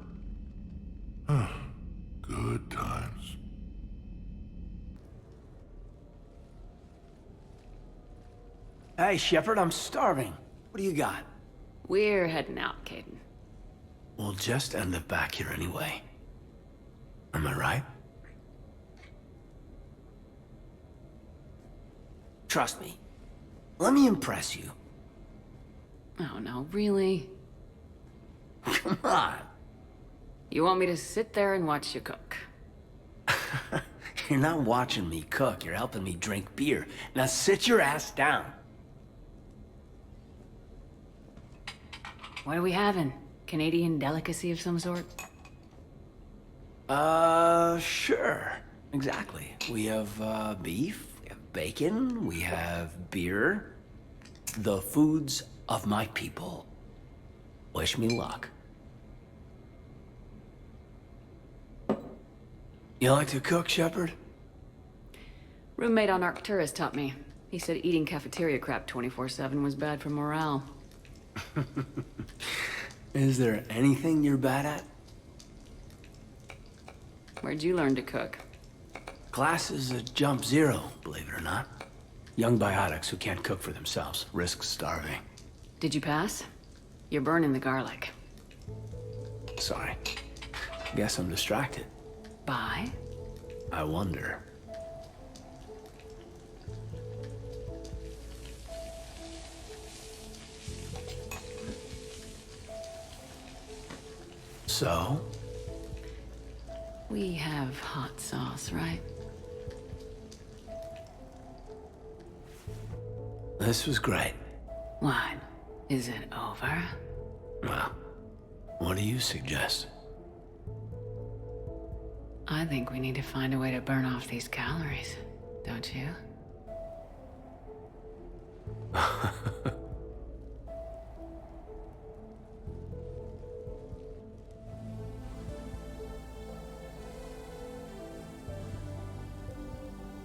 Good times. Hey, Shepard, I'm starving. What do you got? We're heading out, Kaidan. We'll just end up back here anyway. Am I right? Trust me. Let me impress you. Oh no, really? Come on. You want me to sit there and watch you cook? You're not watching me cook, you're helping me drink beer. Now sit your ass down. What are we having? Canadian delicacy of some sort? Sure. Exactly. We have, beef, we have bacon, we have beer. The foods of my people. Wish me luck. You like to cook, Shepard? Roommate on Arcturus taught me. He said eating cafeteria crap 24/7 was bad for morale. Is there anything you're bad at? Where'd you learn to cook? Class is a jump zero, believe it or not. Young biotics who can't cook for themselves risk starving. Did you pass? You're burning the garlic. Sorry. Guess I'm distracted. By? I wonder. So? We have hot sauce, right? This was great. What? Is it over? Well, what do you suggest? I think we need to find a way to burn off these calories, don't you?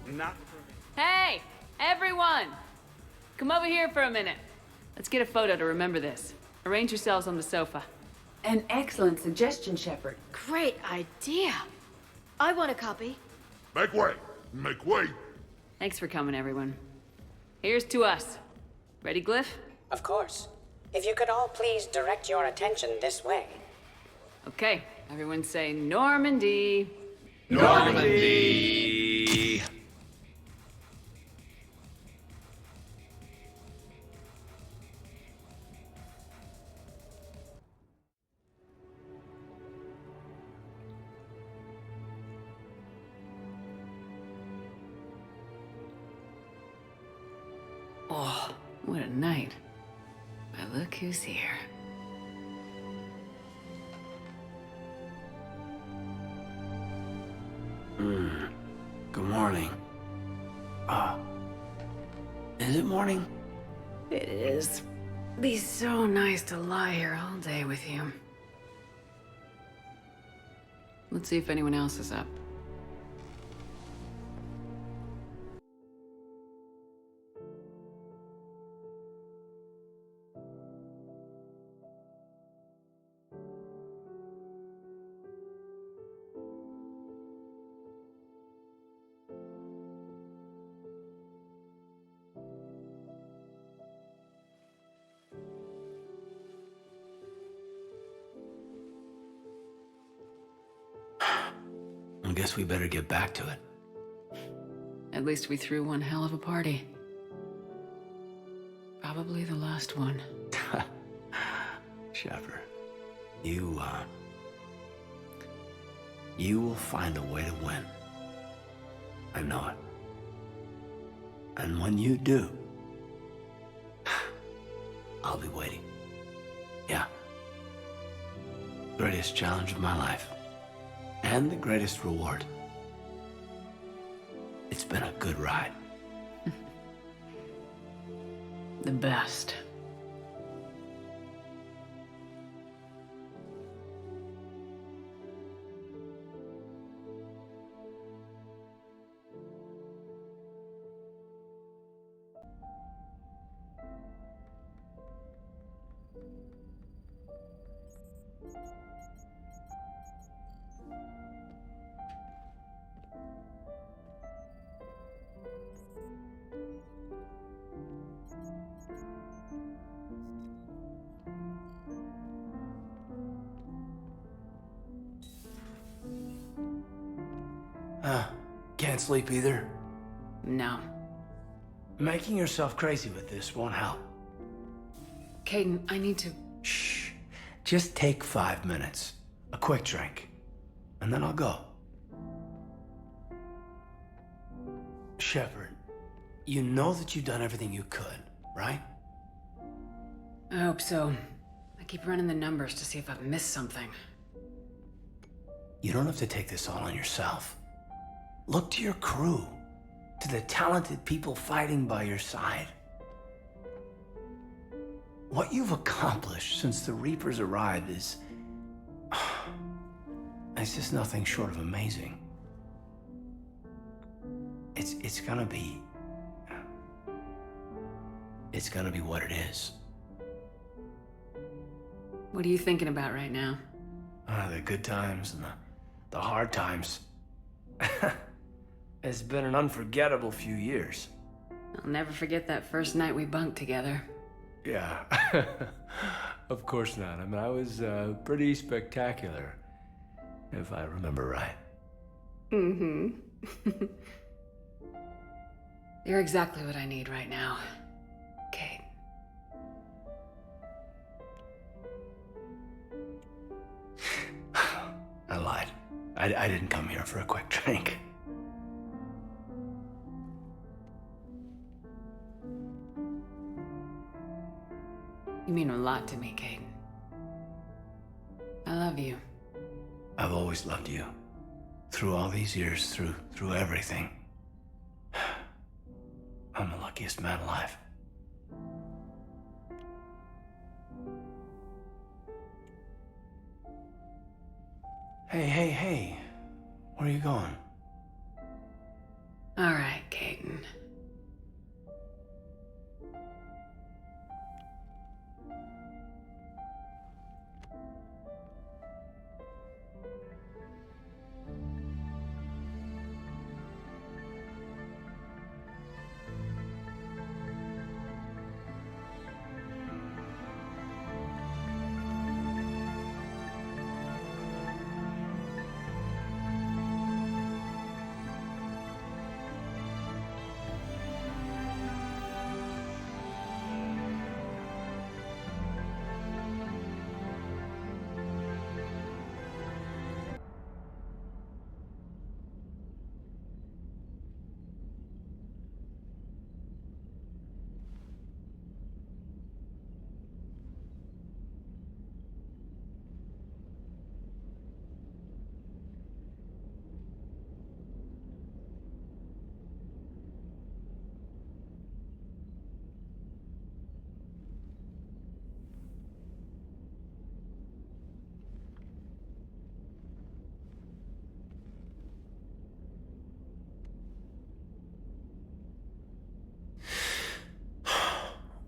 Not for me. Hey, everyone! Come over here for a minute. Let's get a photo to remember this. Arrange yourselves on the sofa. An excellent suggestion, Shepard. Great idea. I want a copy. Make way! Make way! Thanks for coming, everyone. Here's to us. Ready, Glyph? Of course. If you could all please direct your attention this way. Okay, everyone say Normandy. Normandy! Oh, what a night. But look who's here. Good morning. Is it morning? It is. Be so nice to lie here all day with you. Let's see if anyone else is up. I guess we better get back to it. At least we threw one hell of a party. Probably the last one. Shepard, you will find a way to win. I know it. And when you do, I'll be waiting. Yeah. Greatest challenge of my life. And the greatest reward. It's been a good ride. The best. Can't sleep either? No. Making yourself crazy with this won't help. Kaidan, I need to... Shh. Just take 5 minutes. A quick drink. And then I'll go. Shepard, you know that you've done everything you could, right? I hope so. I keep running the numbers to see if I've missed something. You don't have to take this all on yourself. Look to your crew, to the talented people fighting by your side. What you've accomplished since the Reapers arrived is... it's just nothing short of amazing. It's gonna be... it's gonna be what it is. What are you thinking about right now? The good times and the hard times. It's been an unforgettable few years. I'll never forget that first night we bunked together. Yeah. Of course not. I mean, I was pretty spectacular, if I remember right. Mm-hmm. You're exactly what I need right now, Kate. I lied. I didn't come here for a quick drink. You mean a lot to me, Kaidan. I love you. I've always loved you. Through all these years, through everything. I'm the luckiest man alive. Hey. Where are you going? All right, Kaidan.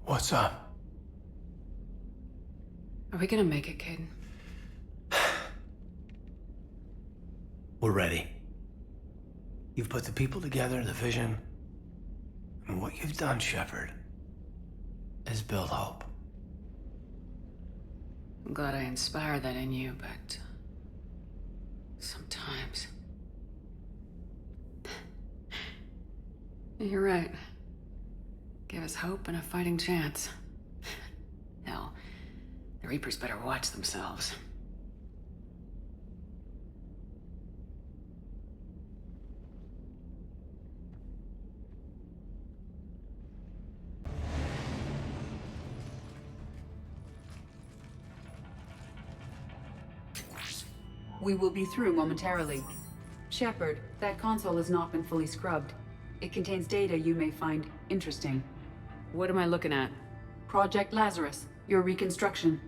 What's up? Are we gonna make it, Kaidan? We're ready. You've put the people together, the vision. And what you've done, Shepard, is build hope. I'm glad I inspire that in you, but... sometimes... You're right. Give us hope and a fighting chance. Hell, the Reapers better watch themselves. We will be through momentarily. Shepard, that console has not been fully scrubbed. It contains data you may find interesting. What am I looking at? Project Lazarus, your reconstruction.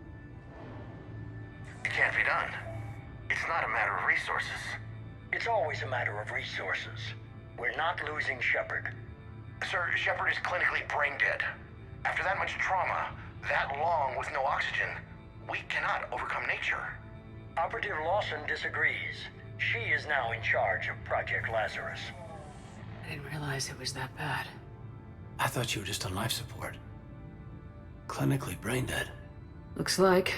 It can't be done. It's not a matter of resources. It's always a matter of resources. We're not losing Shepard. Sir, Shepard is clinically brain dead. After that much trauma, that long with no oxygen, we cannot overcome nature. Operative Lawson disagrees. She is now in charge of Project Lazarus. I didn't realize it was that bad. I thought you were just on life support. Clinically brain dead. Looks like.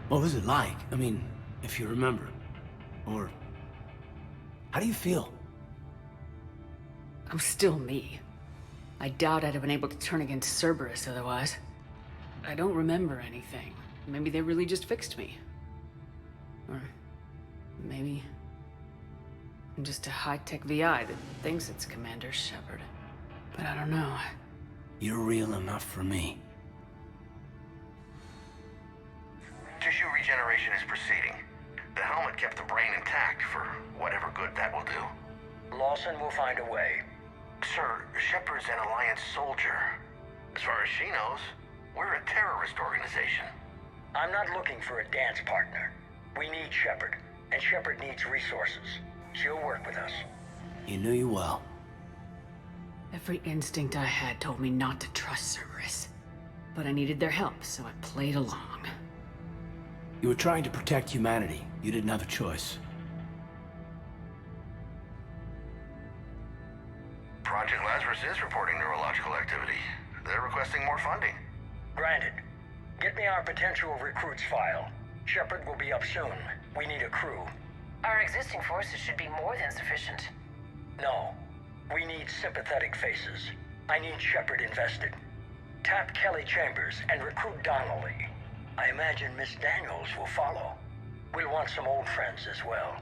What was it like? I mean, if you remember. Or... how do you feel? I'm still me. I doubt I'd have been able to turn against Cerberus otherwise. I don't remember anything. Maybe they really just fixed me. Or maybe I'm just a high-tech VI that thinks it's Commander Shepard. But I don't know. You're real enough for me. Tissue regeneration is proceeding. The helmet kept the brain intact for whatever good that will do. Lawson will find a way. Sir, Shepard's an Alliance soldier. As far as she knows, we're a terrorist organization. I'm not looking for a dance partner. We need Shepard, and Shepard needs resources. She'll work with us. You knew you well. Every instinct I had told me not to trust Cerberus. But I needed their help, so I played along. You were trying to protect humanity. You didn't have a choice. Project Lazarus is reporting neurological activity. They're requesting more funding. Granted. Get me our potential recruits file. Shepard will be up soon. We need a crew. Our existing forces should be more than sufficient. No. We need sympathetic faces. I need Shepard invested. Tap Kelly Chambers and recruit Donnelly. I imagine Miss Daniels will follow. We'll want some old friends as well.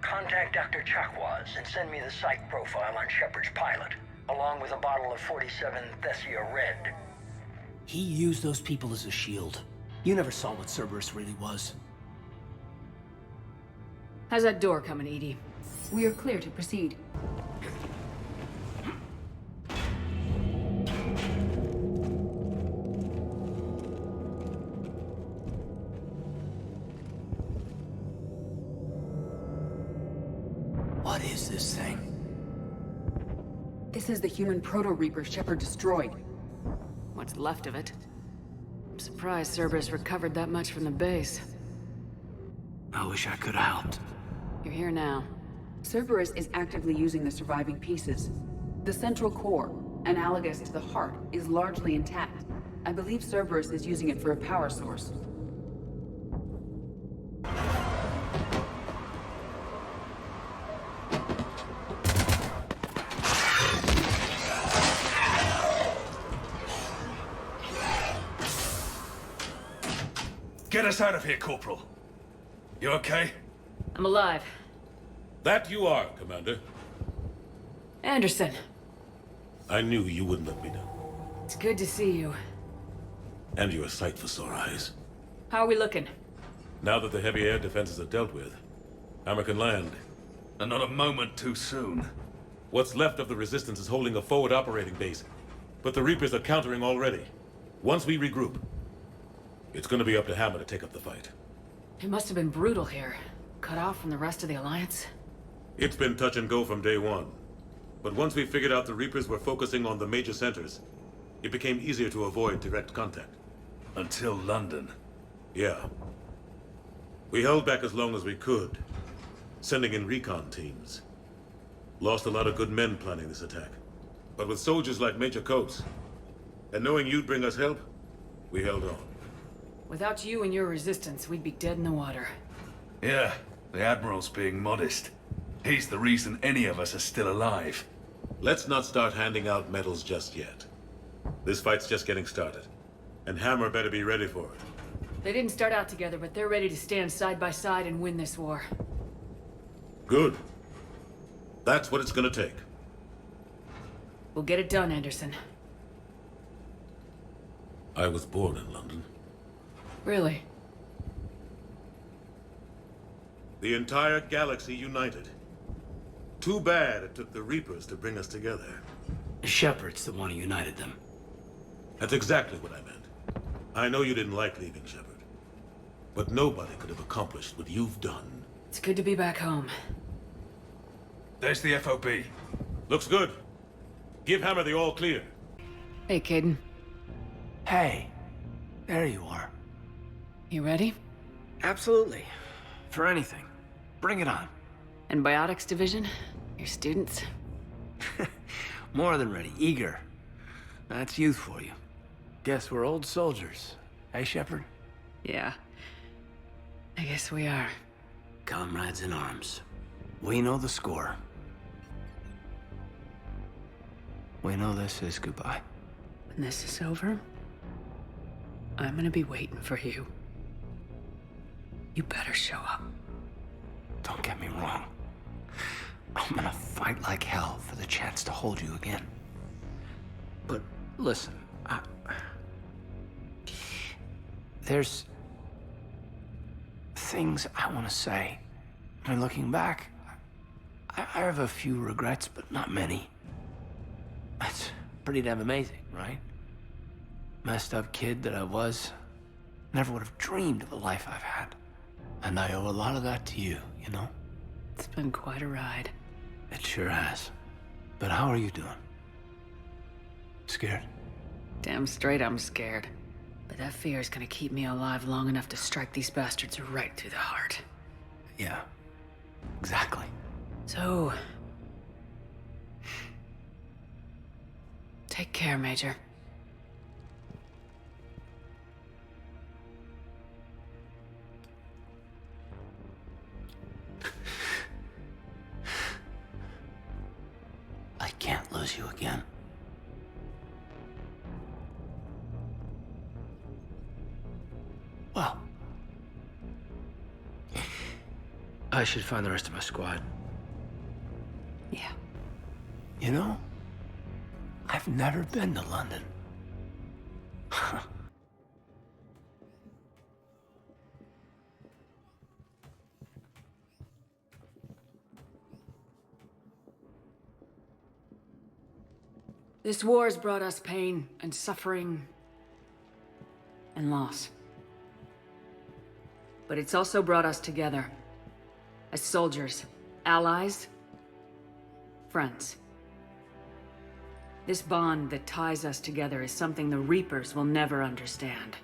Contact Dr. Chakwas and send me the psych profile on Shepard's pilot, along with a bottle of 47 Thessia Red. He used those people as a shield. You never saw what Cerberus really was. How's that door coming, Edie? We are clear to proceed. What is this thing? This is the human Proto-Reaper Shepard destroyed. What's left of it? I'm surprised Cerberus recovered that much from the base. I wish I could have helped. You're here now. Cerberus is actively using the surviving pieces. The central core, analogous to the heart, is largely intact. I believe Cerberus is using it for a power source. Get us out of here, Corporal. You okay? I'm alive. That you are, Commander. Anderson. I knew you wouldn't let me down. It's good to see you. And you're a sight for sore eyes. How are we looking? Now that the heavy air defenses are dealt with, Hammer can land. And not a moment too soon. What's left of the Resistance is holding a forward operating base, but the Reapers are countering already. Once we regroup, it's gonna be up to Hammer to take up the fight. It must have been brutal here. Cut off from the rest of the Alliance. It's been touch and go from day one. But once we figured out the Reapers were focusing on the major centers, it became easier to avoid direct contact. Until London. Yeah. We held back as long as we could, sending in recon teams. Lost a lot of good men planning this attack. But with soldiers like Major Coates, and knowing you'd bring us help, we held on. Without you and your resistance, we'd be dead in the water. Yeah, the Admiral's being modest. He's the reason any of us are still alive. Let's not start handing out medals just yet. This fight's just getting started, and Hammer better be ready for it. They didn't start out together, but they're ready to stand side by side and win this war. Good. That's what it's gonna take. We'll get it done, Anderson. I was born in London. Really? The entire galaxy united. Too bad it took the Reapers to bring us together. Shepard's the one who united them. That's exactly what I meant. I know you didn't like leaving Shepard, but nobody could have accomplished what you've done. It's good to be back home. There's the FOB. Looks good. Give Hammer the all clear. Hey, Kaidan. Hey, there you are. You ready? Absolutely. For anything. Bring it on. Antibiotics division? Your students? More than ready. Eager. That's youth for you. Guess we're old soldiers. Hey, Shepard? Yeah. I guess we are. Comrades in arms. We know the score. We know this is goodbye. When this is over, I'm gonna be waiting for you. You better show up. Don't get me wrong. I'm gonna fight like hell for the chance to hold you again. But listen, there's things I want to say. I mean, looking back, I have a few regrets, but not many. That's pretty damn amazing, right? Messed up kid that I was, never would have dreamed of the life I've had. And I owe a lot of that to you, you know? It's been quite a ride. It sure has. But how are you doing? Scared? Damn straight I'm scared. But that fear is gonna keep me alive long enough to strike these bastards right through the heart. Yeah, exactly. So... take care, Major. I can't lose you again. Well, I should find the rest of my squad. Yeah. You know, I've never been to London. This war's brought us pain and suffering and loss. But it's also brought us together as soldiers, allies, friends. This bond that ties us together is something the Reapers will never understand.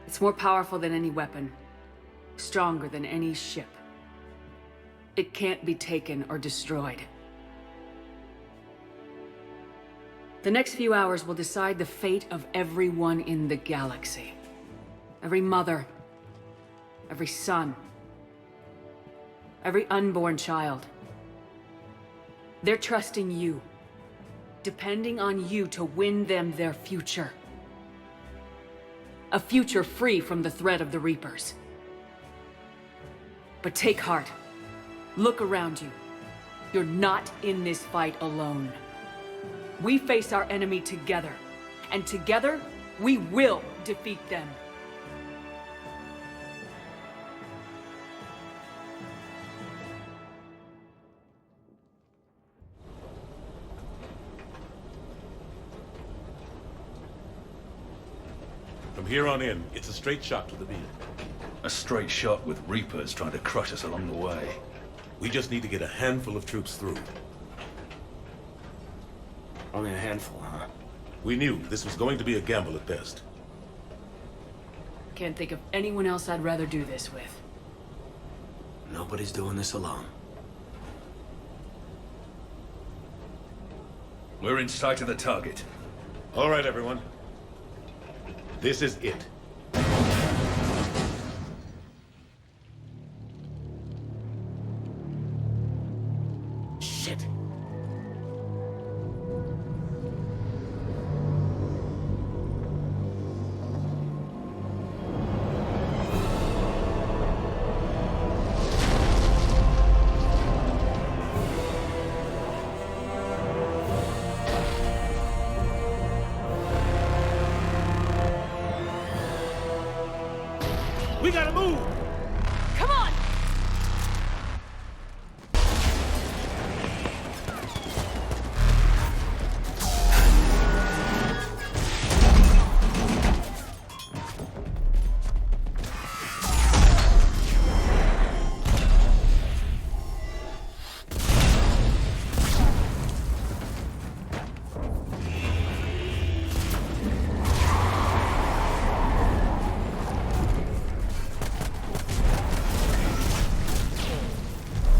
It's more powerful than any weapon, stronger than any ship. It can't be taken or destroyed. The next few hours will decide the fate of everyone in the galaxy. Every mother, every son, every unborn child. They're trusting you, depending on you to win them their future. A future free from the threat of the Reapers. But take heart. Look around you. You're not in this fight alone. We face our enemy together, and together, we will defeat them. From here on in, it's a straight shot to the beam. A straight shot with Reapers trying to crush us along the way. We just need to get a handful of troops through. Only a handful, huh? We knew this was going to be a gamble at best. Can't think of anyone else I'd rather do this with. Nobody's doing this alone. We're in sight of the target. All right, everyone. This is it. Shit. We gotta move! Come on!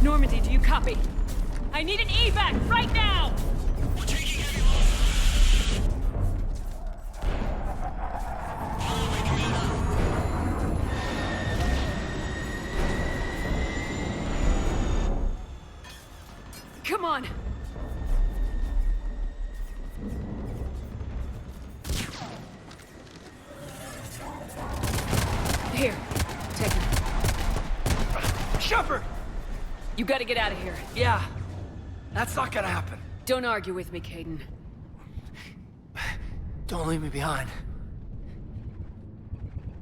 Normandy, do you copy? I need an evac right now! We're taking heavy loss. Come on! Shepard! You gotta get out of here. Yeah. That's not gonna happen. Don't argue with me, Kaidan. Don't leave me behind.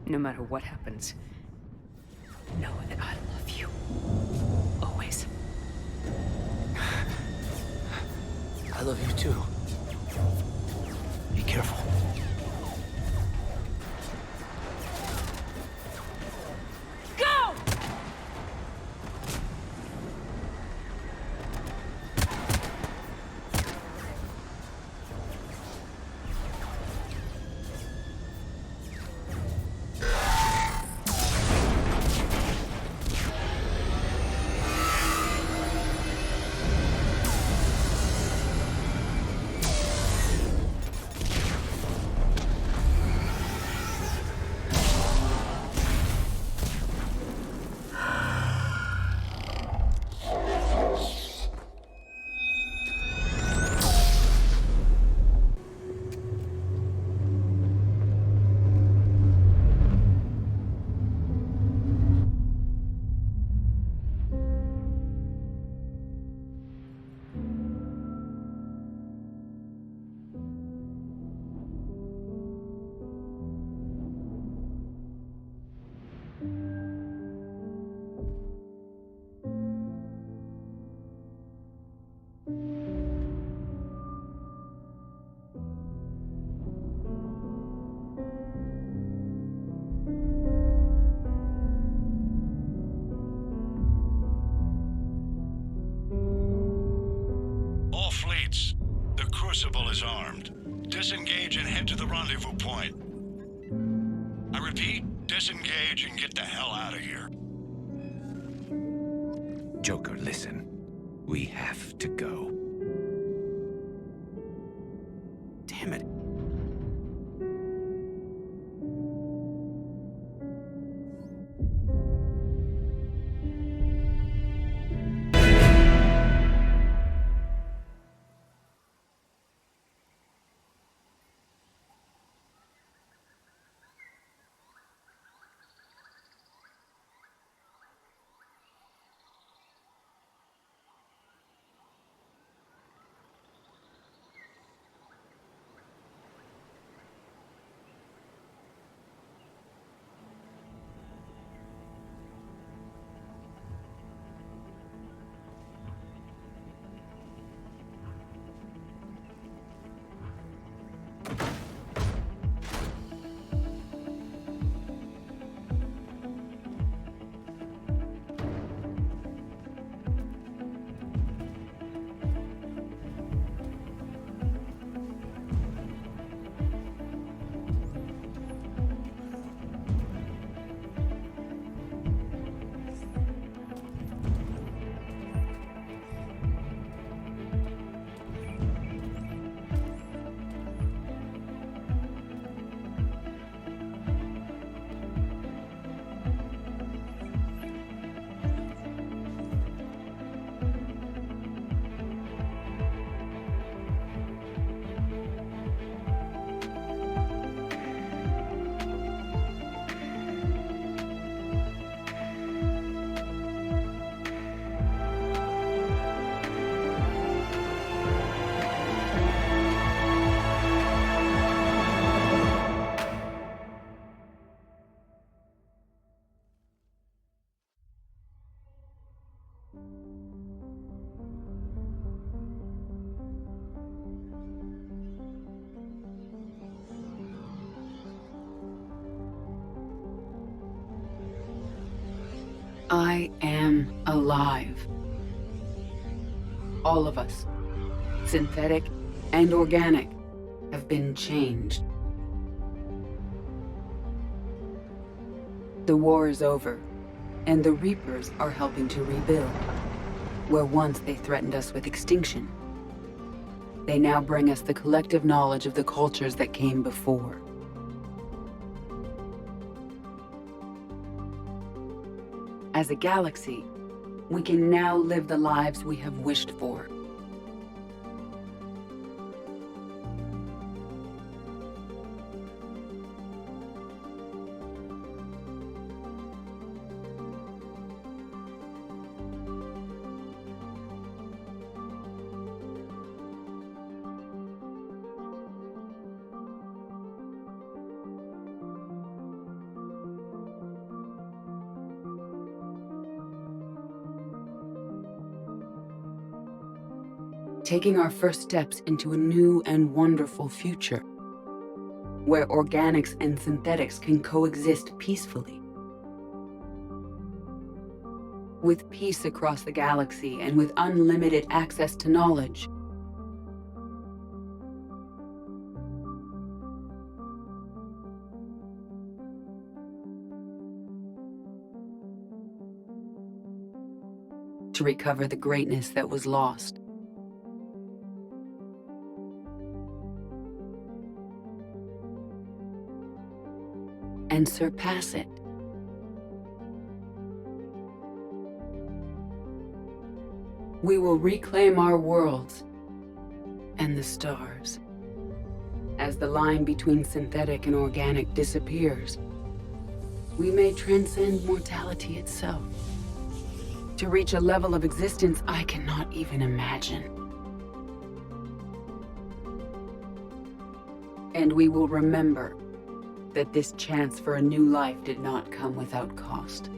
No matter what happens, know that I love you. Always. I love you too. Be careful. Go! All fleets, the Crucible is armed. Disengage and head to the rendezvous point. I repeat, disengage and get the hell out of here. Joker, listen. We have to go. Damn it. I am alive. All of us, synthetic and organic, have been changed. The war is over, and the Reapers are helping to rebuild. Where once they threatened us with extinction, they now bring us the collective knowledge of the cultures that came before. As a galaxy, we can now live the lives we have wished for. taking our first steps into a new and wonderful future, where organics and synthetics can coexist peacefully. With peace across the galaxy and with unlimited access to knowledge. To recover the greatness that was lost. And surpass it. We will reclaim our worlds and the stars. As the line between synthetic and organic disappears, we may transcend mortality itself, to reach a level of existence I cannot even imagine. And we will remember that this chance for a new life did not come without cost.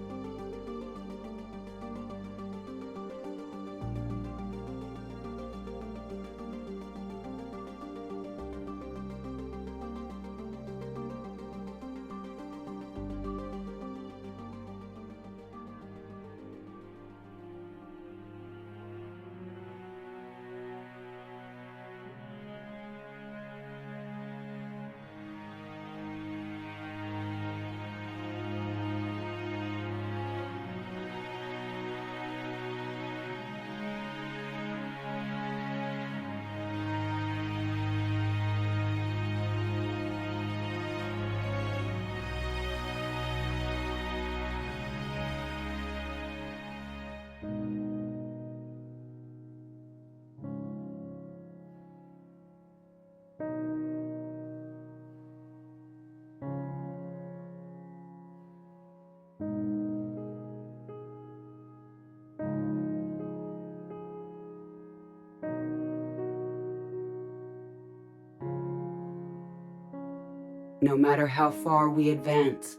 No matter how far we advance,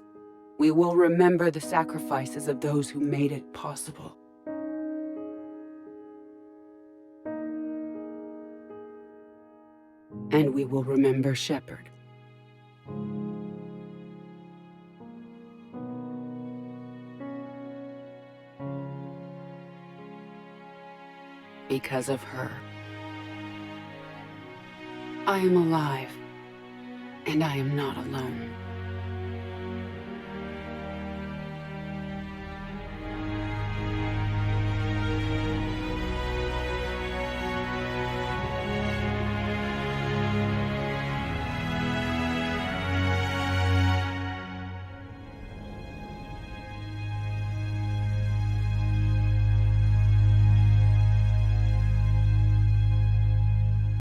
we will remember the sacrifices of those who made it possible. And we will remember Shepard. Because of her, I am alive. And I am not alone.